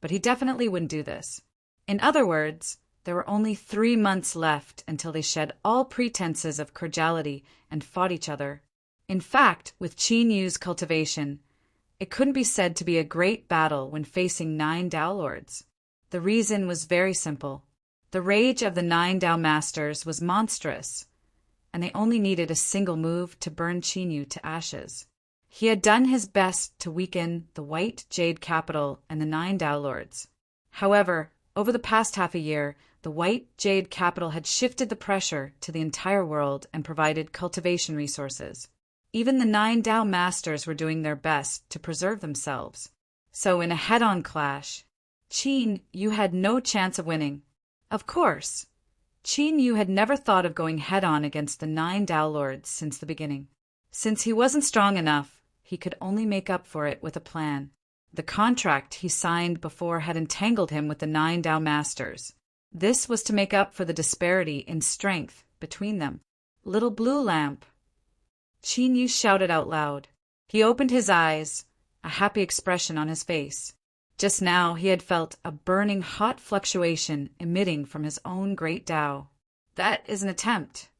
S1: But he definitely wouldn't do this. In other words, there were only 3 months left until they shed all pretenses of cordiality and fought each other. In fact, with Qin Yu's cultivation, it couldn't be said to be a great battle when facing 9 Tao Lords. The reason was very simple. The rage of the 9 Tao Masters was monstrous, and they only needed a single move to burn Qin Yu to ashes. He had done his best to weaken the white jade capital and the 9 Tao Lords. However, over the past half a year, the white jade capital had shifted the pressure to the entire world and provided cultivation resources. Even the 9 Tao Masters were doing their best to preserve themselves. So in a head-on clash, Qin Yu had no chance of winning. Of course, Qin Yu had never thought of going head-on against the 9 Tao Lords since the beginning. Since he wasn't strong enough, he could only make up for it with a plan. The contract he signed before had entangled him with the 9 Tao Masters. This was to make up for the disparity in strength between them. "Little blue lamp," Qin Yu shouted out loud. He opened his eyes, a happy expression on his face. Just now he had felt a burning hot fluctuation emitting from his own great Tao. That is an attempt.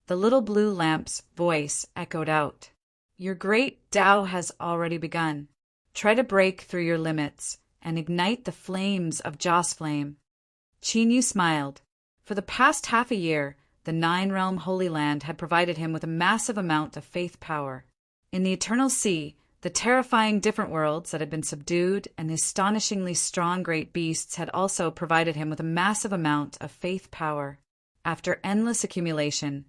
S1: The little blue lamp's voice echoed out. Your great Tao has already begun. Try to break through your limits and ignite the flames of Joss flame. Qin Yu smiled. For the past half a year, the Nine-Realm Holy Land had provided him with a massive amount of faith power. In the Eternal Sea, the terrifying different worlds that had been subdued and the astonishingly strong great beasts had also provided him with a massive amount of faith power. After endless accumulation,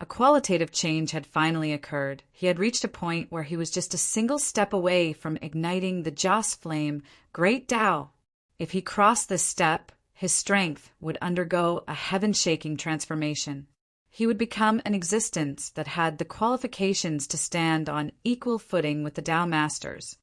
S1: a qualitative change had finally occurred. He had reached a point where he was just a single step away from igniting the Joss flame, Great Tao. If he crossed this step, his strength would undergo a heaven-shaking transformation. He would become an existence that had the qualifications to stand on equal footing with the Tao Masters.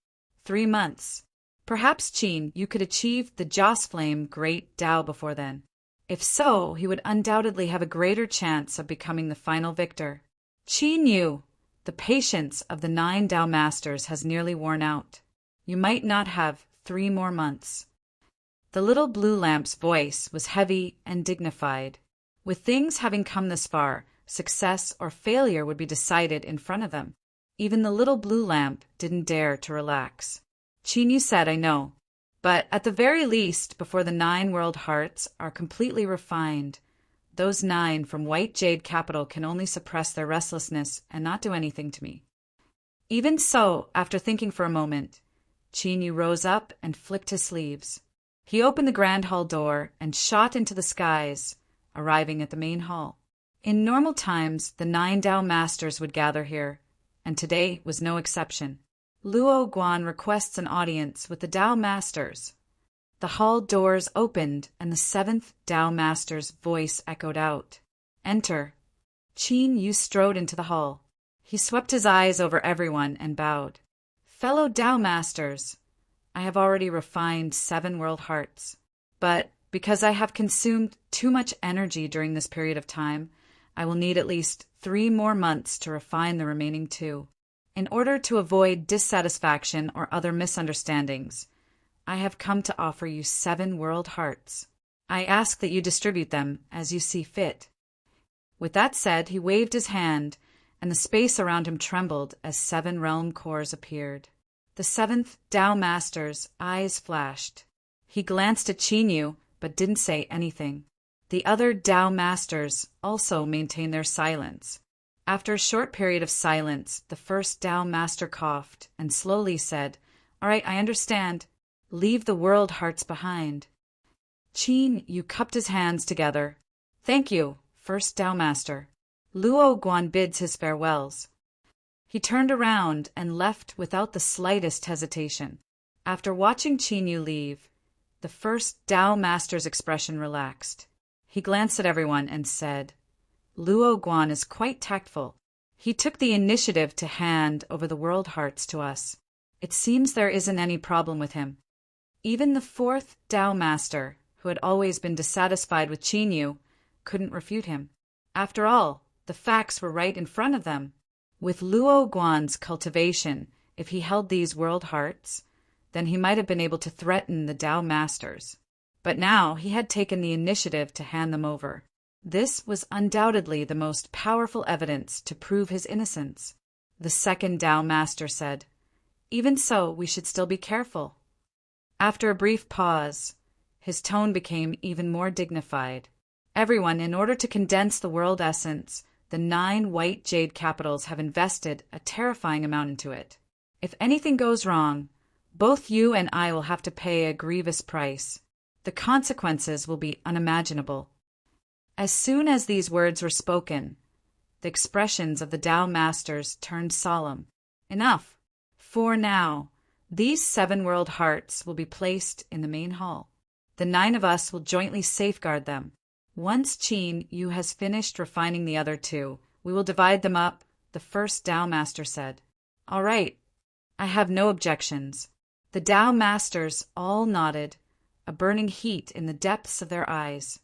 S1: 3 months. Perhaps, Qin, you could achieve the Joss flame Great Tao before then. If so, he would undoubtedly have a greater chance of becoming the final victor. Qin Yu, the patience of the 9 Tao Masters has nearly worn out. You might not have 3 more months. The little blue lamp's voice was heavy and dignified. With things having come this far, success or failure would be decided in front of them. Even the little blue lamp didn't dare to relax. Qin Yu said, I know. But at the very least, before the 9 world hearts are completely refined, those 9 from white jade capital can only suppress their restlessness and not do anything to me. Even so, after thinking for a moment, Qin Yu rose up and flipped his sleeves. He opened the grand hall door and shot into the skies, arriving at the main hall. In normal times, the 9 Tao Masters would gather here, and today was no exception. Luo Guan requests an audience with the Tao Masters. The hall doors opened, and the 7th Tao Master's voice echoed out. Enter. Qin Yu strode into the hall. He swept his eyes over everyone and bowed. Fellow Tao Masters, I have already refined 7 world hearts. But because I have consumed too much energy during this period of time, I will need at least 3 more months to refine the remaining 2. In order to avoid dissatisfaction or other misunderstandings, I have come to offer you 7 world hearts. I ask that you distribute them as you see fit. With that said, he waved his hand, and the space around him trembled as 7 realm cores appeared. The 7th Tao Master's eyes flashed. He glanced at Qin Yu, but didn't say anything. The other Tao Masters also maintained their silence. After a short period of silence, the first Tao Master coughed and slowly said, All right, I understand. Leave the world hearts behind. Qin Yu cupped his hands together. Thank you, first Tao Master. Luo Guan bids his farewells. He turned around and left without the slightest hesitation. After watching Qin Yu leave, the first Tao Master's expression relaxed. He glanced at everyone and said, Luo Guan is quite tactful. He took the initiative to hand over the world hearts to us. It seems there isn't any problem with him. Even the 4th Tao Master, who had always been dissatisfied with Qin Yu, couldn't refute him. After all, the facts were right in front of them. With Luo Guan's cultivation, if he held these world hearts, then he might have been able to threaten the Tao Masters. But now he had taken the initiative to hand them over. This was undoubtedly the most powerful evidence to prove his innocence. The 2nd Tao Master said, Even so, we should still be careful. After a brief pause, his tone became even more dignified. Everyone, in order to condense the world essence, the 9 white jade capitals have invested a terrifying amount into it. If anything goes wrong, both you and I will have to pay a grievous price. The consequences will be unimaginable. As soon as these words were spoken, the expressions of the Tao Masters turned solemn. Enough. For now, these 7 world hearts will be placed in the main hall. The 9 of us will jointly safeguard them. Once Qin Yu has finished refining the other 2, we will divide them up, the first Tao Master said. All right. I have no objections. The Tao Masters all nodded, a burning heat in the depths of their eyes.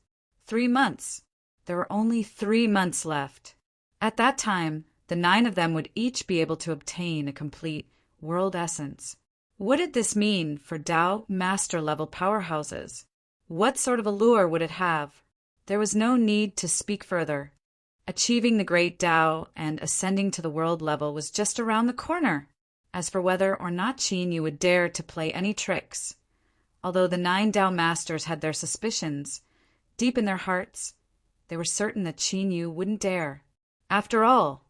S1: 3 months. There were only 3 months left. At that time, the 9 of them would each be able to obtain a complete world essence. What did this mean for Tao master-level powerhouses? What sort of allure would it have? There was no need to speak further. Achieving the great Tao and ascending to the world level was just around the corner. As for whether or not Qin Yu would dare to play any tricks, although the 9 Tao masters had their suspicions, deep in their hearts, they were certain that Qin Yu wouldn't dare. After all,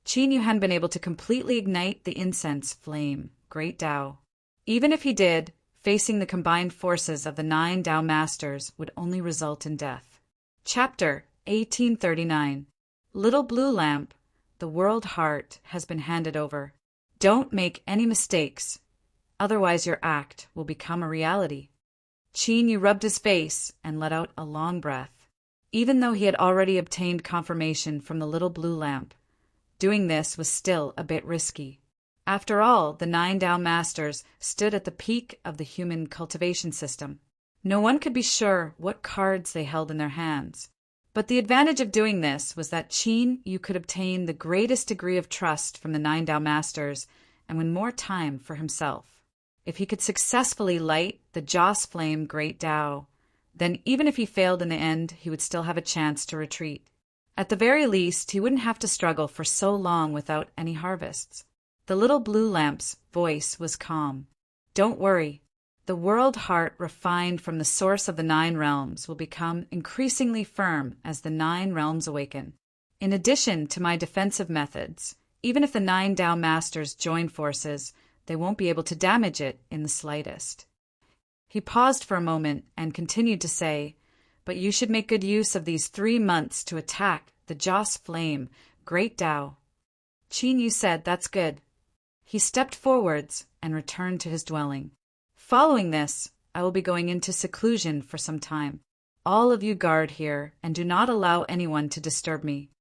S1: Qin Yu hadn't been able to completely ignite the incense flame, great Tao. Even if he did, facing the combined forces of the 9 Tao masters would only result in death. Chapter 1839. Little Blue Lamp, the world heart has been handed over. Don't make any mistakes, otherwise your act will become a reality. Qin Yu rubbed his face and let out a long breath. Even though he had already obtained confirmation from the Little Blue Lamp, doing this was still a bit risky. After all, the 9 Tao masters stood at the peak of the human cultivation system. No one could be sure what cards they held in their hands. But the advantage of doing this was that Qin Yu could obtain the greatest degree of trust from the 9 Tao masters and win more time for himself. If he could successfully light the Joss Flame Great Tao, then even if he failed in the end, he would still have a chance to retreat. At the very least, he wouldn't have to struggle for so long without any harvests. The Little Blue Lamp's voice was calm. Don't worry. The world heart refined from the source of the 9 realms will become increasingly firm as the 9 realms awaken. In addition to my defensive methods, even if the 9 Tao masters join forces, they won't be able to damage it in the slightest. He paused for a moment and continued to say, but you should make good use of these 3 months to attack the Joss Flame, Great Tao. Qin Yu said, that's good. He stepped forwards and returned to his dwelling. Following this, I will be going into seclusion for some time. All of you guard here and do not allow anyone to disturb me.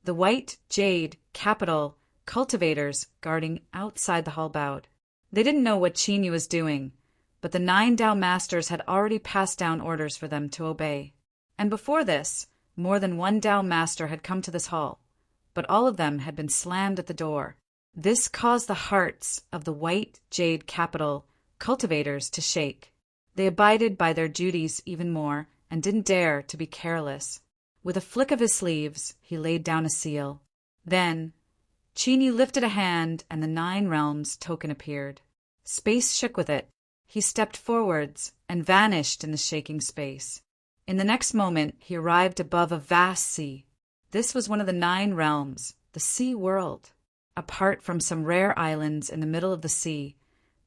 S1: The white jade capital cultivators guarding outside the hall bowed. They didn't know what Qin Yu was doing, but the 9 Tao masters had already passed down orders for them to obey. And before this, more than 1 Tao master had come to this hall, but all of them had been slammed at the door. This caused the hearts of the white jade capital cultivators to shake. They abided by their duties even more and didn't dare to be careless. With a flick of his sleeves, he laid down a seal. Then, Qin Yu lifted a hand and the 9 realms token appeared. Space shook with it. He stepped forwards and vanished in the shaking space. In the next moment, he arrived above a vast sea. This was one of the 9 realms, the sea world. Apart from some rare islands in the middle of the sea,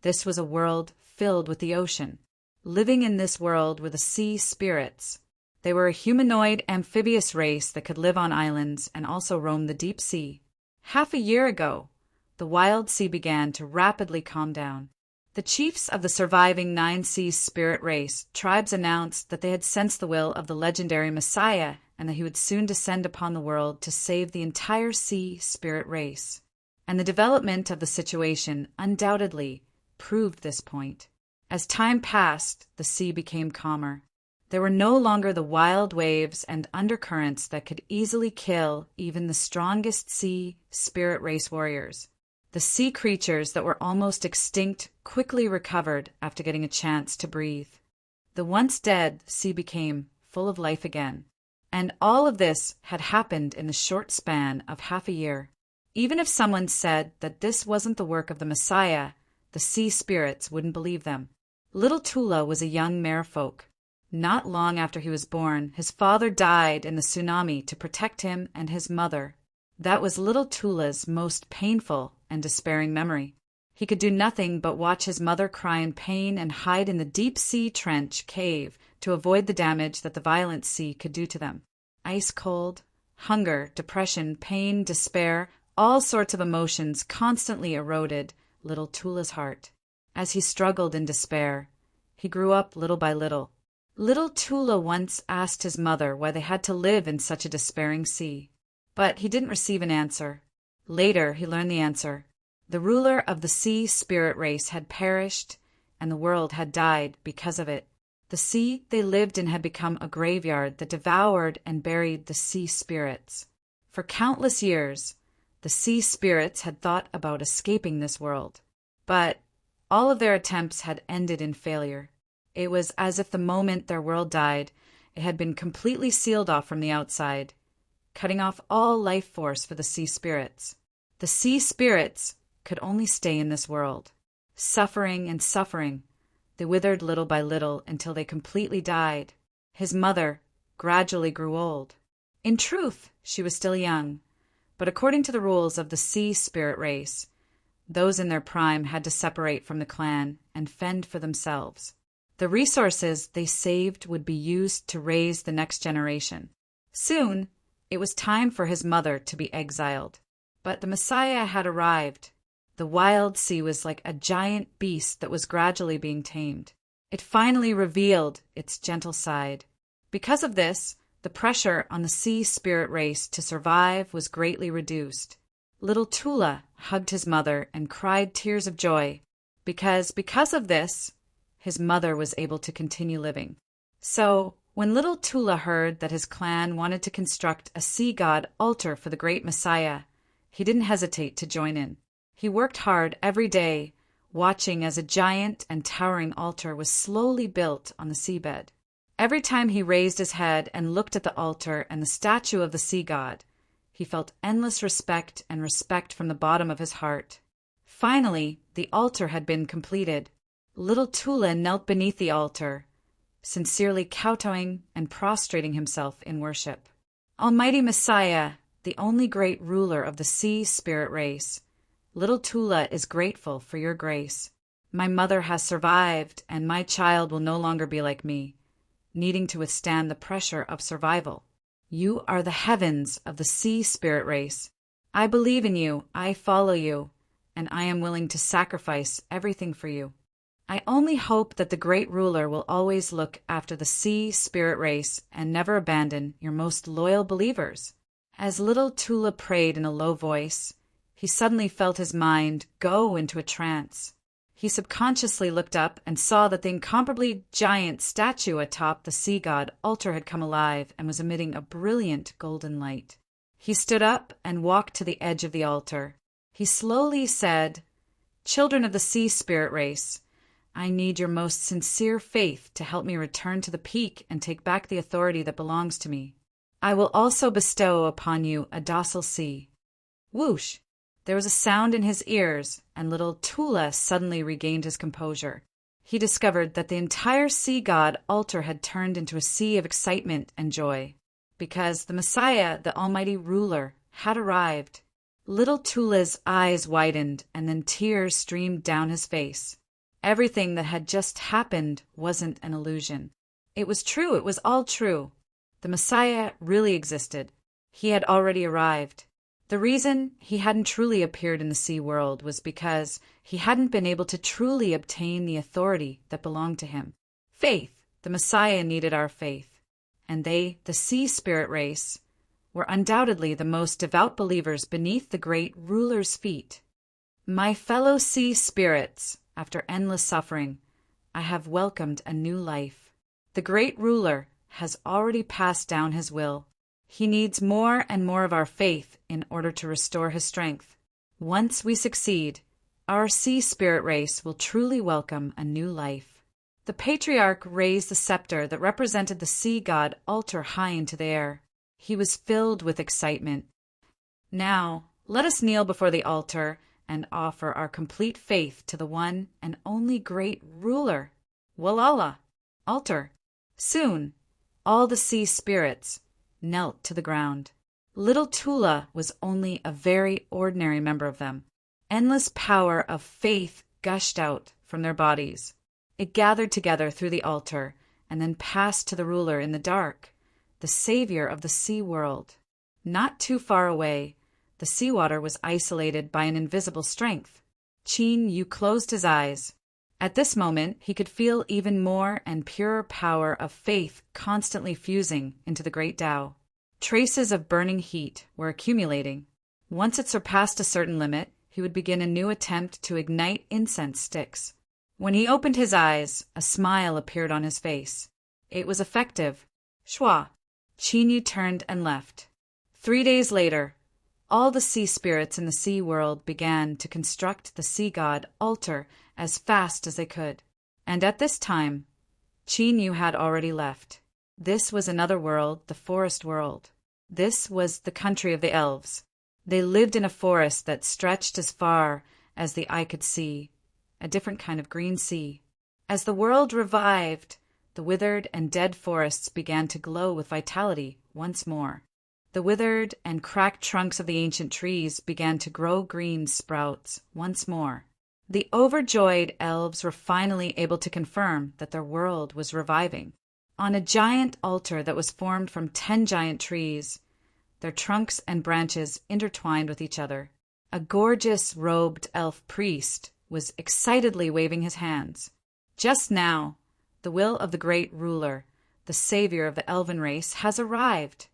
S1: this was a world filled with the ocean. Living in this world were the sea spirits. They were a humanoid amphibious race that could live on islands and also roam the deep sea. Half a year ago, the wild sea began to rapidly calm down. The chiefs of the surviving 9 Seas spirit race tribes announced that they had sensed the will of the legendary Messiah and that he would soon descend upon the world to save the entire sea spirit race. And the development of the situation undoubtedly proved this point. As time passed, the sea became calmer. There were no longer the wild waves and undercurrents that could easily kill even the strongest sea spirit race warriors. The sea creatures that were almost extinct quickly recovered after getting a chance to breathe. The once dead sea became full of life again. And all of this had happened in the short span of half a year. Even if someone said that this wasn't the work of the Messiah, the sea spirits wouldn't believe them. Little Tula was a young merfolk. Not long after he was born, his father died in the tsunami to protect him and his mother. That was little Tula's most painful and despairing memory. He could do nothing but watch his mother cry in pain and hide in the deep sea trench cave to avoid the damage that the violent sea could do to them. Ice cold, hunger, depression, pain, despair, all sorts of emotions constantly eroded little Tula's heart. As he struggled in despair, he grew up little by little. Little Tula once asked his mother why they had to live in such a despairing sea, but he didn't receive an answer. Later, he learned the answer. The ruler of the sea spirit race had perished, and the world had died because of it. The sea they lived in had become a graveyard that devoured and buried the sea spirits. For countless years, the sea spirits had thought about escaping this world. But All of their attempts had ended in failure. It was as if the moment their world died, it had been completely sealed off from the outside, cutting off all life force for the sea spirits. The sea spirits could only stay in this world. Suffering and suffering, they withered little by little until they completely died. His mother gradually grew old. In truth, she was still young, but according to the rules of the sea spirit race, those in their prime had to separate from the clan and fend for themselves. The resources they saved would be used to raise the next generation. Soon, it was time for his mother to be exiled. But the Messiah had arrived. The wild sea was like a giant beast that was gradually being tamed. It finally revealed its gentle side. Because of this, the pressure on the sea spirit race to survive was greatly reduced. Little Tula hugged his mother and cried tears of joy, because of this, his mother was able to continue living. So, when little Tula heard that his clan wanted to construct a sea god altar for the great Messiah, he didn't hesitate to join in. He worked hard every day, watching as a giant and towering altar was slowly built on the seabed. Every time he raised his head and looked at the altar and the statue of the sea god, he felt endless respect from the bottom of his heart. Finally, the altar had been completed. Little Tula knelt beneath the altar, sincerely kowtowing and prostrating himself in worship. Almighty Messiah, the only great ruler of the sea spirit race, little Tula is grateful for your grace. My mother has survived, and my child will no longer be like me, needing to withstand the pressure of survival. You are the heavens of the sea spirit race. I believe in you, I follow you, and I am willing to sacrifice everything for you. I only hope that the great ruler will always look after the sea spirit race and never abandon your most loyal believers. As little Tula prayed in a low voice, he suddenly felt his mind go into a trance. He subconsciously looked up and saw that the incomparably giant statue atop the sea god altar had come alive and was emitting a brilliant golden light. He stood up and walked to the edge of the altar. He slowly said, "Children of the sea spirit race, I need your most sincere faith to help me return to the peak and take back the authority that belongs to me. I will also bestow upon you a docile sea." Whoosh! There was a sound in his ears, and little Tula suddenly regained his composure. He discovered that the entire sea god altar had turned into a sea of excitement and joy, because the Messiah, the almighty ruler, had arrived. Little Tula's eyes widened, and then tears streamed down his face. Everything that had just happened wasn't an illusion. It was true, it was all true. The Messiah really existed. He had already arrived. The reason he hadn't truly appeared in the sea world was because he hadn't been able to truly obtain the authority that belonged to him. Faith. The Messiah needed our faith. And they, the sea spirit race, were undoubtedly the most devout believers beneath the great ruler's feet. My fellow sea spirits, after endless suffering, I have welcomed a new life. The great ruler has already passed down his will. He needs more and more of our faith in order to restore his strength. Once we succeed, our sea spirit race will truly welcome a new life. The patriarch raised the scepter that represented the sea god altar high into the air. He was filled with excitement. Now, let us kneel before the altar and offer our complete faith to the one and only great ruler. Walala, altar. Soon, all the sea spirits knelt to the ground. Little Tula was only a very ordinary member of them. Endless power of faith gushed out from their bodies. It gathered together through the altar and then passed to the ruler in the dark, the savior of the sea world. Not too far away, the seawater was isolated by an invisible strength. Qin Yu closed his eyes. At this moment, he could feel even more and purer power of faith constantly fusing into the great Tao. Traces of burning heat were accumulating. Once it surpassed a certain limit, he would begin a new attempt to ignite incense sticks. When he opened his eyes, a smile appeared on his face. It was effective. Shwa. Qin Yu turned and left. 3 days later, all the sea spirits in the sea world began to construct the sea god altar as fast as they could. And at this time, Qin Yu had already left. This was another world, the forest world. This was the country of the elves. They lived in a forest that stretched as far as the eye could see, a different kind of green sea. As the world revived, the withered and dead forests began to glow with vitality once more. The withered and cracked trunks of the ancient trees began to grow green sprouts once more. The overjoyed elves were finally able to confirm that their world was reviving. On a giant altar that was formed from 10 giant trees, their trunks and branches intertwined with each other, a gorgeous robed elf priest was excitedly waving his hands. Just now, the will of the great ruler, the savior of the elven race, has arrived.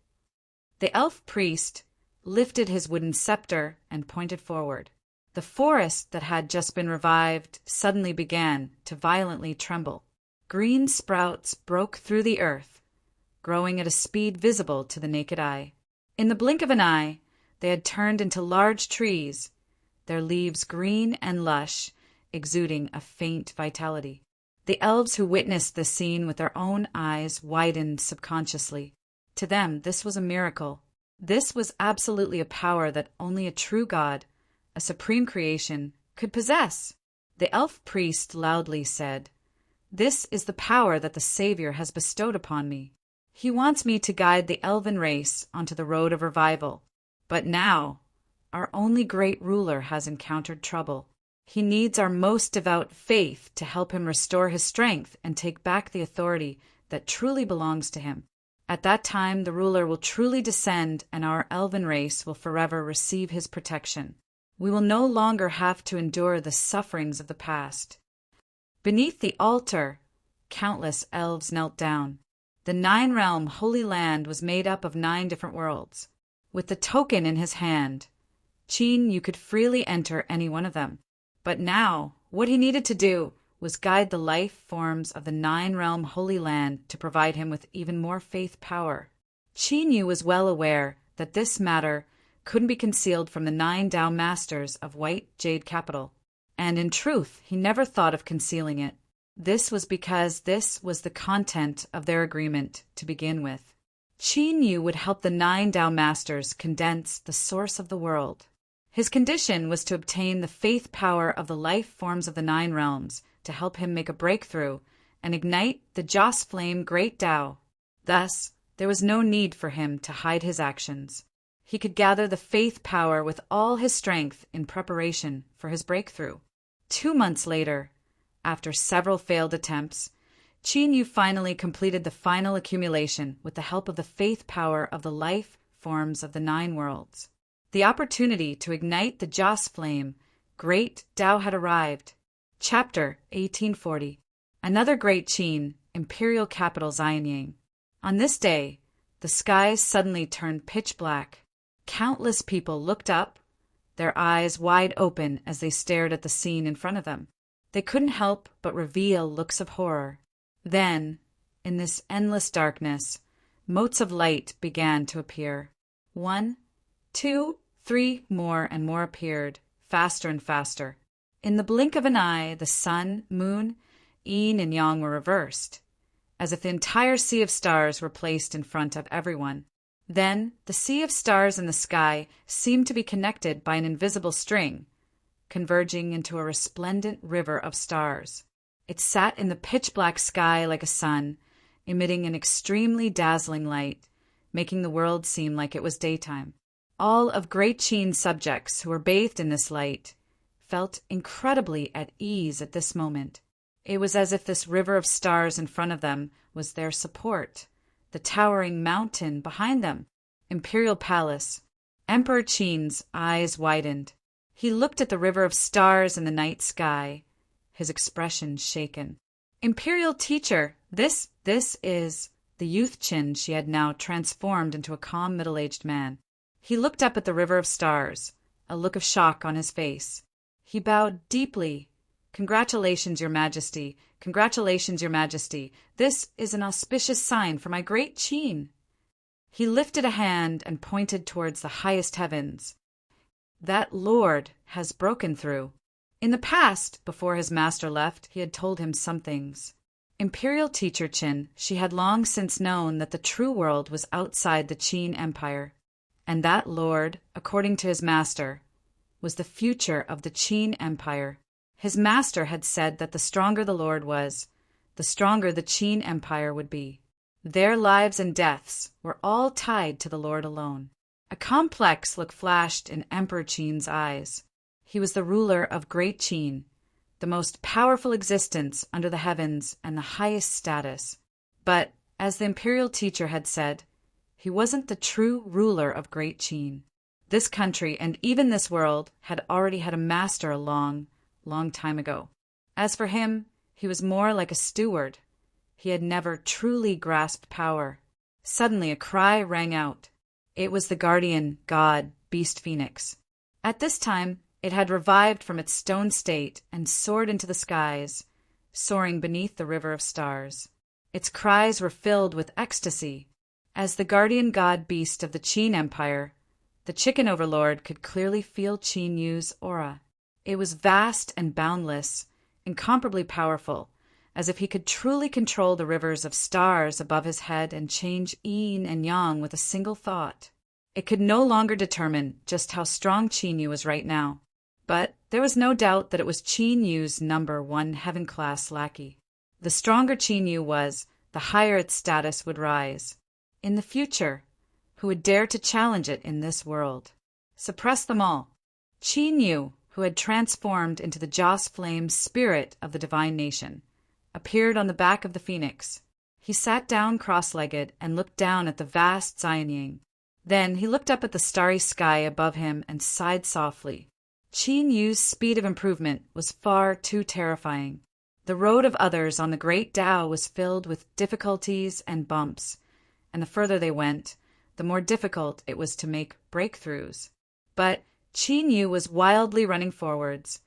S1: The elf priest lifted his wooden scepter and pointed forward. The forest that had just been revived suddenly began to violently tremble. Green sprouts broke through the earth, growing at a speed visible to the naked eye. In the blink of an eye, they had turned into large trees, their leaves green and lush, exuding a faint vitality. The elves who witnessed this scene with their own eyes widened subconsciously. To them, this was a miracle. This was absolutely a power that only a true god, a supreme creation, could possess. The elf priest loudly said, "This is the power that the Savior has bestowed upon me. He wants me to guide the elven race onto the road of revival. But now, our only great ruler has encountered trouble. He needs our most devout faith to help him restore his strength and take back the authority that truly belongs to him. At that time, the ruler will truly descend, and our elven race will forever receive his protection. We will no longer have to endure the sufferings of the past." Beneath the altar, countless elves knelt down. The 9-realm Holy Land was made up of 9 different worlds. With the token in his hand, Qin Yu could freely enter any one of them. But now, what he needed to do was guide the life forms of the 9-realm Holy Land to provide him with even more faith power. Qin Yu was well aware that this matter couldn't be concealed from the 9 Tao Masters of White Jade Capital, and in truth, he never thought of concealing it. This was because this was the content of their agreement to begin with. Qin Yu would help the 9 Tao Masters condense the source of the world. His condition was to obtain the faith power of the life forms of the 9 realms to help him make a breakthrough and ignite the Joss Flame Great Tao. Thus, there was no need for him to hide his actions. He could gather the faith power with all his strength in preparation for his breakthrough. 2 months later, after several failed attempts, Qin Yu finally completed the final accumulation with the help of the faith power of the life forms of the 9 worlds. The opportunity to ignite the Joss Flame Great Tao had arrived. Chapter 1840. Another Great Qin, Imperial Capital Xianyang. On this day, the skies suddenly turned pitch black. Countless people looked up, their eyes wide open as they stared at the scene in front of them. They couldn't help but reveal looks of horror. Then, in this endless darkness, motes of light began to appear. 1, 2, 3, more and more appeared, faster and faster. In the blink of an eye, the sun, moon, yin and yang were reversed, as if the entire sea of stars were placed in front of everyone. Then, the sea of stars in the sky seemed to be connected by an invisible string, converging into a resplendent river of stars. It sat in the pitch-black sky like a sun, emitting an extremely dazzling light, making the world seem like it was daytime. All of Great Qin's subjects who were bathed in this light felt incredibly at ease at this moment. It was as if this river of stars in front of them was their support, the towering mountain behind them, Imperial Palace. Emperor Qin's eyes widened. He looked at the river of stars in the night sky, his expression shaken. Imperial teacher, this is... The youth Qin she had now transformed into a calm middle-aged man. He looked up at the river of stars, a look of shock on his face. He bowed deeply. "Congratulations, Your Majesty. Congratulations, Your Majesty. This is an auspicious sign for my great Qin." He lifted a hand and pointed towards the highest heavens. "That Lord has broken through." In the past, before his master left, he had told him some things. Imperial teacher Qin, she had long since known that the true world was outside the Qin Empire, and that Lord, according to his master, was the future of the Qin Empire. His master had said that the stronger the Lord was, the stronger the Qin Empire would be. Their lives and deaths were all tied to the Lord alone. A complex look flashed in Emperor Qin's eyes. He was the ruler of Great Qin, the most powerful existence under the heavens and the highest status. But, as the imperial teacher had said, he wasn't the true ruler of Great Qin. This country and even this world had already had a master a long, long time ago. As for him, he was more like a steward. He had never truly grasped power. Suddenly a cry rang out. It was the guardian god, Beast Phoenix. At this time, it had revived from its stone state and soared into the skies, soaring beneath the river of stars. Its cries were filled with ecstasy. As the guardian god beast of the Qin Empire, the chicken overlord could clearly feel Qin Yu's aura. It was vast and boundless, incomparably powerful, as if he could truly control the rivers of stars above his head and change yin and yang with a single thought. It could no longer determine just how strong Qin Yu was right now, but there was no doubt that it was Qin Yu's #1 heaven-class lackey. The stronger Qin Yu was, the higher its status would rise. In the future, who would dare to challenge it in this world? Suppress them all. Qin Yu, who had transformed into the Joss Flame spirit of the divine nation, appeared on the back of the phoenix. He sat down cross-legged and looked down at the vast Xianying. Then he looked up at the starry sky above him and sighed softly. Qin Yu's speed of improvement was far too terrifying. The road of others on the great Tao was filled with difficulties and bumps, and the further they went, the more difficult it was to make breakthroughs. But Qin Yu was wildly running forwards,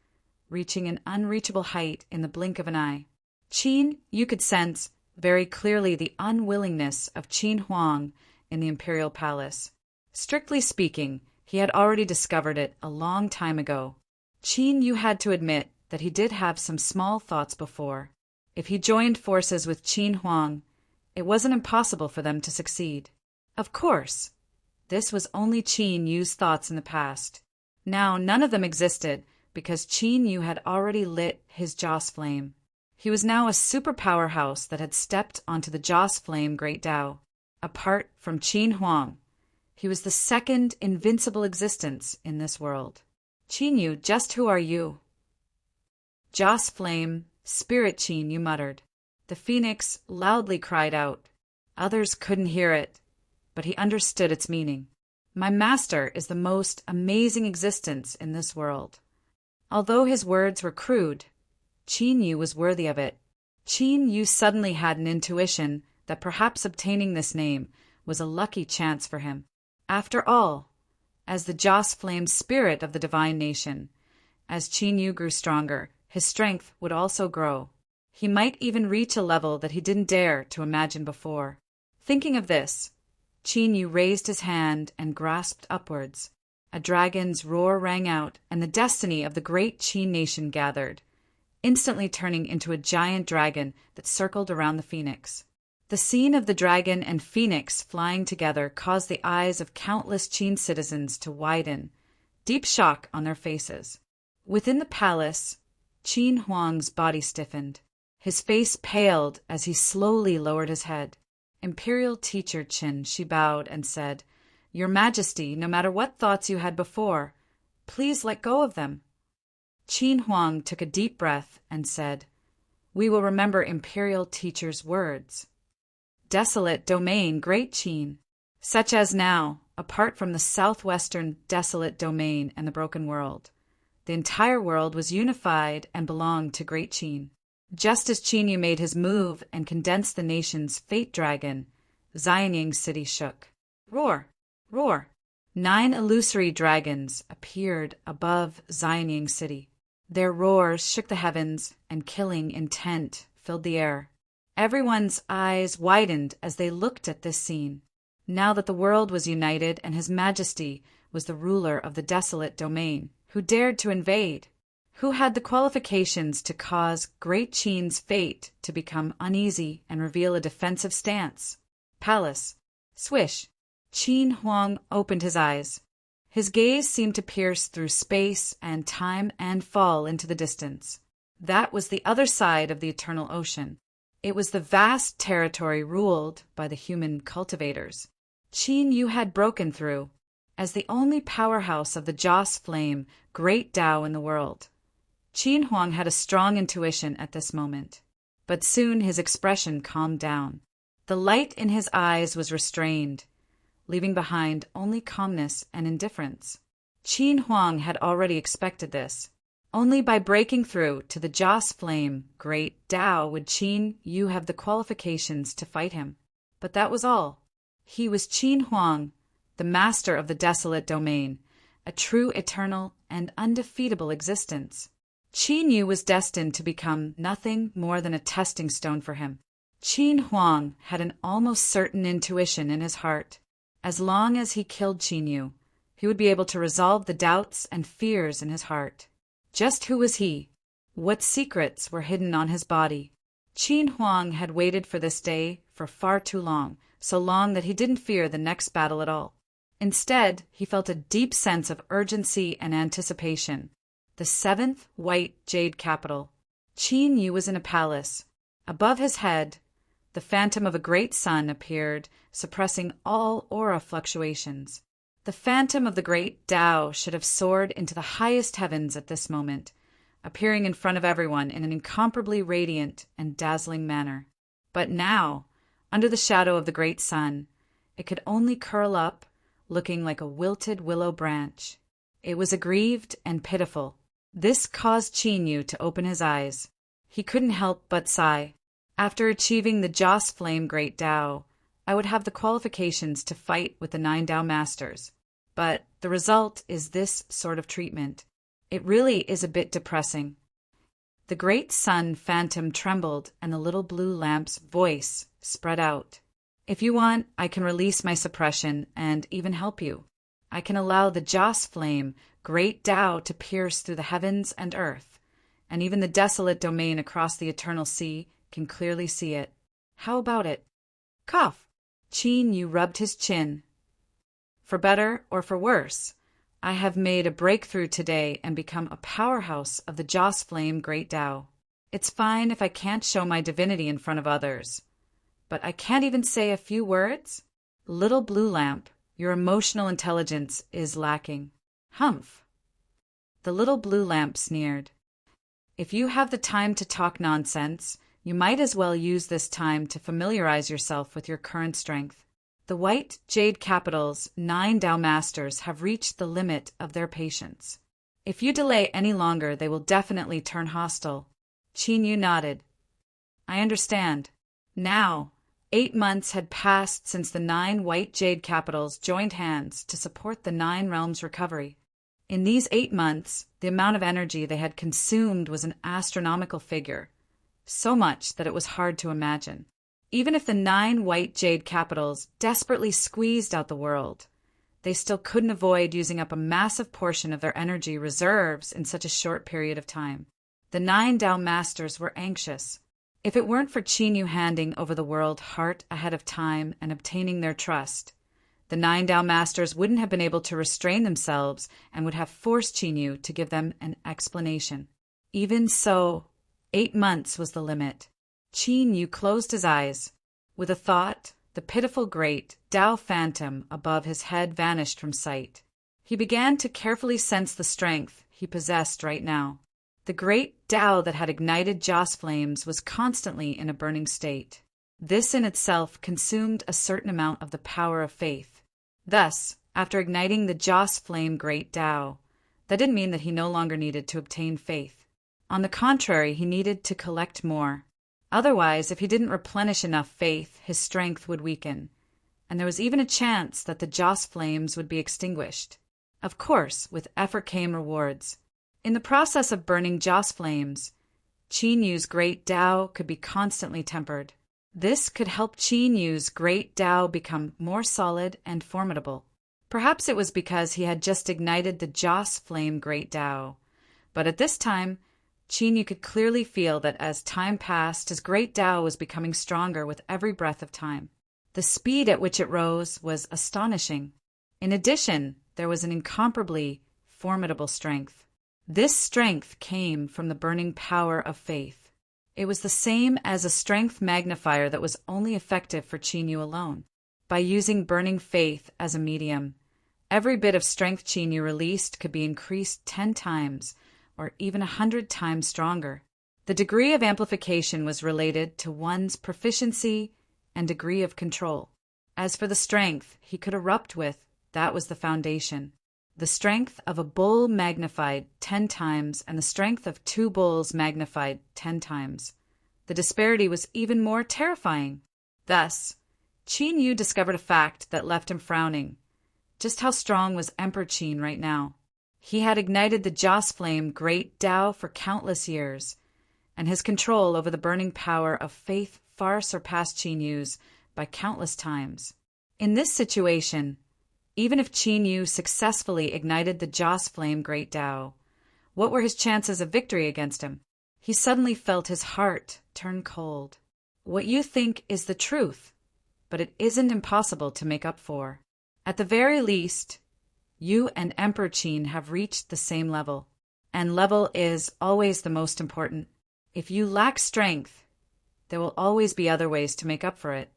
S1: reaching an unreachable height in the blink of an eye. Qin Yu could sense very clearly the unwillingness of Qin Huang in the imperial palace. Strictly speaking, he had already discovered it a long time ago. Qin Yu had to admit that he did have some small thoughts before. If he joined forces with Qin Huang, it wasn't impossible for them to succeed. Of course, this was only Qin Yu's thoughts in the past. Now none of them existed because Qin Yu had already lit his Joss Flame. He was now a super powerhouse that had stepped onto the Joss Flame Great Tao. Apart from Qin Huang, he was the second invincible existence in this world. Qin Yu, just who are you? Joss Flame, Spirit Qin Yu muttered. The phoenix loudly cried out. Others couldn't hear it, but he understood its meaning. My master is the most amazing existence in this world. Although his words were crude, Qin Yu was worthy of it. Qin Yu suddenly had an intuition that perhaps obtaining this name was a lucky chance for him. After all, as the Joss Flame spirit of the divine nation, as Qin Yu grew stronger, his strength would also grow. He might even reach a level that he didn't dare to imagine before. Thinking of this, Qin Yu raised his hand and grasped upwards. A dragon's roar rang out, and the destiny of the great Qin nation gathered, instantly turning into a giant dragon that circled around the phoenix. The scene of the dragon and phoenix flying together caused the eyes of countless Qin citizens to widen, deep shock on their faces. Within the palace, Qin Huang's body stiffened. His face paled as he slowly lowered his head. Imperial teacher Qin, she bowed and said, Your Majesty, no matter what thoughts you had before, please let go of them. Qin Huang took a deep breath and said, We will remember Imperial teacher's words. Desolate domain, Great Qin. Such as now, apart from the southwestern desolate domain and the broken world, the entire world was unified and belonged to Great Qin. Just as Qin Yu made his move and condensed the nation's fate dragon, Xianying City shook. Roar! Roar! 9 illusory dragons appeared above Xianying City. Their roars shook the heavens, and killing intent filled the air. Everyone's eyes widened as they looked at this scene. Now that the world was united and His Majesty was the ruler of the desolate domain, who dared to invade? who had the qualifications to cause Great Qin's fate to become uneasy and reveal a defensive stance. Palace. Swish. Qin Huang opened his eyes. His gaze seemed to pierce through space and time and fall into the distance. That was the other side of the eternal ocean. It was the vast territory ruled by the human cultivators. Qin Yu had broken through, as the only powerhouse of the Joss flame, great Tao in the world. Qin Huang had a strong intuition at this moment, but soon his expression calmed down. The light in his eyes was restrained, leaving behind only calmness and indifference. Qin Huang had already expected this. Only by breaking through to the Joss flame, great Tao, would Qin Yu have the qualifications to fight him. But that was all. He was Qin Huang, the master of the desolate domain, a true, eternal, and undefeatable existence. Qin Yu was destined to become nothing more than a testing stone for him. Qin Huang had an almost certain intuition in his heart. As long as he killed Qin Yu, he would be able to resolve the doubts and fears in his heart. Just who was he? What secrets were hidden on his body? Qin Huang had waited for this day for far too long, so long that he didn't fear the next battle at all. Instead, he felt a deep sense of urgency and anticipation. The 7th white jade capital. Qin Yu was in a palace. Above his head, the phantom of a great sun appeared, suppressing all aura fluctuations. The phantom of the great Tao should have soared into the highest heavens at this moment, appearing in front of everyone in an incomparably radiant and dazzling manner. But now, under the shadow of the great sun, it could only curl up, looking like a wilted willow branch. It was aggrieved and pitiful. This caused Qin Yu to open his eyes. He couldn't help but sigh. After achieving the Joss Flame Great Tao, I would have the qualifications to fight with the 9 Tao Masters. But the result is this sort of treatment. It really is a bit depressing. The great sun phantom trembled, and the little blue lamp's voice spread out. If you want, I can release my suppression and even help you. I can allow the Joss Flame, Great Tao, to pierce through the heavens and earth, and even the desolate domain across the eternal sea can clearly see it. How about it? Cough. Qin Yu rubbed his chin. For better or for worse, I have made a breakthrough today and become a powerhouse of the Joss Flame Great Tao. It's fine if I can't show my divinity in front of others. But I can't even say a few words? Little blue lamp, your emotional intelligence is lacking. Humph. The little blue lamp sneered. If you have the time to talk nonsense, you might as well use this time to familiarize yourself with your current strength. The white jade capital's 9 Tao Masters have reached the limit of their patience. If you delay any longer, they will definitely turn hostile. Qin Yu nodded. I understand. Now, 8 months had passed since the 9 white jade capitals joined hands to support the 9 realms' recovery. In these 8 months, the amount of energy they had consumed was an astronomical figure, so much that it was hard to imagine. Even if the 9 white jade capitals desperately squeezed out the world, they still couldn't avoid using up a massive portion of their energy reserves in such a short period of time. The 9 Tao Masters were anxious. If it weren't for Qin Yu handing over the world heart ahead of time and obtaining their trust, the 9 Tao Masters wouldn't have been able to restrain themselves and would have forced Qin Yu to give them an explanation. Even so, 8 months was the limit. Qin Yu closed his eyes. With a thought, the pitiful great Tao phantom above his head vanished from sight. He began to carefully sense the strength he possessed right now. The great Tao that had ignited Joss flames was constantly in a burning state. This in itself consumed a certain amount of the power of faith. Thus, after igniting the Joss flame Great Tao, that didn't mean that he no longer needed to obtain faith. On the contrary, he needed to collect more. Otherwise, if he didn't replenish enough faith, his strength would weaken, and there was even a chance that the Joss flames would be extinguished. Of course, with effort came rewards. In the process of burning Joss flames, Qin Yu's Great Tao could be constantly tempered. This could help Qin Yu's Great Tao become more solid and formidable. Perhaps it was because he had just ignited the Joss flame Great Tao, But at this time, Qin Yu could clearly feel that as time passed, his great Tao was becoming stronger with every breath of time. The speed at which it rose was astonishing. In addition, there was an incomparably formidable strength. This strength came from the burning power of faith. It was the same as a strength magnifier that was only effective for Qin Yu alone. By using burning faith as a medium, every bit of strength Qin Yu released could be increased 10 times, or even 100 times stronger. The degree of amplification was related to one's proficiency and degree of control. As for the strength he could erupt with, that was the foundation. The strength of a bull magnified 10 times and the strength of 2 bulls magnified 10 times. The disparity was even more terrifying. Thus, Qin Yu discovered a fact that left him frowning. Just how strong was Emperor Qin right now? He had ignited the Joss Flame Great Tao for countless years, and his control over the burning power of faith far surpassed Qin Yu's by countless times. In this situation, even if Qin Yu successfully ignited the Joss Flame Great Tao, what were his chances of victory against him? He suddenly felt his heart turn cold. What you think is the truth, but it isn't impossible to make up for. At the very least, you and Emperor Qin have reached the same level, and level is always the most important. If you lack strength, there will always be other ways to make up for it.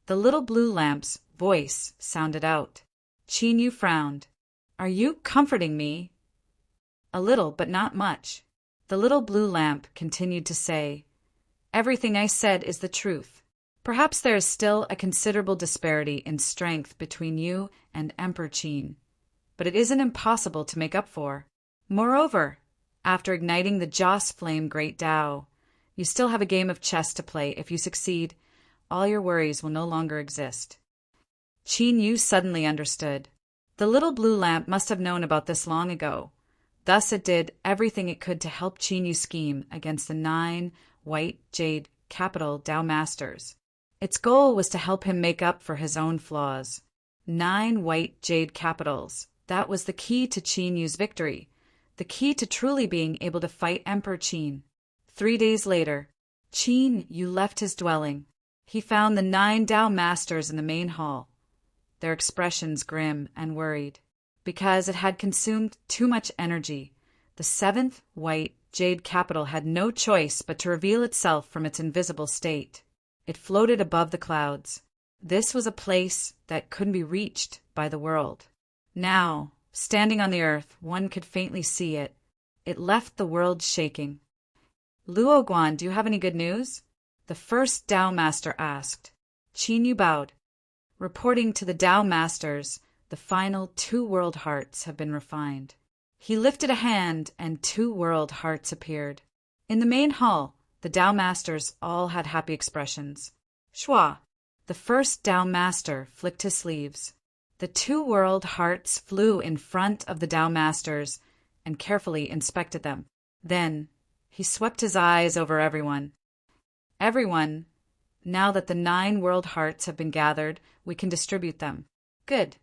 S1: The little blue lamp's voice sounded out. Qin Yu frowned. Are you comforting me? A little, but not much. The little blue lamp continued to say, Everything I said is the truth. Perhaps there is still a considerable disparity in strength between you and Emperor Qin, but it isn't impossible to make up for. Moreover, after igniting the Joss Flame Great Tao, you still have a game of chess to play. If you succeed, all your worries will no longer exist. Qin Yu suddenly understood. The little blue lamp must have known about this long ago. Thus it did everything it could to help Qin Yu scheme against the 9 white jade capital Tao Masters. Its goal was to help him make up for his own flaws. 9 white jade capitals. That was the key to Qin Yu's victory, the key to truly being able to fight Emperor Qin. 3 days later, Qin Yu left his dwelling. He found the 9 Tao Masters in the main hall, their expressions grim and worried. Because it had consumed too much energy, the 7th white jade capital had no choice but to reveal itself from its invisible state. It floated above the clouds. This was a place that couldn't be reached by the world. Now, standing on the earth, one could faintly see it. It left the world shaking. Luo Guan, do you have any good news? The first Tao Master asked. Qin Yu bowed. Reporting to the Tao Masters, the final 2 world hearts have been refined. He lifted a hand and 2 world hearts appeared. In the main hall, the Tao Masters all had happy expressions. Shua, the first Tao Master, flicked his sleeves. The 2 world hearts flew in front of the Tao Masters and carefully inspected them. Then, he swept his eyes over everyone. Everyone, now that the 9 world hearts have been gathered, we can distribute them. Good.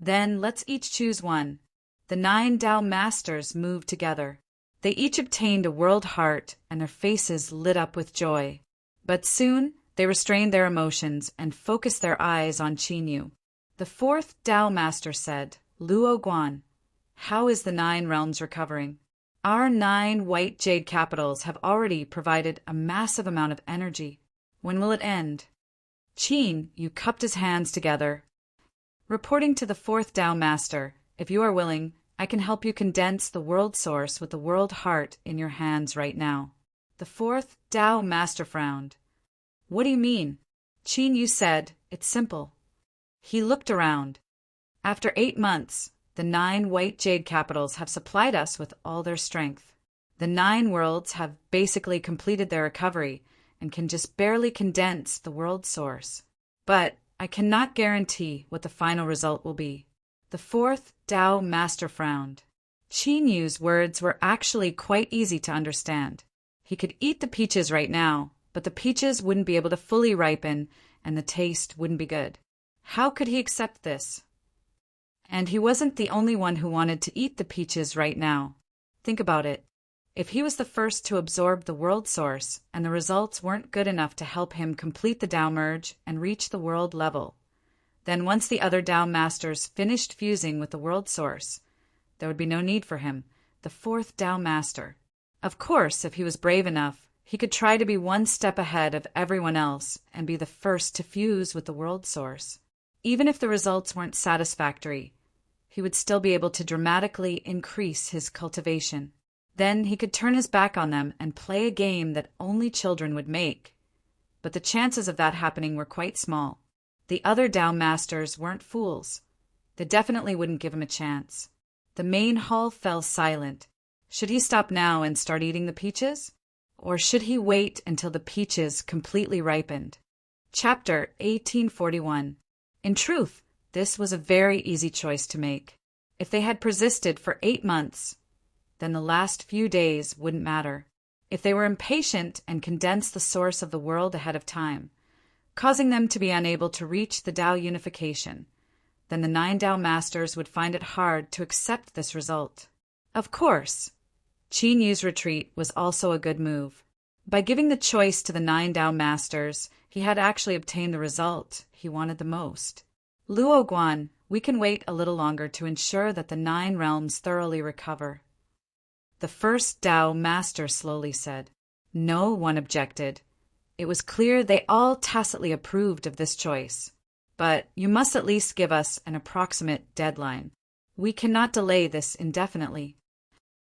S1: Then let's each choose one. The 9 Tao Masters moved together. They each obtained a world heart, and their faces lit up with joy. But soon, they restrained their emotions and focused their eyes on Qin Yu. The 4th Tao Master said, Luo Guan, how is the 9 realms recovering? Our 9 white jade capitals have already provided a massive amount of energy. When will it end? Qin Yu cupped his hands together. Reporting to the 4th Tao Master, if you are willing, I can help you condense the world source with the world heart in your hands right now. The 4th Tao Master frowned. What do you mean? Qin Yu said, it's simple. He looked around. After 8 months, the 9 white jade capitals have supplied us with all their strength. The 9 worlds have basically completed their recovery and can just barely condense the world source. But I cannot guarantee what the final result will be. The 4th Tao Master frowned. Qin Yu's words were actually quite easy to understand. He could eat the peaches right now, but the peaches wouldn't be able to fully ripen and the taste wouldn't be good. How could he accept this? And he wasn't the only one who wanted to eat the peaches right now. Think about it. If he was the first to absorb the world source and the results weren't good enough to help him complete the Tao merge and reach the world level, then once the other Tao masters finished fusing with the world source, there would be no need for him, the fourth Tao master. Of course, if he was brave enough, he could try to be one step ahead of everyone else and be the first to fuse with the world source. Even if the results weren't satisfactory, he would still be able to dramatically increase his cultivation. Then he could turn his back on them and play a game that only children would make. But the chances of that happening were quite small. The other Tao masters weren't fools. They definitely wouldn't give him a chance. The main hall fell silent. Should he stop now and start eating the peaches? Or should he wait until the peaches completely ripened? Chapter 1841. In truth, this was a very easy choice to make. If they had persisted for 8 months, then the last few days wouldn't matter. If they were impatient and condensed the source of the world ahead of time, causing them to be unable to reach the Tao unification, then the 9 Tao masters would find it hard to accept this result. Of course, Qin Yu's retreat was also a good move. By giving the choice to the 9 Tao masters, he had actually obtained the result he wanted the most. Luo Guan, we can wait a little longer to ensure that the 9 realms thoroughly recover. The first Tao master slowly said. No one objected. It was clear they all tacitly approved of this choice. But you must at least give us an approximate deadline. We cannot delay this indefinitely.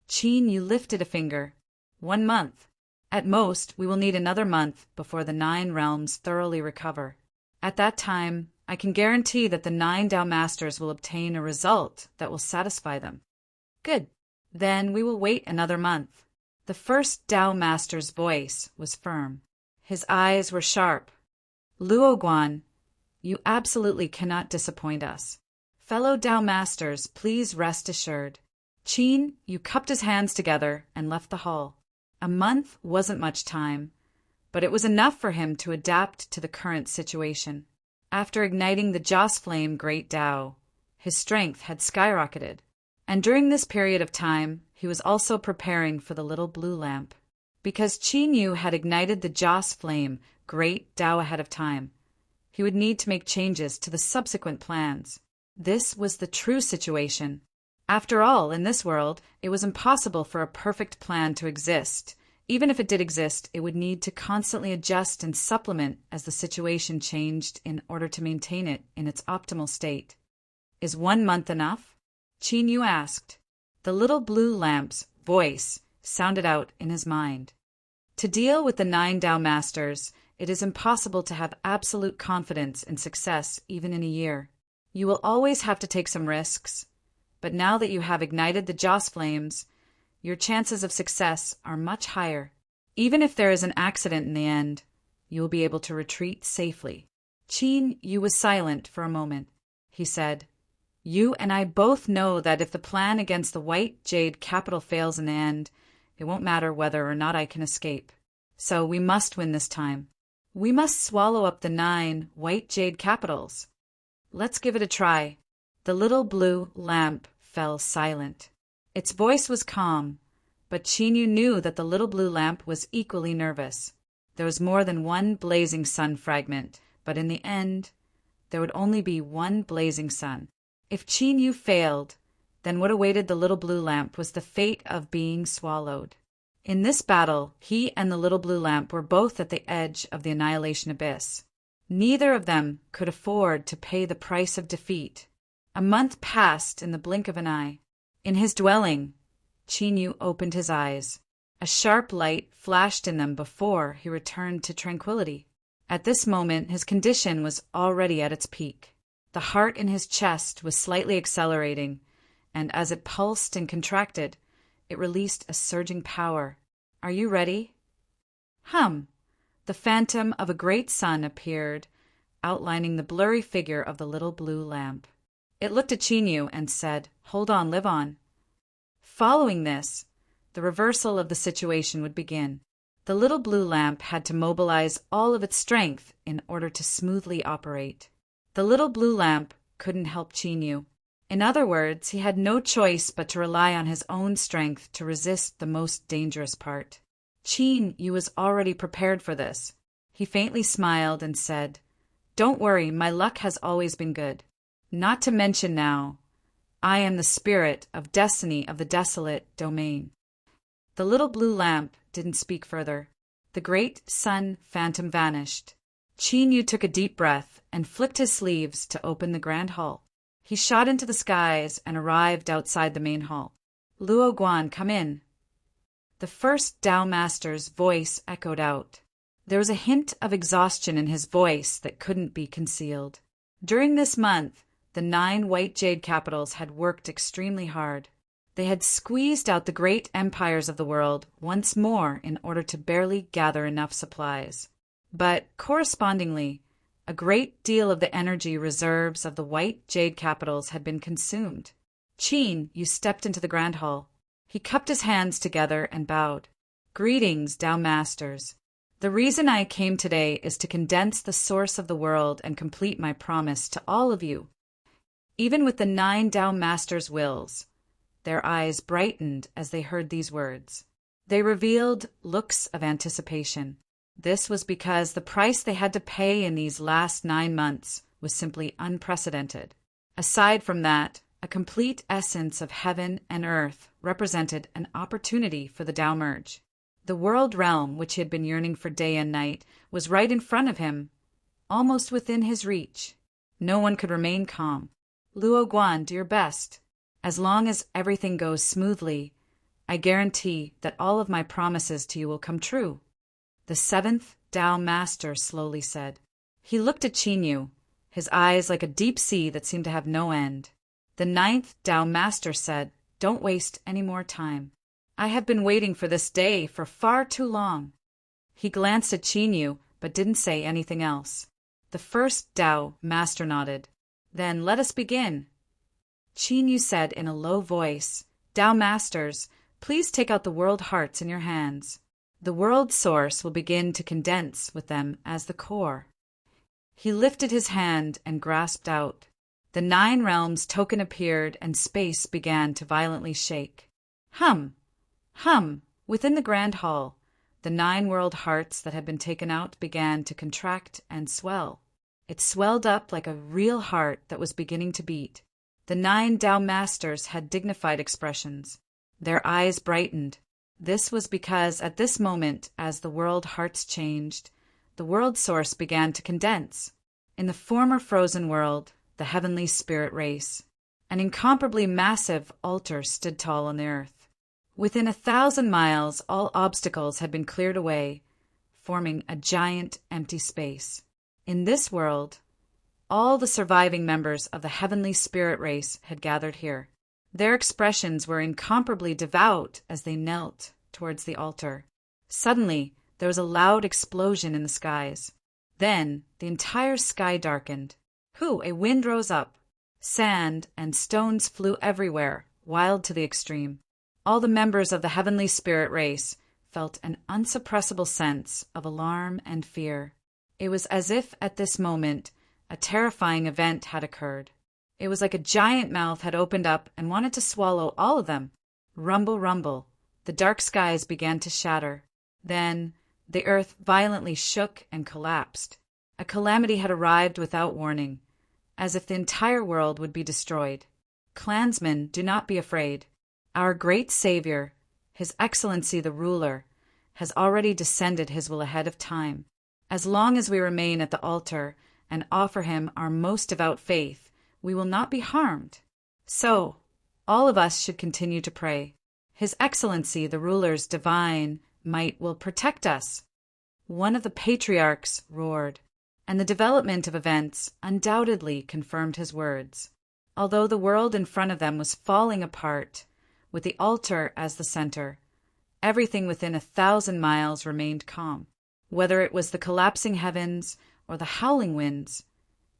S1: Qin Yu lifted a finger. 1 month. At most, we will need another month before the 9 realms thoroughly recover. At that time, I can guarantee that the 9 Tao masters will obtain a result that will satisfy them. Good. Then we will wait another month. The first Tao master's voice was firm. His eyes were sharp. Luo Guan, you absolutely cannot disappoint us. Fellow Tao masters, please rest assured. Qin Yu cupped his hands together and left the hall. A month wasn't much time, but it was enough for him to adapt to the current situation. After igniting the Joss Flame Great Tao, his strength had skyrocketed. And during this period of time, he was also preparing for the little blue lamp. Because Qin Yu had ignited the Joss Flame Great Tao ahead of time, he would need to make changes to the subsequent plans. This was the true situation. After all, in this world, it was impossible for a perfect plan to exist. Even if it did exist, it would need to constantly adjust and supplement as the situation changed in order to maintain it in its optimal state. Is 1 month enough? Qin Yu asked. The little blue lamp's voice sounded out in his mind. To deal with the 9 Tao masters, it is impossible to have absolute confidence in success even in a year. You will always have to take some risks, but now that you have ignited the Joss flames, your chances of success are much higher. Even if there is an accident in the end, you will be able to retreat safely. Qin Yu was silent for a moment. He said, You and I both know that if the plan against the White Jade capital fails in the end, it won't matter whether or not I can escape. So we must win this time. We must swallow up the 9 White Jade capitals. Let's give it a try. The little blue lamp fell silent. Its voice was calm, but Qin Yu knew that the little blue lamp was equally nervous. There was more than one blazing sun fragment, but in the end, there would only be one blazing sun. If Qin Yu failed, then what awaited the little blue lamp was the fate of being swallowed. In this battle, he and the little blue lamp were both at the edge of the annihilation abyss. Neither of them could afford to pay the price of defeat. A month passed in the blink of an eye. In his dwelling, Qin Yu opened his eyes. A sharp light flashed in them before he returned to tranquility. At this moment, his condition was already at its peak. The heart in his chest was slightly accelerating, and as it pulsed and contracted, it released a surging power. Are you ready? Hum! The phantom of a great sun appeared, outlining the blurry figure of the little blue lamp. It looked at Qin Yu and said, Hold on, live on. Following this, the reversal of the situation would begin. The little blue lamp had to mobilize all of its strength in order to smoothly operate. The little blue lamp couldn't help Qin Yu. In other words, he had no choice but to rely on his own strength to resist the most dangerous part. Qin Yu was already prepared for this. He faintly smiled and said, "Don't worry, my luck has always been good. Not to mention now, I am the spirit of destiny of the desolate domain." The little blue lamp didn't speak further. The great sun phantom vanished. Qin Yu took a deep breath and flicked his sleeves to open the grand hall. He shot into the skies and arrived outside the main hall. "Luo Guan, come in." The first Tao Master's voice echoed out. There was a hint of exhaustion in his voice that couldn't be concealed. During this month, the 9 white jade capitals had worked extremely hard. They had squeezed out the great empires of the world once more in order to barely gather enough supplies. But, correspondingly, a great deal of the energy reserves of the white jade capitals had been consumed. Qin Yu stepped into the grand hall. He cupped his hands together and bowed. "Greetings, Tao Masters. The reason I came today is to condense the source of the world and complete my promise to all of you." Even with the 9 Tao Masters' wills, their eyes brightened as they heard these words. They revealed looks of anticipation. This was because the price they had to pay in these last 9 months was simply unprecedented. Aside from that, a complete essence of heaven and earth represented an opportunity for the Tao merge. The world realm, which he had been yearning for day and night, was right in front of him, almost within his reach. No one could remain calm. "Luo Guan, do your best. As long as everything goes smoothly, I guarantee that all of my promises to you will come true," the 7th Tao Master slowly said. He looked at Qin Yu, his eyes like a deep sea that seemed to have no end. The 9th Tao Master said, "Don't waste any more time. I have been waiting for this day for far too long." He glanced at Qin Yu, but didn't say anything else. The 1st Tao Master nodded. "Then let us begin." Qin Yu said in a low voice, "Tao Masters, please take out the world hearts in your hands. The world source will begin to condense with them as the core." He lifted his hand and grasped out. The 9 realms token appeared and space began to violently shake. Hum! Hum! Within the grand hall, the 9 world hearts that had been taken out began to contract and swell. It swelled up like a real heart that was beginning to beat. The 9 Tao Masters had dignified expressions. Their eyes brightened. This was because at this moment, as the world hearts changed, the world source began to condense. In the former frozen world, the heavenly spirit race, an incomparably massive altar stood tall on the earth. Within 1,000 miles, all obstacles had been cleared away, forming a giant empty space. In this world, all the surviving members of the heavenly spirit race had gathered here. Their expressions were incomparably devout as they knelt towards the altar. Suddenly, there was a loud explosion in the skies. Then, the entire sky darkened. A wind rose up. Sand and stones flew everywhere, wild to the extreme. All the members of the heavenly spirit race felt an unsuppressible sense of alarm and fear. It was as if, at this moment, a terrifying event had occurred. It was like a giant mouth had opened up and wanted to swallow all of them. Rumble, rumble. The dark skies began to shatter. Then, the earth violently shook and collapsed. A calamity had arrived without warning, as if the entire world would be destroyed. Clansmen, do not be afraid. Our great Savior, His Excellency the Ruler, has already descended His will ahead of time. As long as we remain at the altar and offer Him our most devout faith, we will not be harmed. So, all of us should continue to pray. His Excellency the Ruler's divine might will protect us. One of the patriarchs roared, and the development of events undoubtedly confirmed his words. Although the world in front of them was falling apart, with the altar as the center, everything within 1,000 miles remained calm. Whether it was the collapsing heavens or the howling winds,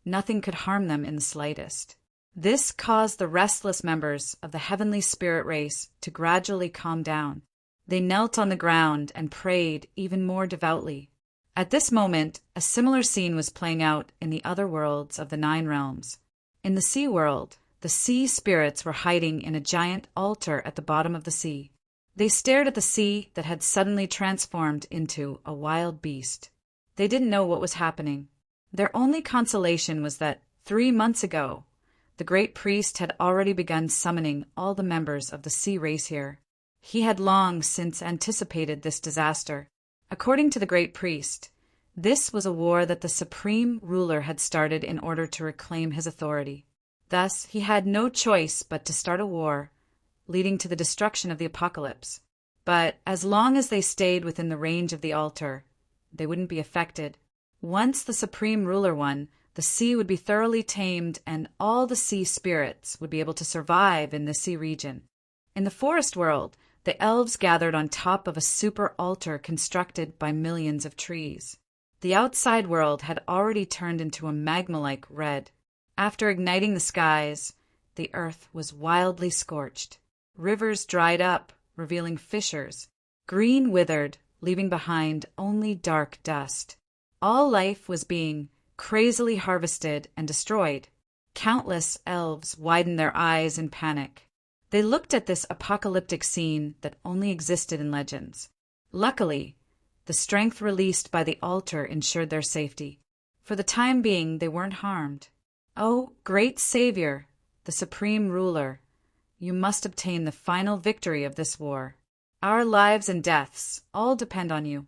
S1: nothing could harm them in the slightest. This caused the restless members of the heavenly spirit race to gradually calm down. They knelt on the ground and prayed even more devoutly. At this moment, a similar scene was playing out in the other worlds of the 9 realms. In the sea world, The sea spirits were hiding in a giant altar at the bottom of the sea. They stared at the sea that had suddenly transformed into a wild beast. They didn't know what was happening. Their only consolation was that 3 months ago, the great priest had already begun summoning all the members of the sea race here. He had long since anticipated this disaster. According to the great priest, this was a war that the supreme ruler had started in order to reclaim his authority. Thus, he had no choice but to start a war, leading to the destruction of the apocalypse. But as long as they stayed within the range of the altar, they wouldn't be affected. Once the supreme ruler won, the sea would be thoroughly tamed and all the sea spirits would be able to survive in the sea region. In the forest world, the elves gathered on top of a super altar constructed by millions of trees. The outside world had already turned into a magma-like red. After igniting the skies, the earth was wildly scorched. Rivers dried up, revealing fissures. Green withered, leaving behind only dark dust. All life was being crazily harvested and destroyed. Countless elves widened their eyes in panic. They looked at this apocalyptic scene that only existed in legends. Luckily, the strength released by the altar ensured their safety. For the time being, they weren't harmed. Oh, great Savior, the supreme ruler, you must obtain the final victory of this war. Our lives and deaths all depend on you.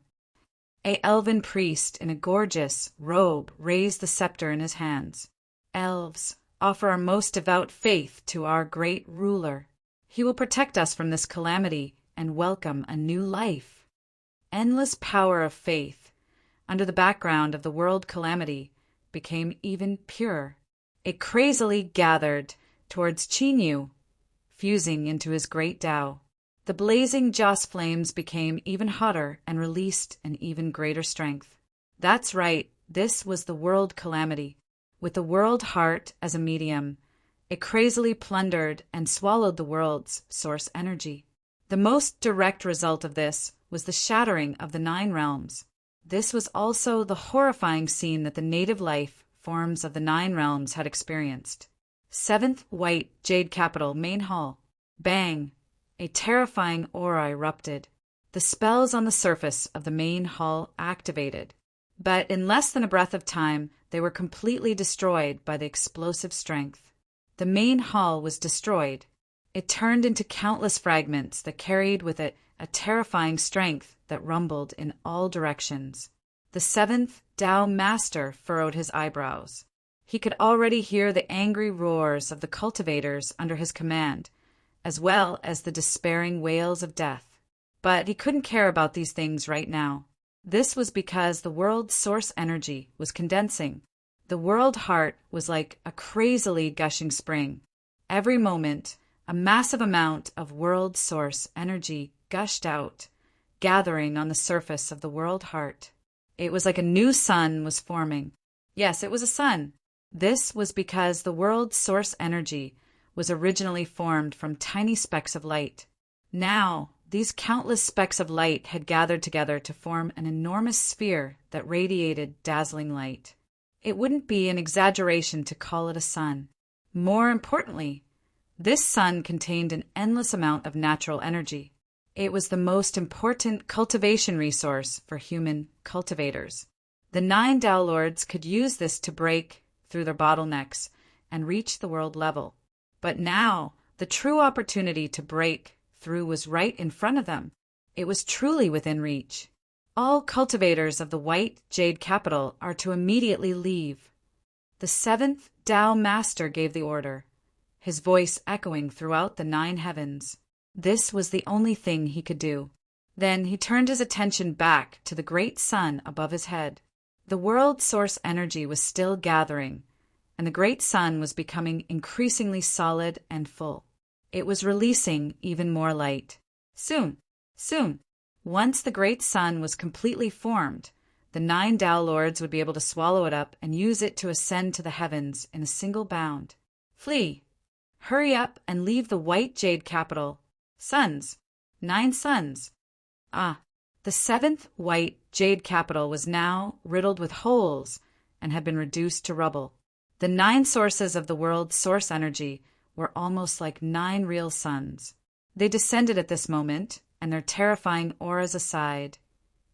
S1: A elven priest in a gorgeous robe raised the scepter in his hands. Elves, offer our most devout faith to our great ruler. He will protect us from this calamity and welcome a new life. Endless power of faith, under the background of the world calamity, became even purer. It crazily gathered towards Chinyu, fusing into his great Tao. The blazing joss flames became even hotter and released an even greater strength. That's right, this was the world calamity. With the world heart as a medium, it crazily plundered and swallowed the world's source energy. The most direct result of this was the shattering of the 9 realms. This was also the horrifying scene that the native life forms of the 9 realms had experienced. 7th White Jade Capital Main Hall. Bang! A terrifying aura erupted. The spells on the surface of the main hall activated. But in less than a breath of time, they were completely destroyed by the explosive strength. The main hall was destroyed. It turned into countless fragments that carried with it a terrifying strength that rumbled in all directions. The 7th Tao Master furrowed his eyebrows. He could already hear the angry roars of the cultivators under his command, as well as the despairing wails of death. But he couldn't care about these things right now. This was because the world's source energy was condensing. The world heart was like a crazily gushing spring. Every moment, a massive amount of world source energy gushed out, gathering on the surface of the world heart. It was like a new sun was forming. Yes, it was a sun. This was because the world's source energy was originally formed from tiny specks of light. Now, these countless specks of light had gathered together to form an enormous sphere that radiated dazzling light. It wouldn't be an exaggeration to call it a sun. More importantly, this sun contained an endless amount of natural energy. It was the most important cultivation resource for human cultivators. The 9 Tao Lords could use this to break through their bottlenecks and reach the world level. But now, the true opportunity to break through was right in front of them. It was truly within reach. All cultivators of the White Jade Capital are to immediately leave. The 7th Tao Master gave the order, his voice echoing throughout the 9 heavens. This was the only thing he could do. Then he turned his attention back to the great sun above his head. The world source energy was still gathering, and the great sun was becoming increasingly solid and full. It was releasing even more light. Soon, once the great sun was completely formed, the 9 Tao Lords would be able to swallow it up and use it to ascend to the heavens in a single bound. Flee! Hurry up and leave the White Jade Capital. Suns. 9 suns. Ah, the 7th White Jade Capital was now riddled with holes and had been reduced to rubble. The 9 sources of the world's source energy were almost like 9 real suns. They descended at this moment, and their terrifying auras aside,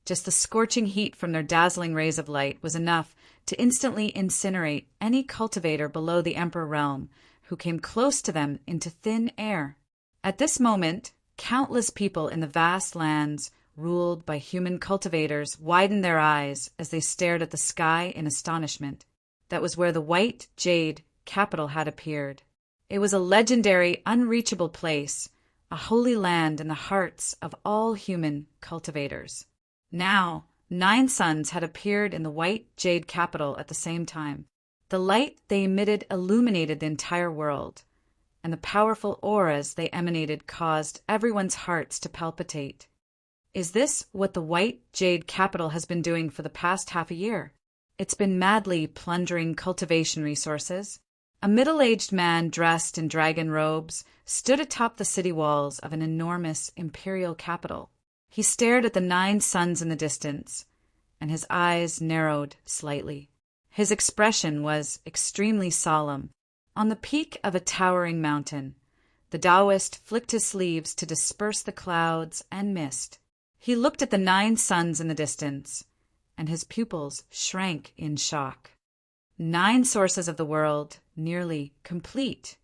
S1: just the scorching heat from their dazzling rays of light was enough to instantly incinerate any cultivator below the Emperor realm who came close to them into thin air. At this moment, countless people in the vast lands ruled by human cultivators widened their eyes as they stared at the sky in astonishment. That was where the white jade capital had appeared. It was a legendary, unreachable place, a holy land in the hearts of all human cultivators. Now, 9 suns had appeared in the white jade capital at the same time. The light they emitted illuminated the entire world, and the powerful auras they emanated caused everyone's hearts to palpitate. Is this what the white jade capital has been doing for the past half a year? It's been madly plundering cultivation resources. A middle-aged man dressed in dragon robes stood atop the city walls of an enormous imperial capital. He stared at the 9 suns in the distance, and his eyes narrowed slightly. His expression was extremely solemn. On the peak of a towering mountain, the Taoist flicked his sleeves to disperse the clouds and mist. He looked at the 9 suns in the distance, and his pupils shrank in shock. 9 sources of the world, nearly complete.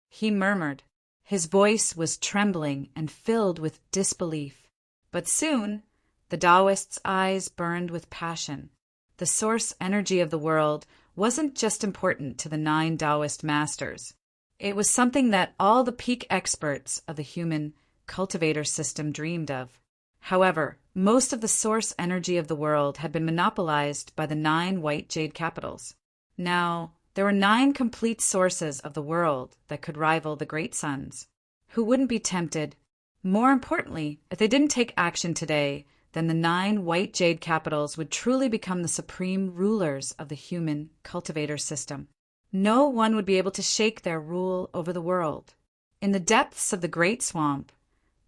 S1: He murmured. His voice was trembling and filled with disbelief. But soon, the Taoist's eyes burned with passion. The source energy of the world wasn't just important to the 9 Taoist masters. It was something that all the peak experts of the human cultivator system dreamed of. However, most of the source energy of the world had been monopolized by the 9 white jade capitals. Now, there were 9 complete sources of the world that could rival the great suns. Who wouldn't be tempted? More importantly, if they didn't take action today, then the 9 white jade capitals would truly become the supreme rulers of the human cultivator system. No one would be able to shake their rule over the world. In the depths of the great swamp,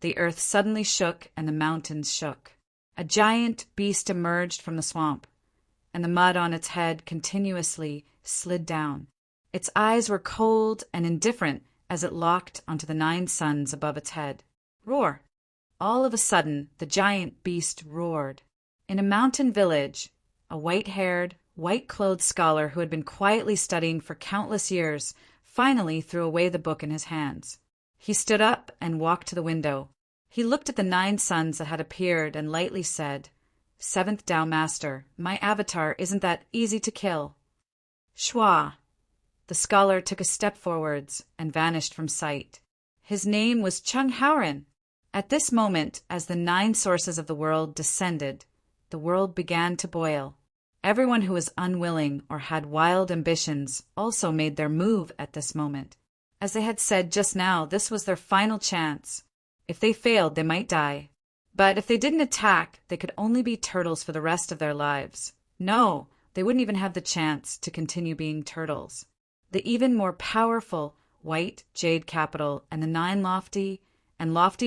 S1: the earth suddenly shook and the mountains shook. A giant beast emerged from the swamp, and the mud on its head continuously slid down. Its eyes were cold and indifferent as it locked onto the 9 suns above its head. Roar! All of a sudden, the giant beast roared. In a mountain village, a white-haired, white-clothed scholar who had been quietly studying for countless years finally threw away the book in his hands. He stood up and walked to the window. He looked at the 9 suns that had appeared and lightly said, "Seventh Tao Master, my avatar isn't that easy to kill." Shwa! The scholar took a step forwards and vanished from sight. His name was Chung Haoren. At this moment, as the 9 sources of the world descended, the world began to boil. Everyone who was unwilling or had wild ambitions also made their move at this moment. As they had said just now, this was their final chance. If they failed, they might die. But if they didn't attack, they could only be turtles for the rest of their lives. No, they wouldn't even have the chance to continue being turtles. The even more powerful white jade capital and the 9 lofty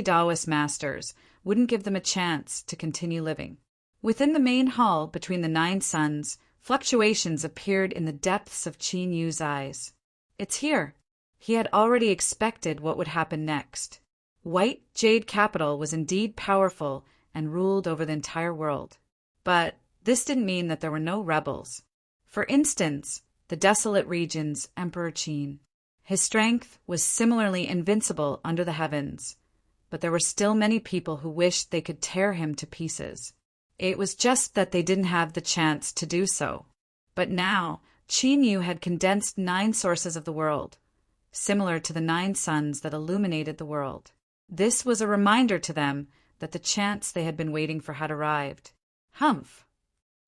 S1: Taoist masters wouldn't give them a chance to continue living. Within the main hall between the 9 suns, fluctuations appeared in the depths of Qin Yu's eyes. It's here. He had already expected what would happen next. White jade capital was indeed powerful and ruled over the entire world. But this didn't mean that there were no rebels. For instance, the desolate region's Emperor Qin. His strength was similarly invincible under the heavens, but there were still many people who wished they could tear him to pieces. It was just that they didn't have the chance to do so. But now, Qin Yu had condensed 9 sources of the world, similar to the 9 suns that illuminated the world. This was a reminder to them that the chance they had been waiting for had arrived. Humph!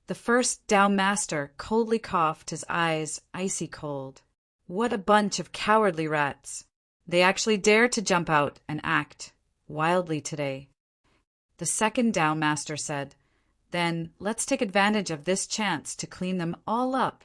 S1: The first Tao Master coldly coughed, his eyes icy cold. What a bunch of cowardly rats! They actually dared to jump out and act wildly today. The second Tao Master said, "Then let's take advantage of this chance to clean them all up."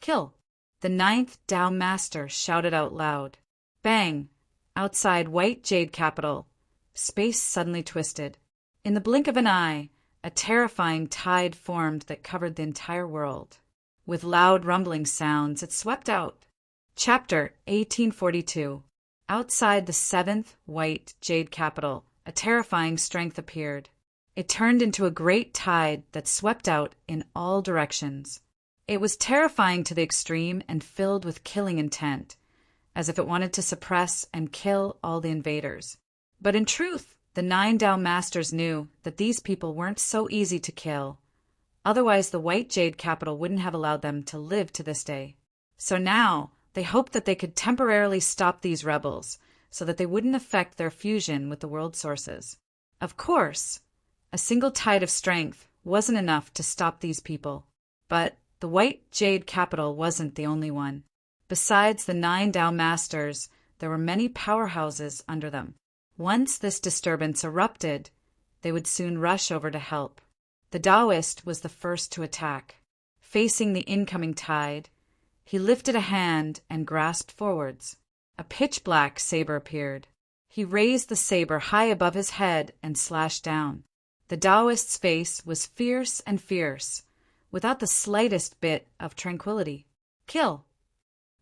S1: Kill! The 9th Tao Master shouted out loud. Bang! Outside white jade capital, space suddenly twisted. In the blink of an eye, a terrifying tide formed that covered the entire world. With loud rumbling sounds, it swept out. Chapter 1842. Outside the seventh white jade capital, a terrifying strength appeared. It turned into a great tide that swept out in all directions. It was terrifying to the extreme and filled with killing intent, as if it wanted to suppress and kill all the invaders. But in truth, the 9 Tao masters knew that these people weren't so easy to kill. Otherwise, the white jade capital wouldn't have allowed them to live to this day. So now, they hoped that they could temporarily stop these rebels so that they wouldn't affect their fusion with the world sources. Of course, a single tide of strength wasn't enough to stop these people. But the white jade capital wasn't the only one. Besides the 9 Tao masters, there were many powerhouses under them. Once this disturbance erupted, they would soon rush over to help. The Taoist was the first to attack. Facing the incoming tide, he lifted a hand and grasped forwards. A pitch-black saber appeared. He raised the saber high above his head and slashed down. The Taoist's face was fierce and fierce, without the slightest bit of tranquility. Kill!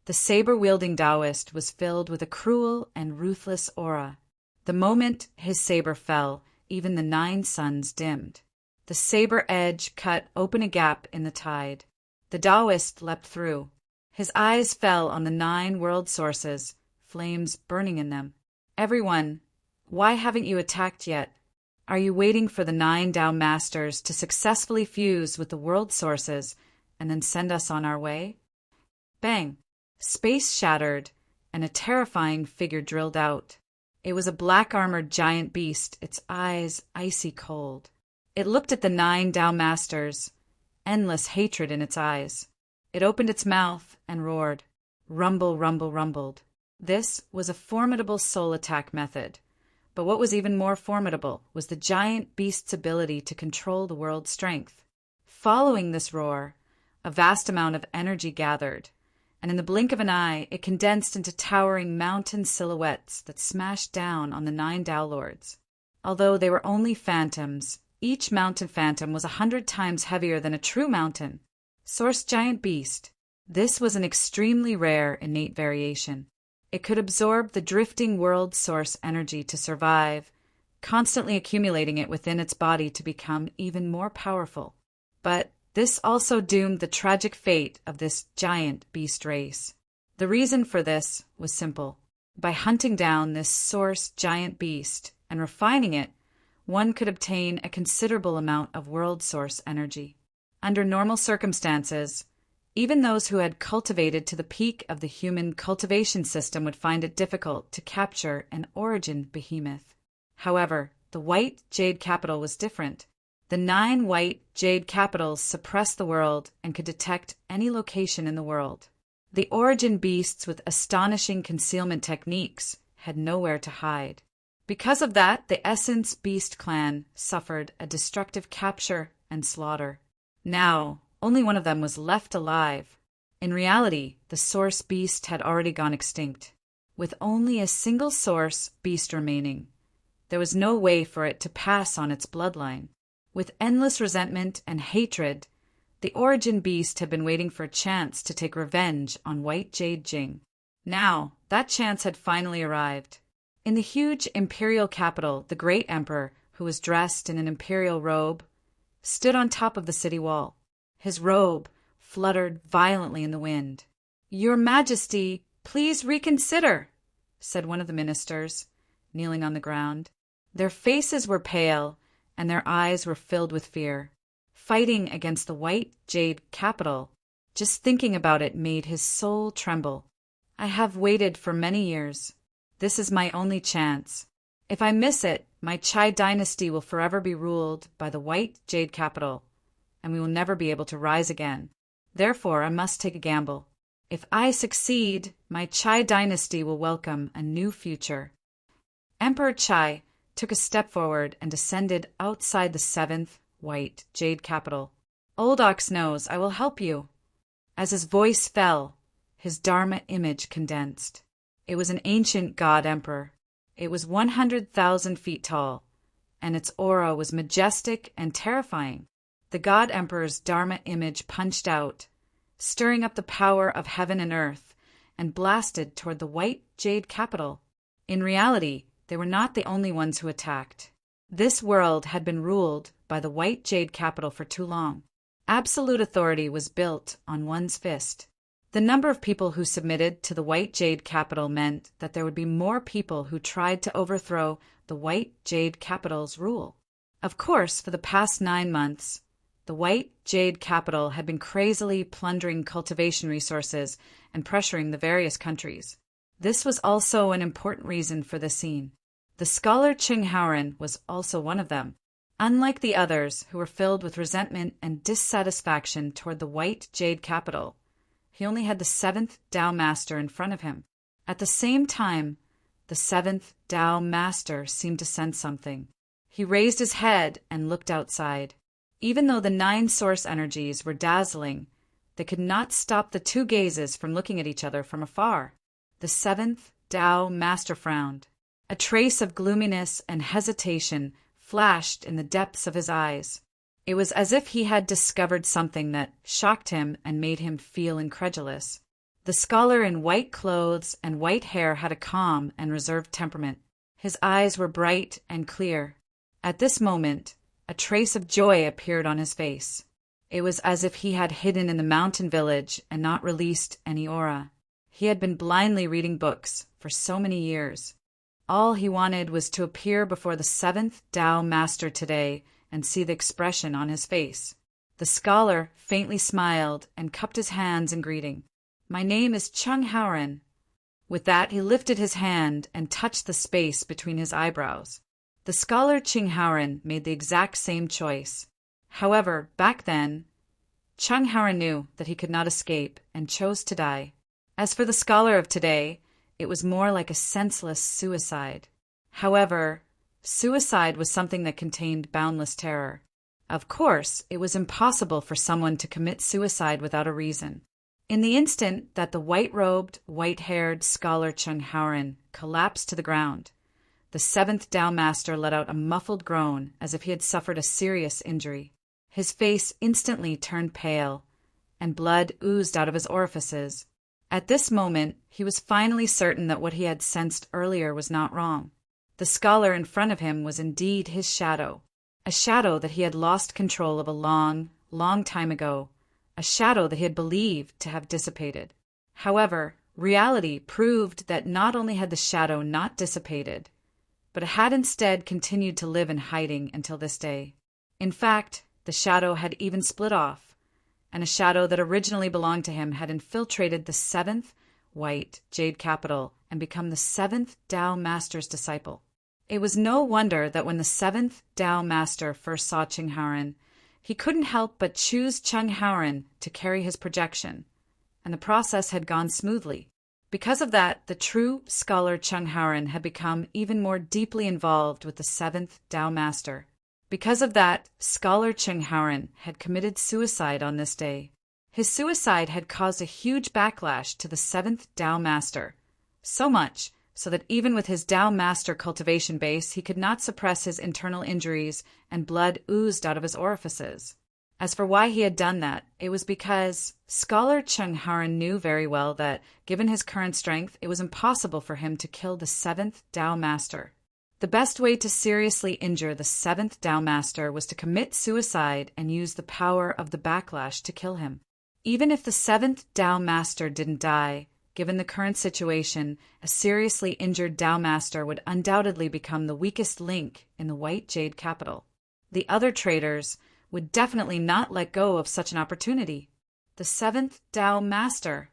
S1: The saber-wielding Taoist was filled with a cruel and ruthless aura. The moment his saber fell, even the 9 suns dimmed. The saber edge cut open a gap in the tide. The Taoist leapt through. His eyes fell on the 9 world sources, flames burning in them. Everyone, why haven't you attacked yet? Are you waiting for the 9 Tao masters to successfully fuse with the world sources and then send us on our way? Bang! Space shattered, and a terrifying figure drilled out. It was a black-armored giant beast, its eyes icy cold. It looked at the 9 Tao masters, endless hatred in its eyes. It opened its mouth and roared. Rumble, rumble, rumbled. This was a formidable soul attack method. But what was even more formidable was the giant beast's ability to control the world's strength. Following this roar, a vast amount of energy gathered, and in the blink of an eye, it condensed into towering mountain silhouettes that smashed down on the 9 Tao lords. Although they were only phantoms, each mountain phantom was 100 times heavier than a true mountain. Source giant beast. This was an extremely rare innate variation. It could absorb the drifting world source energy to survive, constantly accumulating it within its body to become even more powerful. But this also doomed the tragic fate of this giant beast race. The reason for this was simple. By hunting down this source giant beast and refining it, one could obtain a considerable amount of world source energy. Under normal circumstances, even those who had cultivated to the peak of the human cultivation system would find it difficult to capture an origin behemoth. However, the white jade capital was different. The 9 white jade capitals suppressed the world and could detect any location in the world. The origin beasts with astonishing concealment techniques had nowhere to hide. Because of that, the Essence Beast clan suffered a destructive capture and slaughter. Now, only one of them was left alive. In reality, the source beast had already gone extinct. With only a single source beast remaining, there was no way for it to pass on its bloodline. With endless resentment and hatred, the origin beast had been waiting for a chance to take revenge on White Jade Jing. Now, that chance had finally arrived. In the huge imperial capital, the great emperor, who was dressed in an imperial robe, stood on top of the city wall. His robe fluttered violently in the wind. "Your Majesty, please reconsider," said one of the ministers, kneeling on the ground. Their faces were pale, and their eyes were filled with fear. Fighting against the white jade capital, just thinking about it made his soul tremble. "I have waited for many years. This is my only chance. If I miss it, my Chai dynasty will forever be ruled by the white jade capital, and we will never be able to rise again. Therefore, I must take a gamble. If I succeed, my Chai dynasty will welcome a new future." Emperor Chai took a step forward and descended outside the 7th white jade capital. "Old Ox Nose, I will help you." As his voice fell, his Dharma image condensed. It was an ancient god emperor. It was 100,000 feet tall, and its aura was majestic and terrifying. The god emperor's Dharma image punched out, stirring up the power of heaven and earth, and blasted toward the white jade capital. In reality, they were not the only ones who attacked. This world had been ruled by the white jade capital for too long. Absolute authority was built on one's fist. The number of people who submitted to the white jade capital meant that there would be more people who tried to overthrow the white jade capital's rule. Of course, for the past 9 months, the white jade capital had been crazily plundering cultivation resources and pressuring the various countries. This was also an important reason for the scene. The scholar Ching Haoren was also one of them. Unlike the others, who were filled with resentment and dissatisfaction toward the white jade capital, he only had the 7th Tao Master in front of him. At the same time, the 7th Tao Master seemed to sense something. He raised his head and looked outside. Even though the 9 source energies were dazzling, they could not stop the 2 gazes from looking at each other from afar. The 7th Tao Master frowned. A trace of gloominess and hesitation flashed in the depths of his eyes. It was as if he had discovered something that shocked him and made him feel incredulous. The scholar in white clothes and white hair had a calm and reserved temperament. His eyes were bright and clear. At this moment, a trace of joy appeared on his face. It was as if he had hidden in the mountain village and not released any aura. He had been blindly reading books for so many years. All he wanted was to appear before the 7th Tao Master today and see the expression on his face. The scholar faintly smiled and cupped his hands in greeting. "My name is Ching Haoren." With that, he lifted his hand and touched the space between his eyebrows. The scholar Ching Haoren made the exact same choice. However, back then, Ching Haoren knew that he could not escape and chose to die. As for the scholar of today, it was more like a senseless suicide. However, suicide was something that contained boundless terror. Of course, it was impossible for someone to commit suicide without a reason. In the instant that the white-robed, white-haired scholar Ching Haoren collapsed to the ground, the 7th Tao Master let out a muffled groan as if he had suffered a serious injury. His face instantly turned pale, and blood oozed out of his orifices. At this moment, he was finally certain that what he had sensed earlier was not wrong. The scholar in front of him was indeed his shadow, a shadow that he had lost control of a long, long time ago, a shadow that he had believed to have dissipated. However, reality proved that not only had the shadow not dissipated, but it had instead continued to live in hiding until this day. In fact, the shadow had even split off, and a shadow that originally belonged to him had infiltrated the 7th white jade capital and become the 7th Tao Master's disciple. It was no wonder that when the 7th Tao Master first saw Ching Haoren, he couldn't help but choose Ching Haoren to carry his projection, and the process had gone smoothly. Because of that, the true scholar Ching Haoren had become even more deeply involved with the 7th Tao Master. Because of that, scholar Ching Haoren had committed suicide on this day. His suicide had caused a huge backlash to the 7th Tao Master, so much so that even with his Tao Master cultivation base, he could not suppress his internal injuries and blood oozed out of his orifices. As for why he had done that, it was because scholar Ching Haoren knew very well that, given his current strength, it was impossible for him to kill the 7th Tao Master. The best way to seriously injure the 7th Tao Master was to commit suicide and use the power of the backlash to kill him. Even if the 7th Tao Master didn't die, given the current situation, a seriously injured Tao Master would undoubtedly become the weakest link in the white jade capital. The other traders would definitely not let go of such an opportunity. The 7th Tao Master.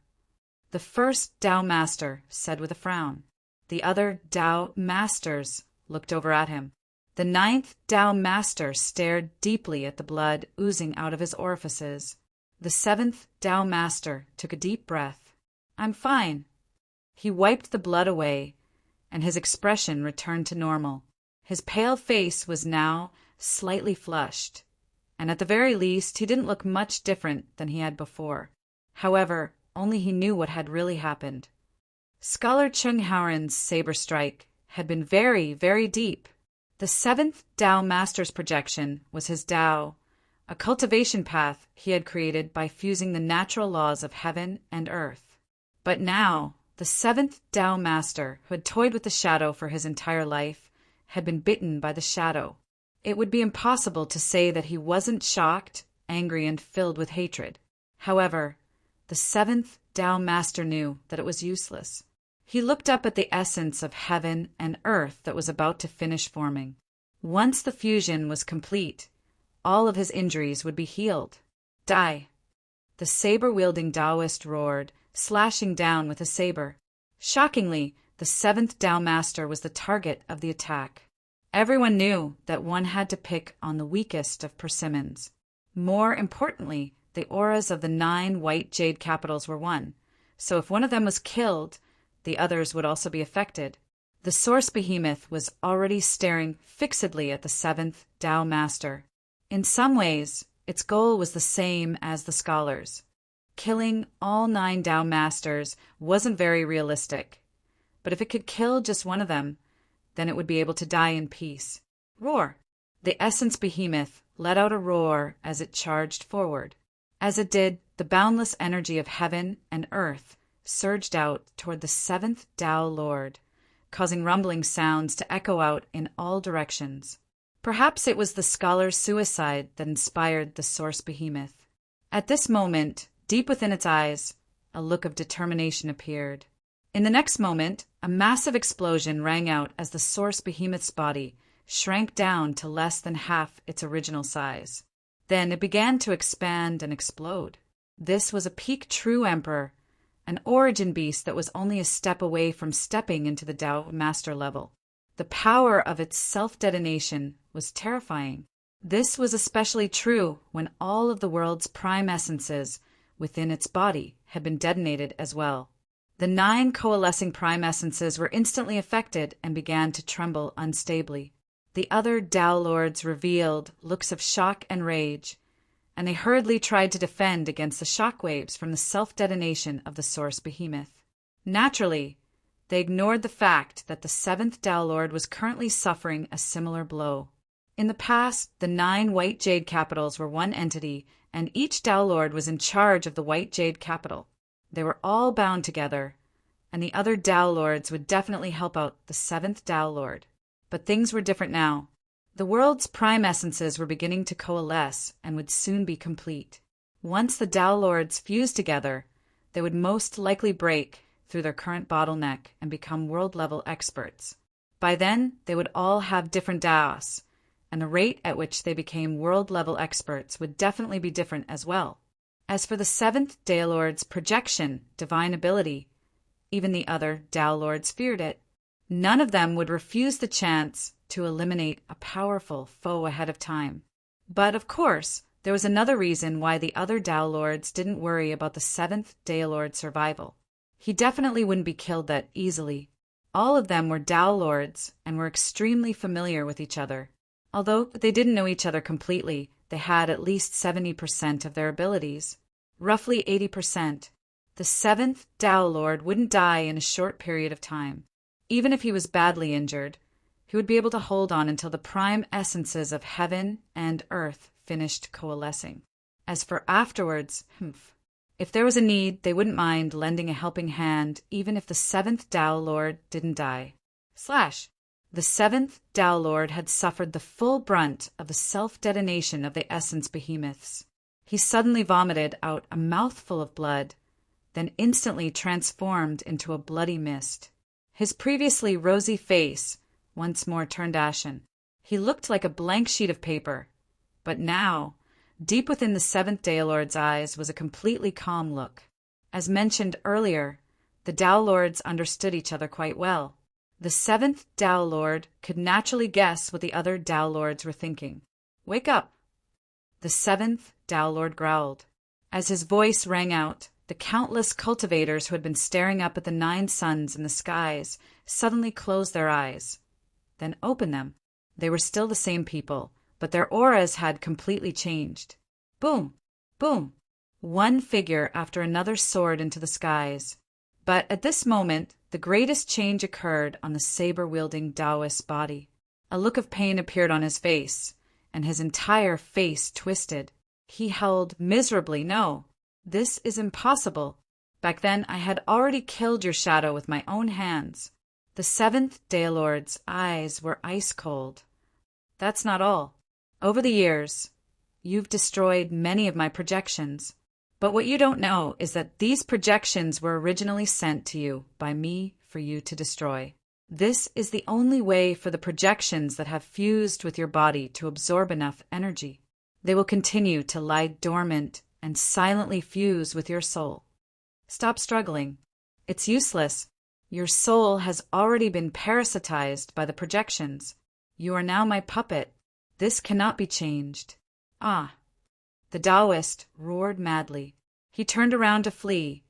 S1: The first Tao Master said with a frown. The other Tao Masters looked over at him. The 9th Tao Master stared deeply at the blood oozing out of his orifices. The 7th Tao Master took a deep breath. "I'm fine." He wiped the blood away, and his expression returned to normal. His pale face was now slightly flushed, and at the very least he didn't look much different than he had before. However, only he knew what had really happened. Scholar Ching Haoren's saber strike had been very, very deep. The 7th Tao Master's projection was his Tao, a cultivation path he had created by fusing the natural laws of heaven and earth. But now, the seventh Tao Master, who had toyed with the shadow for his entire life, had been bitten by the shadow. It would be impossible to say that he wasn't shocked, angry, and filled with hatred. However, the seventh Tao Master knew that it was useless. He looked up at the essence of heaven and earth that was about to finish forming. Once the fusion was complete, all of his injuries would be healed. Die! The saber-wielding Taoist roared, slashing down with a saber. Shockingly, the seventh Tao Master was the target of the attack. Everyone knew that one had to pick on the weakest of persimmons. More importantly, the auras of the 9 white jade capitals were one, so if one of them was killed, the others would also be affected. The source behemoth was already staring fixedly at the seventh Tao Master. In some ways, its goal was the same as the scholars. Killing all 9 Tao Masters wasn't very realistic, but if it could kill just one of them, then it would be able to die in peace. Roar! The essence behemoth let out a roar as it charged forward. As it did, the boundless energy of heaven and earth surged out toward the seventh Tao Lord, causing rumbling sounds to echo out in all directions. Perhaps it was the scholar's suicide that inspired the source behemoth. At this moment, deep within its eyes, a look of determination appeared. In the next moment, a massive explosion rang out as the source behemoth's body shrank down to less than half its original size. Then it began to expand and explode. This was a peak true emperor, an origin beast that was only a step away from stepping into the Tao Master level. The power of its self-detonation was terrifying. This was especially true when all of the world's prime essences within its body had been detonated as well. The 9 coalescing prime essences were instantly affected and began to tremble unstably. The other Tao Lords revealed looks of shock and rage, and they hurriedly tried to defend against the shockwaves from the self-detonation of the source behemoth. Naturally, they ignored the fact that the seventh Tao Lord was currently suffering a similar blow. In the past, the 9 white jade capitals were one entity, and each Tao Lord was in charge of the white jade capital. They were all bound together, and the other Tao Lords would definitely help out the seventh Tao Lord. But things were different now. The world's prime essences were beginning to coalesce and would soon be complete. Once the Tao Lords fused together, they would most likely break through their current bottleneck and become world-level experts. By then, they would all have different Taos, and the rate at which they became world-level experts would definitely be different as well. As for the seventh Tao Lord's projection, divine ability, even the other Tao Lords feared it. None of them would refuse the chance to eliminate a powerful foe ahead of time. But, of course, there was another reason why the other Tao Lords didn't worry about the seventh Tao Lord's survival. He definitely wouldn't be killed that easily. All of them were Tao Lords and were extremely familiar with each other. Although they didn't know each other completely, they had at least 70% of their abilities. Roughly 80%. The seventh Tao Lord wouldn't die in a short period of time. Even if he was badly injured, he would be able to hold on until the prime essences of heaven and earth finished coalescing. As for afterwards, if there was a need, they wouldn't mind lending a helping hand even if the seventh Tao Lord didn't die. The seventh Tao Lord had suffered the full brunt of the self-detonation of the essence behemoths. He suddenly vomited out a mouthful of blood, then instantly transformed into a bloody mist. His previously rosy face once more turned ashen. He looked like a blank sheet of paper. But now, deep within the seventh Tao Lord's eyes was a completely calm look. As mentioned earlier, the Tao Lords understood each other quite well. The seventh Tao Lord could naturally guess what the other Tao Lords were thinking. "Wake up!" The seventh Tao Lord growled. As his voice rang out, the countless cultivators who had been staring up at the 9 suns in the skies suddenly closed their eyes, then opened them. They were still the same people, but their auras had completely changed. Boom! Boom! One figure after another soared into the skies. But at this moment, the greatest change occurred on the saber-wielding Taoist's body. A look of pain appeared on his face, and his entire face twisted. He held miserably, "No, this is impossible. Back then, I had already killed your shadow with my own hands. The seventh Daelord's eyes were ice cold. That's not all. Over the years, you've destroyed many of my projections. But what you don't know is that these projections were originally sent to you by me for you to destroy. This is the only way for the projections that have fused with your body to absorb enough energy. They will continue to lie dormant and silently fuse with your soul. Stop struggling. It's useless. Your soul has already been parasitized by the projections. You are now my puppet. This cannot be changed. Ah! The Taoist roared madly. He turned around to flee,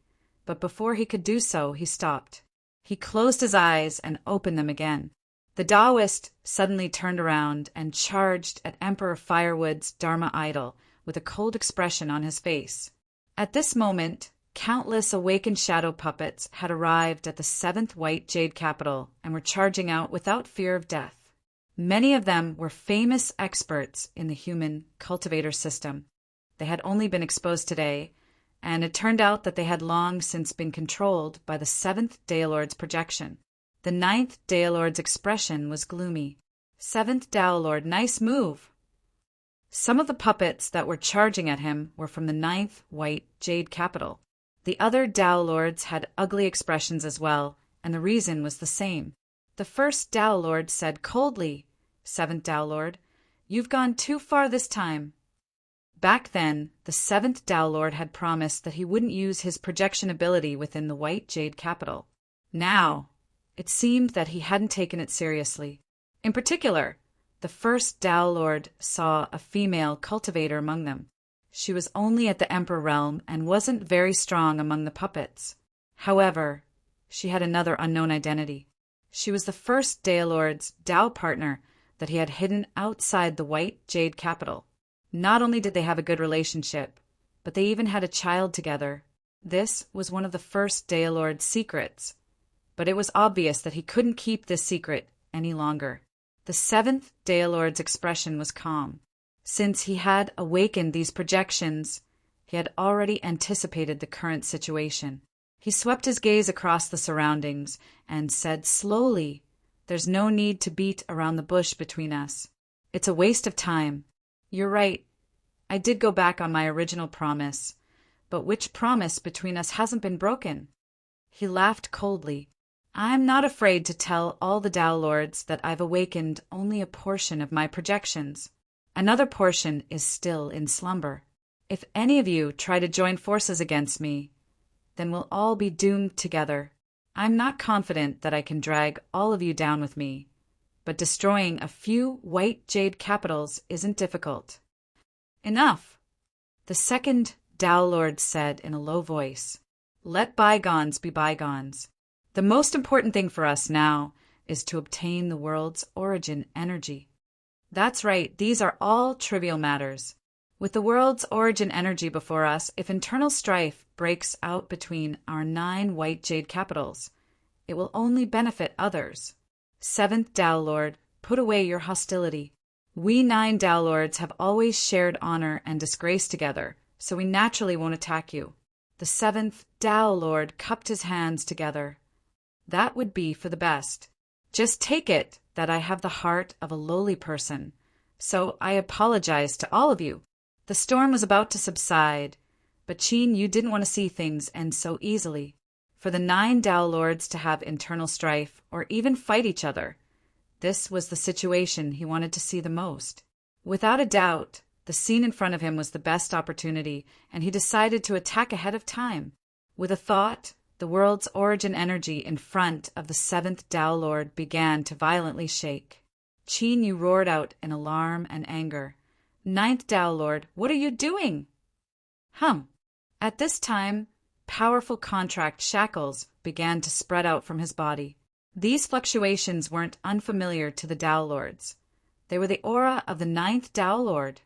S1: but before he could do so, he stopped. He closed his eyes and opened them again. The Taoist suddenly turned around and charged at Emperor Firewood's Dharma idol with a cold expression on his face. At this moment, countless awakened shadow puppets had arrived at the seventh white jade capital and were charging out without fear of death. Many of them were famous experts in the human cultivator system. They had only been exposed today, and it turned out that they had long since been controlled by the seventh Daelord's projection. The ninth Daelord's expression was gloomy. Seventh Daelord, nice move! Some of the puppets that were charging at him were from the ninth white jade capital. The other Daelords had ugly expressions as well, and the reason was the same. The first Daelord said coldly, "Seventh Daelord, you've gone too far this time." Back then, the seventh Daelord had promised that he wouldn't use his projection ability within the white jade capital. Now, it seemed that he hadn't taken it seriously. In particular, the first Daelord saw a female cultivator among them. She was only at the Emperor realm and wasn't very strong among the puppets. However, she had another unknown identity. She was the first Daelord's Tao partner that he had hidden outside the white jade capital. Not only did they have a good relationship, but they even had a child together. This was one of the first Daelord's secrets, but it was obvious that he couldn't keep this secret any longer. The seventh Daelord's expression was calm. Since he had awakened these projections, he had already anticipated the current situation. He swept his gaze across the surroundings and said slowly, "There's no need to beat around the bush between us. It's a waste of time. You're right. I did go back on my original promise, but which promise between us hasn't been broken?" He laughed coldly. "I'm not afraid to tell all the Daelords that I've awakened only a portion of my projections. Another portion is still in slumber. If any of you try to join forces against me, then we'll all be doomed together. I'm not confident that I can drag all of you down with me, but destroying a few white jade capitals isn't difficult." "Enough!" The second Daelord said in a low voice. "Let bygones be bygones. The most important thing for us now is to obtain the world's origin energy." "That's right, these are all trivial matters. With the world's origin energy before us, if internal strife breaks out between our 9 white jade capitals, it will only benefit others. Seventh Daelord, put away your hostility. We 9 Daelords have always shared honor and disgrace together, so we naturally won't attack you." The seventh Daelord cupped his hands together. "That would be for the best. Just take it that I have the heart of a lowly person, so I apologize to all of you." The storm was about to subside, but Qin, you didn't want to see things end so easily. For the 9 Daelords to have internal strife or even fight each other, this was the situation he wanted to see the most. Without a doubt, the scene in front of him was the best opportunity, and he decided to attack ahead of time. With a thought, the world's origin energy in front of the 7th Daelord began to violently shake. Qin Yu roared out in alarm and anger. "9th Daelord, what are you doing?" At this time, powerful contract shackles began to spread out from his body. These fluctuations weren't unfamiliar to the Daelords. They were the aura of the 9th Daelord.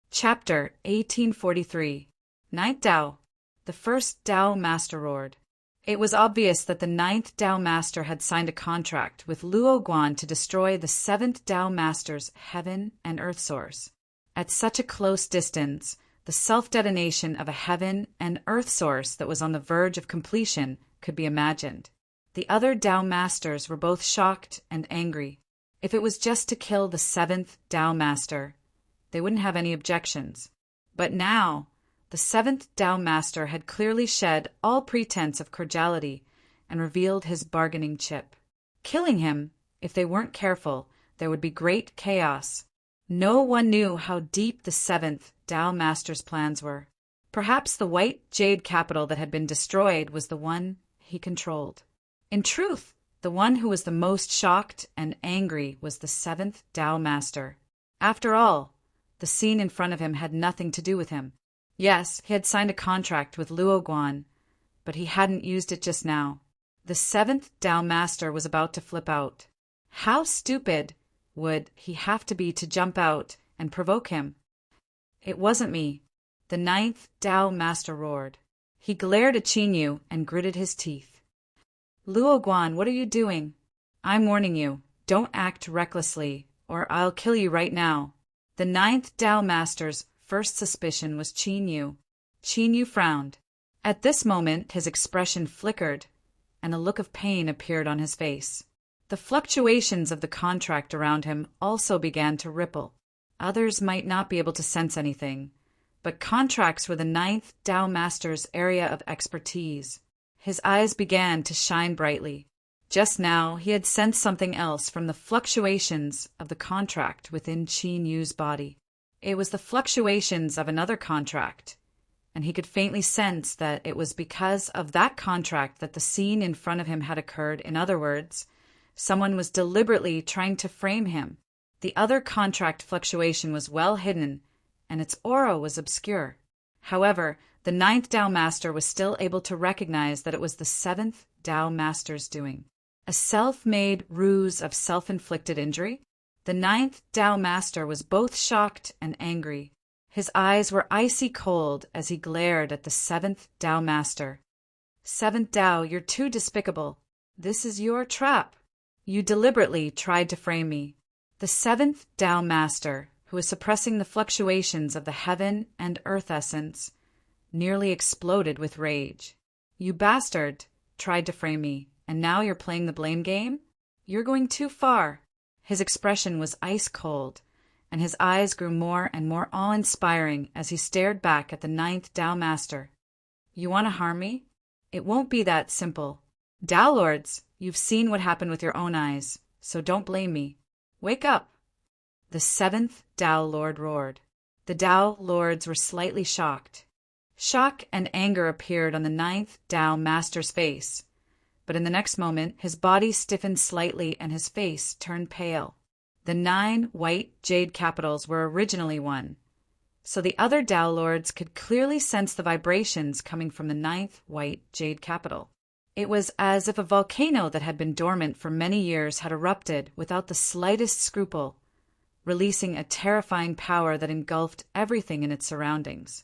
S1: Chapter 1843. 9th Dao. The first Dao Master roared. It was obvious that the 9th Dao Master had signed a contract with Luo Guan to destroy the 7th Dao Master's heaven and earth source. At such a close distance, the self-detonation of a heaven and earth source that was on the verge of completion could be imagined. The other Tao Masters were both shocked and angry. If it was just to kill the seventh Tao Master, they wouldn't have any objections. But now, the seventh Tao Master had clearly shed all pretense of cordiality and revealed his bargaining chip. Killing him, if they weren't careful, there would be great chaos. No one knew how deep the seventh Tao Master's plans were. Perhaps the white jade capital that had been destroyed was the one he controlled. In truth, the one who was the most shocked and angry was the seventh Tao Master. After all, the scene in front of him had nothing to do with him. Yes, he had signed a contract with Luo Guan, but he hadn't used it just now. The seventh Tao Master was about to flip out. How stupid would he have to be to jump out and provoke him? It wasn't me. The ninth Tao Master roared. He glared at Qinyu and gritted his teeth. Luo Guan, what are you doing? I'm warning you, don't act recklessly, or I'll kill you right now. The ninth Tao Master's first suspicion was Qinyu. Qinyu frowned. At this moment, his expression flickered, and a look of pain appeared on his face. The fluctuations of the contract around him also began to ripple. Others might not be able to sense anything, but contracts were the ninth Tao Master's area of expertise. His eyes began to shine brightly. Just now, he had sensed something else from the fluctuations of the contract within Qin Yu's body. It was the fluctuations of another contract, and he could faintly sense that it was because of that contract that the scene in front of him had occurred. In other words, someone was deliberately trying to frame him. The other contract fluctuation was well hidden, and its aura was obscure. However, the ninth Tao Master was still able to recognize that it was the seventh Tao Master's doing. A self-made ruse of self-inflicted injury? The ninth Tao Master was both shocked and angry. His eyes were icy cold as he glared at the seventh Tao Master. Seventh Tao, you're too despicable. This is your trap. You deliberately tried to frame me. The seventh Tao Master, who was suppressing the fluctuations of the heaven and earth essence, nearly exploded with rage. You bastard, tried to frame me, and now you're playing the blame game? You're going too far. His expression was ice cold, and his eyes grew more and more awe-inspiring as he stared back at the ninth Tao Master. You want to harm me? It won't be that simple. Tao Lords, you've seen what happened with your own eyes, so don't blame me. Wake up! The seventh Tao Lord roared. The Tao Lords were slightly shocked. Shock and anger appeared on the ninth Tao Master's face, but in the next moment his body stiffened slightly and his face turned pale. The 9 white jade capitals were originally one, so the other Tao Lords could clearly sense the vibrations coming from the 9th white jade capital. It was as if a volcano that had been dormant for many years had erupted without the slightest scruple, releasing a terrifying power that engulfed everything in its surroundings.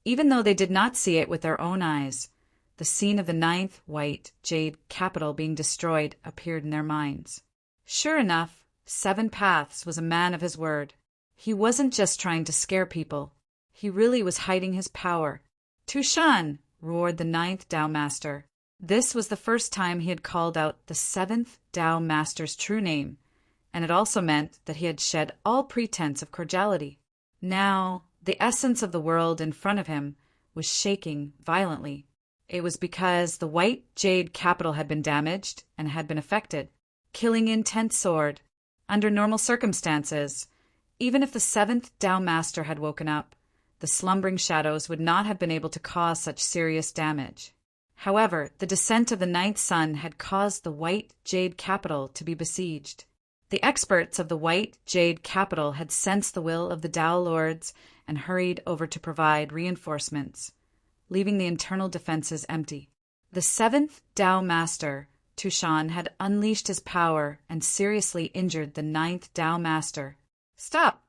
S1: Even though they did not see it with their own eyes, the scene of the 9th white jade capital being destroyed appeared in their minds. Sure enough, Seven Paths was a man of his word. He wasn't just trying to scare people. He really was hiding his power. Tushan! Roared the 9th Tao Master. This was the first time he had called out the 7th Tao Master's true name, and it also meant that he had shed all pretense of cordiality. Now, the essence of the world in front of him was shaking violently. It was because the white jade capital had been damaged and had been affected. Killing intent soared. Under normal circumstances, even if the 7th Tao Master had woken up, the slumbering shadows would not have been able to cause such serious damage. However, the descent of the 9th sun had caused the white jade capital to be besieged. The experts of the white jade capital had sensed the will of the Tao Lords and hurried over to provide reinforcements, leaving the internal defenses empty. The 7th Tao Master, Tushan, had unleashed his power and seriously injured the 9th Tao Master. "Stop!"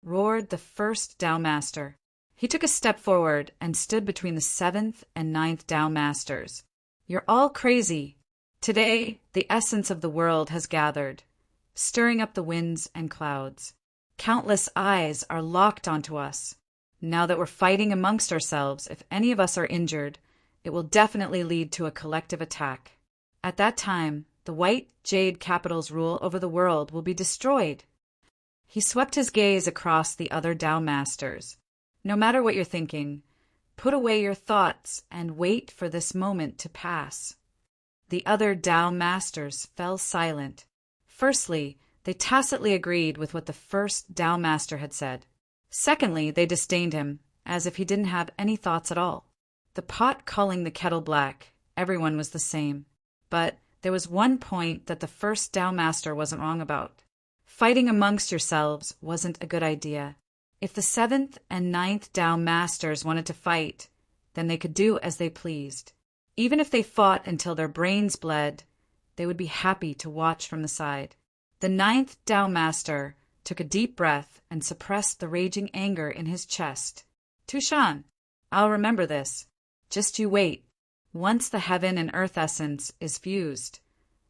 S1: roared the 1st Tao Master. He took a step forward and stood between the 7th and 9th Tao Masters. "You're all crazy. Today, the essence of the world has gathered, stirring up the winds and clouds. Countless eyes are locked onto us. Now that we're fighting amongst ourselves, if any of us are injured, it will definitely lead to a collective attack. At that time, the white jade capital's rule over the world will be destroyed. He swept his gaze across the other Tao masters. No matter what you're thinking, put away your thoughts and wait for this moment to pass. The other Tao masters fell silent. Firstly, they tacitly agreed with what the first Tao master had said. Secondly, they disdained him, as if he didn't have any thoughts at all. The pot calling the kettle black, everyone was the same. But there was one point that the first Tao master wasn't wrong about. Fighting amongst yourselves wasn't a good idea. If the 7th and 9th Tao masters wanted to fight, then they could do as they pleased. Even if they fought until their brains bled, they would be happy to watch from the side. The 9th Tao master took a deep breath and suppressed the raging anger in his chest. Tushan, I'll remember this. Just you wait. Once the heaven and earth essence is fused,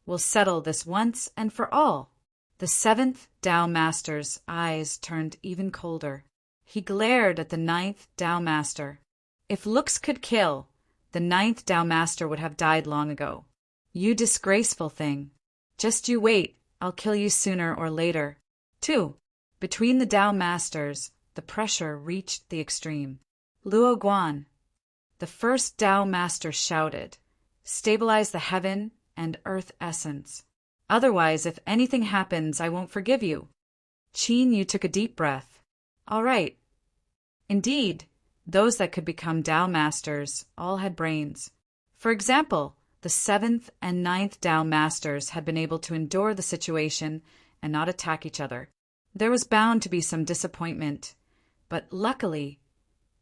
S1: we'll settle this once and for all. The 7th Tao master's eyes turned even colder. He glared at the 9th Tao master. If looks could kill, the 9th Tao master would have died long ago. You disgraceful thing. Just you wait, I'll kill you sooner or later. 2. Between the Tao masters, the pressure reached the extreme. Luo Guan. The first Tao master shouted, "Stabilize the heaven and earth essence. Otherwise, if anything happens, I won't forgive you." Qin Yu took a deep breath. All right. Indeed, those that could become Tao masters all had brains. For example, the 7th and 9th Tao masters had been able to endure the situation and not attack each other. There was bound to be some disappointment, but luckily,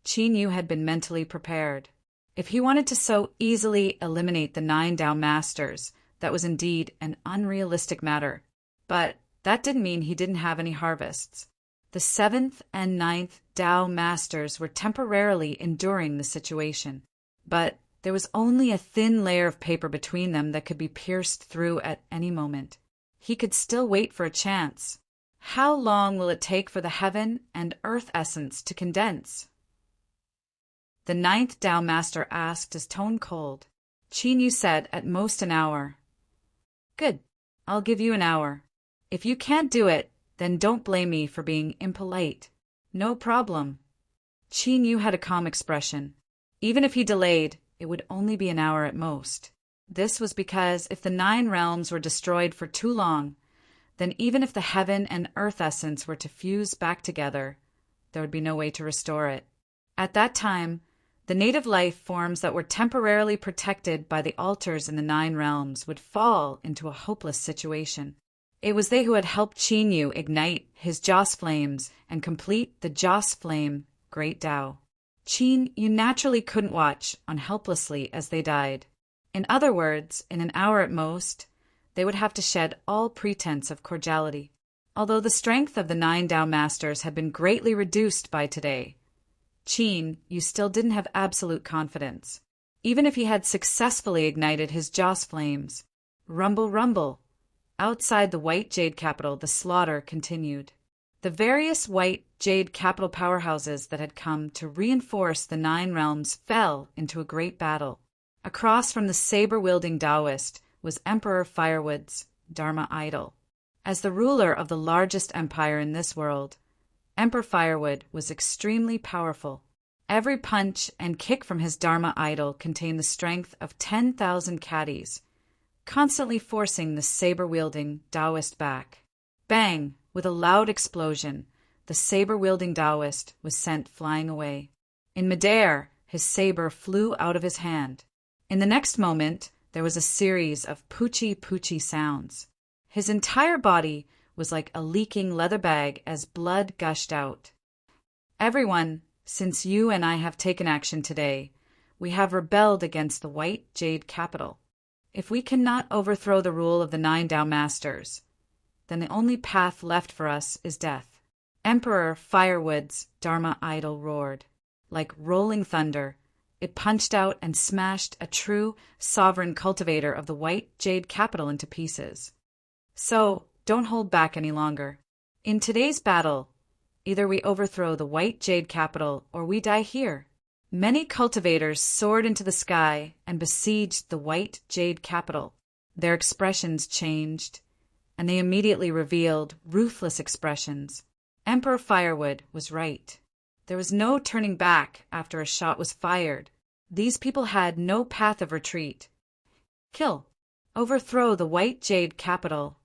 S1: Qin Yu had been mentally prepared. If he wanted to so easily eliminate the 9 Tao masters, that was indeed an unrealistic matter. But that didn't mean he didn't have any harvests. The 7th and 9th Tao masters were temporarily enduring the situation. But there was only a thin layer of paper between them that could be pierced through at any moment. He could still wait for a chance. How long will it take for the heaven and earth essence to condense? The 9th Tao master asked, his tone cold. Qin Yu said, at most an hour. Good. I'll give you an hour. If you can't do it, then don't blame me for being impolite. No problem. Qin Yu had a calm expression. Even if he delayed, it would only be an hour at most. This was because if the 9 realms were destroyed for too long, then even if the heaven and earth essence were to fuse back together, there would be no way to restore it. At that time, the native life forms that were temporarily protected by the altars in the 9 realms would fall into a hopeless situation. It was they who had helped Qin Yu ignite his Joss flames and complete the Joss flame Great Tao. Qin Yu naturally couldn't watch on helplessly as they died. In other words, in an hour at most, they would have to shed all pretense of cordiality. Although the strength of the 9 Tao masters had been greatly reduced by today, Qin Yu still didn't have absolute confidence. Even if he had successfully ignited his Joss flames. Rumble, rumble. Outside the white jade capital, the slaughter continued. The various white jade capital powerhouses that had come to reinforce the 9 realms fell into a great battle. Across from the saber-wielding Taoist was Emperor Firewood's Dharma idol. As the ruler of the largest empire in this world, Emperor Firewood was extremely powerful. Every punch and kick from his Dharma idol contained the strength of 10,000 caddies, constantly forcing the saber-wielding Taoist back. Bang! With a loud explosion, the saber-wielding Taoist was sent flying away. In midair, his saber flew out of his hand. In the next moment, there was a series of poochie-poochie sounds. His entire body was like a leaking leather bag as blood gushed out. Everyone, since you and I have taken action today, we have rebelled against the white jade capital. If we cannot overthrow the rule of the 9 Tao masters, then the only path left for us is death. Emperor Firewood's Dharma idol roared. Like rolling thunder, it punched out and smashed a true sovereign cultivator of the white jade capital into pieces. So, don't hold back any longer. In today's battle, Either we overthrow the white jade capital or we die here. Many cultivators soared into the sky and besieged the white jade capital. Their expressions changed, and they immediately revealed ruthless expressions. Emperor Firewood was right. There was no turning back after a shot was fired. These people had no path of retreat. Kill. Overthrow the white jade capital.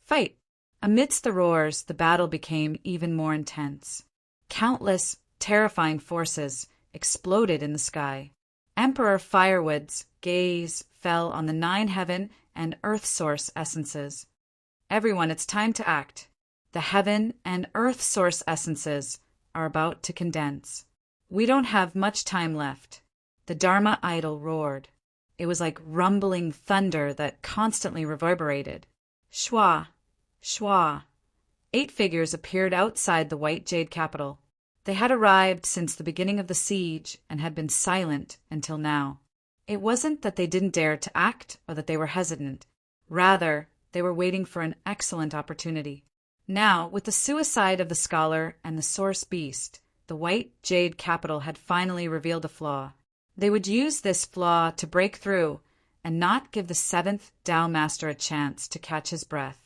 S1: Fight. Amidst the roars, the battle became even more intense. Countless, terrifying forces exploded in the sky. Emperor Firewood's gaze fell on the 9 heaven and earth source essences. Everyone, it's time to act. The heaven and earth source essences are about to condense. We don't have much time left. The Dharma idol roared. It was like rumbling thunder that constantly reverberated. Shwa, shwa. 8 figures appeared outside the white jade capital. They had arrived since the beginning of the siege and had been silent until now. It wasn't that they didn't dare to act or that they were hesitant. Rather, they were waiting for an excellent opportunity. Now, with the suicide of the scholar and the source beast, the white jade capital had finally revealed a flaw. They would use this flaw to break through and not give the 7th Tao Master a chance to catch his breath.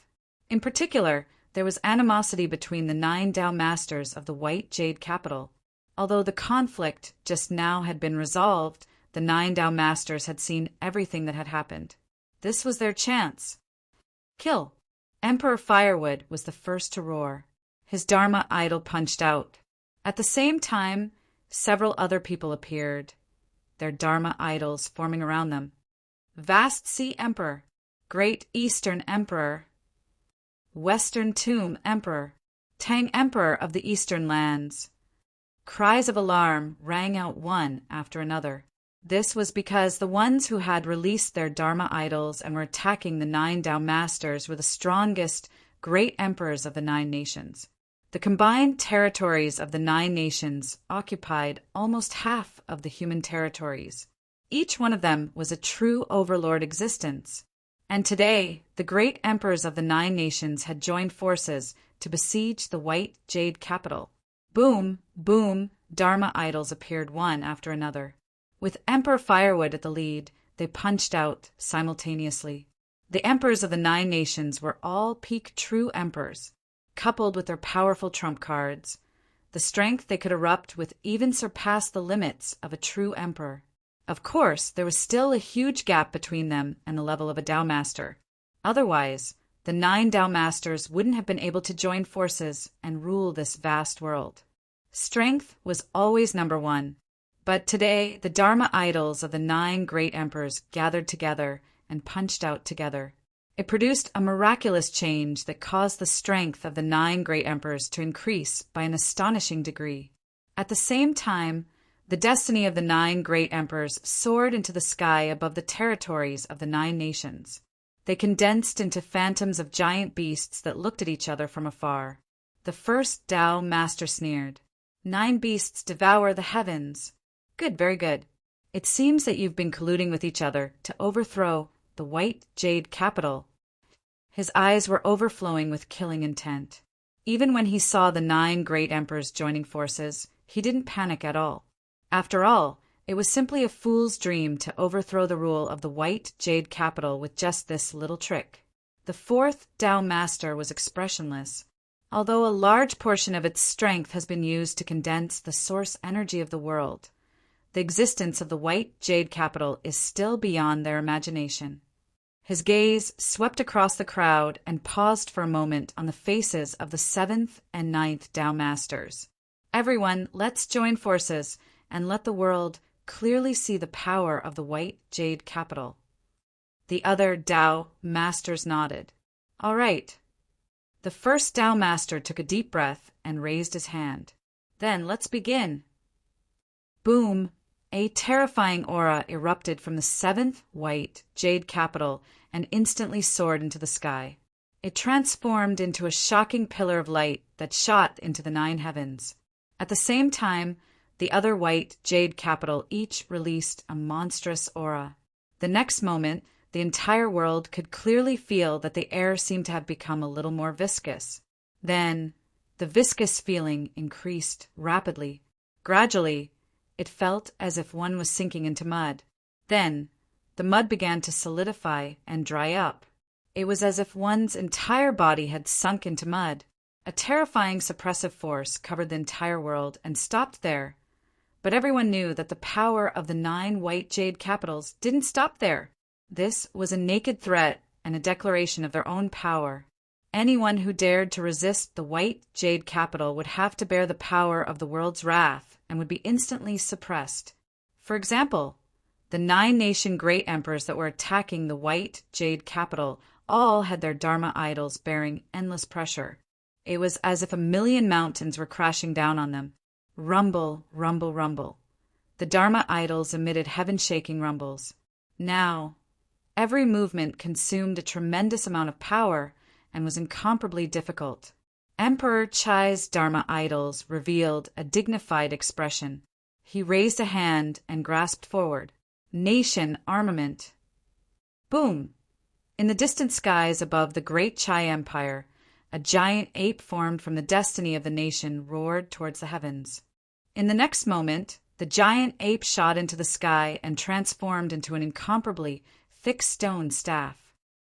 S1: In particular, there was animosity between the 9 Tao Masters of the white jade capital. Although the conflict just now had been resolved, the 9 Tao Masters had seen everything that had happened. This was their chance. Kill. Emperor Firewood was the first to roar. His Dharma idol punched out. At the same time, several other people appeared, their Dharma idols forming around them. Vast Sea Emperor, Great Eastern Emperor, Western Tomb Emperor, Tang Emperor of the Eastern Lands. Cries of alarm rang out one after another. This was because the ones who had released their Dharma idols and were attacking the 9 Tao Masters were the strongest great emperors of the 9 nations. The combined territories of the 9 nations occupied almost half of the human territories. Each one of them was a true overlord existence. And today, the great emperors of the 9 nations had joined forces to besiege the white jade capital. Boom, boom, Dharma idols appeared one after another. With Emperor Firewood at the lead, they punched out simultaneously. The emperors of the 9 nations were all peak true emperors, coupled with their powerful trump cards. The strength they could erupt with even surpassed the limits of a true emperor. Of course, there was still a huge gap between them and the level of a Tao Master. Otherwise, the 9 Tao Masters wouldn't have been able to join forces and rule this vast world. Strength was always number one. But today, the Dharma idols of the 9 great emperors gathered together and punched out together. It produced a miraculous change that caused the strength of the 9 great emperors to increase by an astonishing degree. At the same time, the destiny of the 9 great emperors soared into the sky above the territories of the 9 nations. They condensed into phantoms of giant beasts that looked at each other from afar. The first Tao Master sneered. 9 beasts devour the heavens. Good, very good. It seems that you've been colluding with each other to overthrow the white jade capital. His eyes were overflowing with killing intent. Even when he saw the 9 great emperors joining forces, he didn't panic at all. After all, it was simply a fool's dream to overthrow the rule of the white jade capital with just this little trick. The 4th Tao Master was expressionless, although a large portion of its strength has been used to condense the source energy of the world. The existence of the white jade capital is still beyond their imagination. His gaze swept across the crowd and paused for a moment on the faces of the 7th and 9th Tao Masters. Everyone, let's join forces and let the world clearly see the power of the white jade capital. The other Tao Masters nodded. All right. The first Tao Master took a deep breath and raised his hand. Then let's begin. Boom! A terrifying aura erupted from the 7th white jade capital and instantly soared into the sky. It transformed into a shocking pillar of light that shot into the 9 heavens. At the same time, the other white jade capital each released a monstrous aura. The next moment, the entire world could clearly feel that the air seemed to have become a little more viscous. Then, The viscous feeling increased rapidly. Gradually, it felt as if one was sinking into mud. Then, the mud began to solidify and dry up. It was as if one's entire body had sunk into mud. A terrifying suppressive force covered the entire world and stopped there. But everyone knew that the power of the 9 white jade capitals didn't stop there. This was a naked threat and a declaration of their own power. Anyone who dared to resist the white jade capital would have to bear the power of the world's wrath and would be instantly suppressed. For example, the 9 nation great emperors that were attacking the white jade capital all had their Dharma idols bearing endless pressure. It was as if 1,000,000 mountains were crashing down on them. Rumble, rumble, rumble. The Dharma idols emitted heaven-shaking rumbles. Now, every movement consumed a tremendous amount of power and was incomparably difficult. Emperor Chai's Dharma idols revealed a dignified expression. He raised a hand and grasped forward. Nation armament. Boom! In the distant skies above the great Chai Empire, a giant ape formed from the destiny of the nation roared towards the heavens. In the next moment, the giant ape shot into the sky and transformed into an incomparably thick stone staff.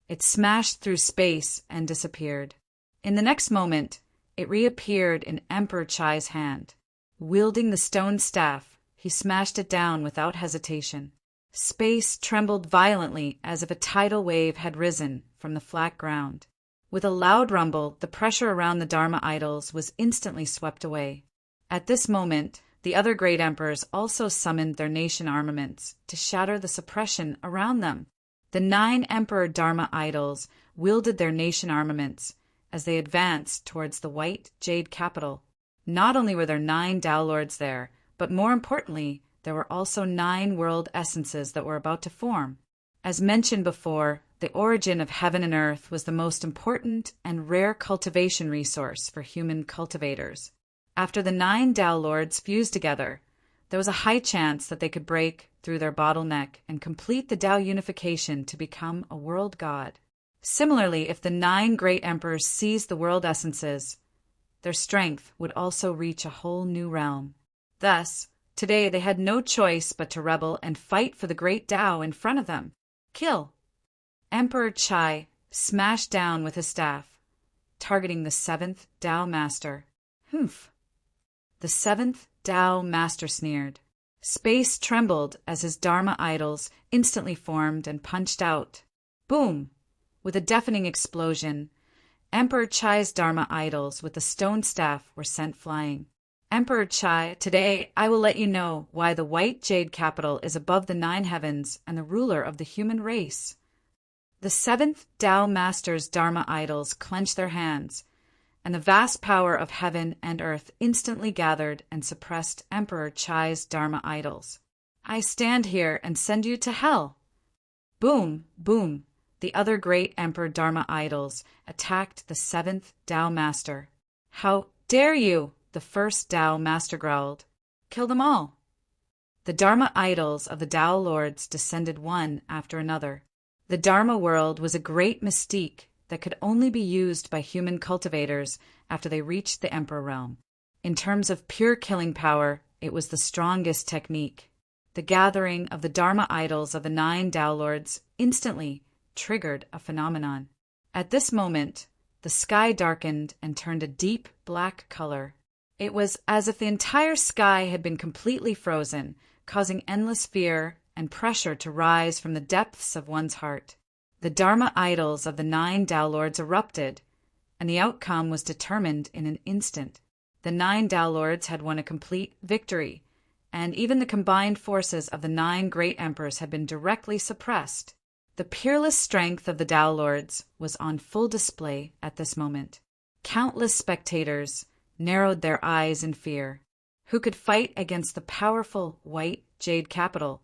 S1: It smashed through space and disappeared. In the next moment, it reappeared in Emperor Chai's hand. Wielding the stone staff, he smashed it down without hesitation. Space trembled violently as if a tidal wave had risen from the flat ground. With a loud rumble, the pressure around the Dharma idols was instantly swept away. At this moment, the other great emperors also summoned their nation armaments to shatter the suppression around them. The 9 emperor Dharma idols wielded their nation armaments as they advanced towards the white jade capital. Not only were there 9 Tao Lords there, but more importantly, there were also 9 world essences that were about to form. As mentioned before, the origin of heaven and earth was the most important and rare cultivation resource for human cultivators. After the 9 Tao Lords fused together, there was a high chance that they could break through their bottleneck and complete the Tao unification to become a world god. Similarly, if the 9 great emperors seized the world essences, their strength would also reach a whole new realm. Thus, today they had no choice but to rebel and fight for the great Tao in front of them. Kill. Emperor Chai smashed down with his staff, targeting the 7th Tao Master. Humph. The 7th Tao Master sneered. Space trembled as his Dharma idols instantly formed and punched out. Boom! With a deafening explosion, Emperor Chai's Dharma idols with the stone staff were sent flying. Emperor Chai, today I will let you know why the white jade capital is above the 9 heavens and the ruler of the human race. The 7th Tao Master's Dharma idols clenched their hands, and the vast power of heaven and earth instantly gathered and suppressed Emperor Chai's Dharma idols. I stand here and send you to hell. Boom, boom. The other great Emperor Dharma idols attacked the 7th Tao Master. How dare you? The 1st Tao Master growled. Kill them all. The Dharma idols of the Tao Lords descended one after another. The Dharma world was a great mystique that could only be used by human cultivators after they reached the Emperor realm. In terms of pure killing power, it was the strongest technique. The gathering of the Dharma idols of the 9 Tao Lords instantly triggered a phenomenon. At this moment, the sky darkened and turned a deep black color. It was as if the entire sky had been completely frozen, causing endless fear and pressure to rise from the depths of one's heart. The Dharma idols of the 9 Tao Lords erupted, and the outcome was determined in an instant. The 9 Tao Lords had won a complete victory, and even the combined forces of the 9 great emperors had been directly suppressed. The peerless strength of the Tao Lords was on full display at this moment. Countless spectators narrowed their eyes in fear. Who could fight against the powerful white jade capital?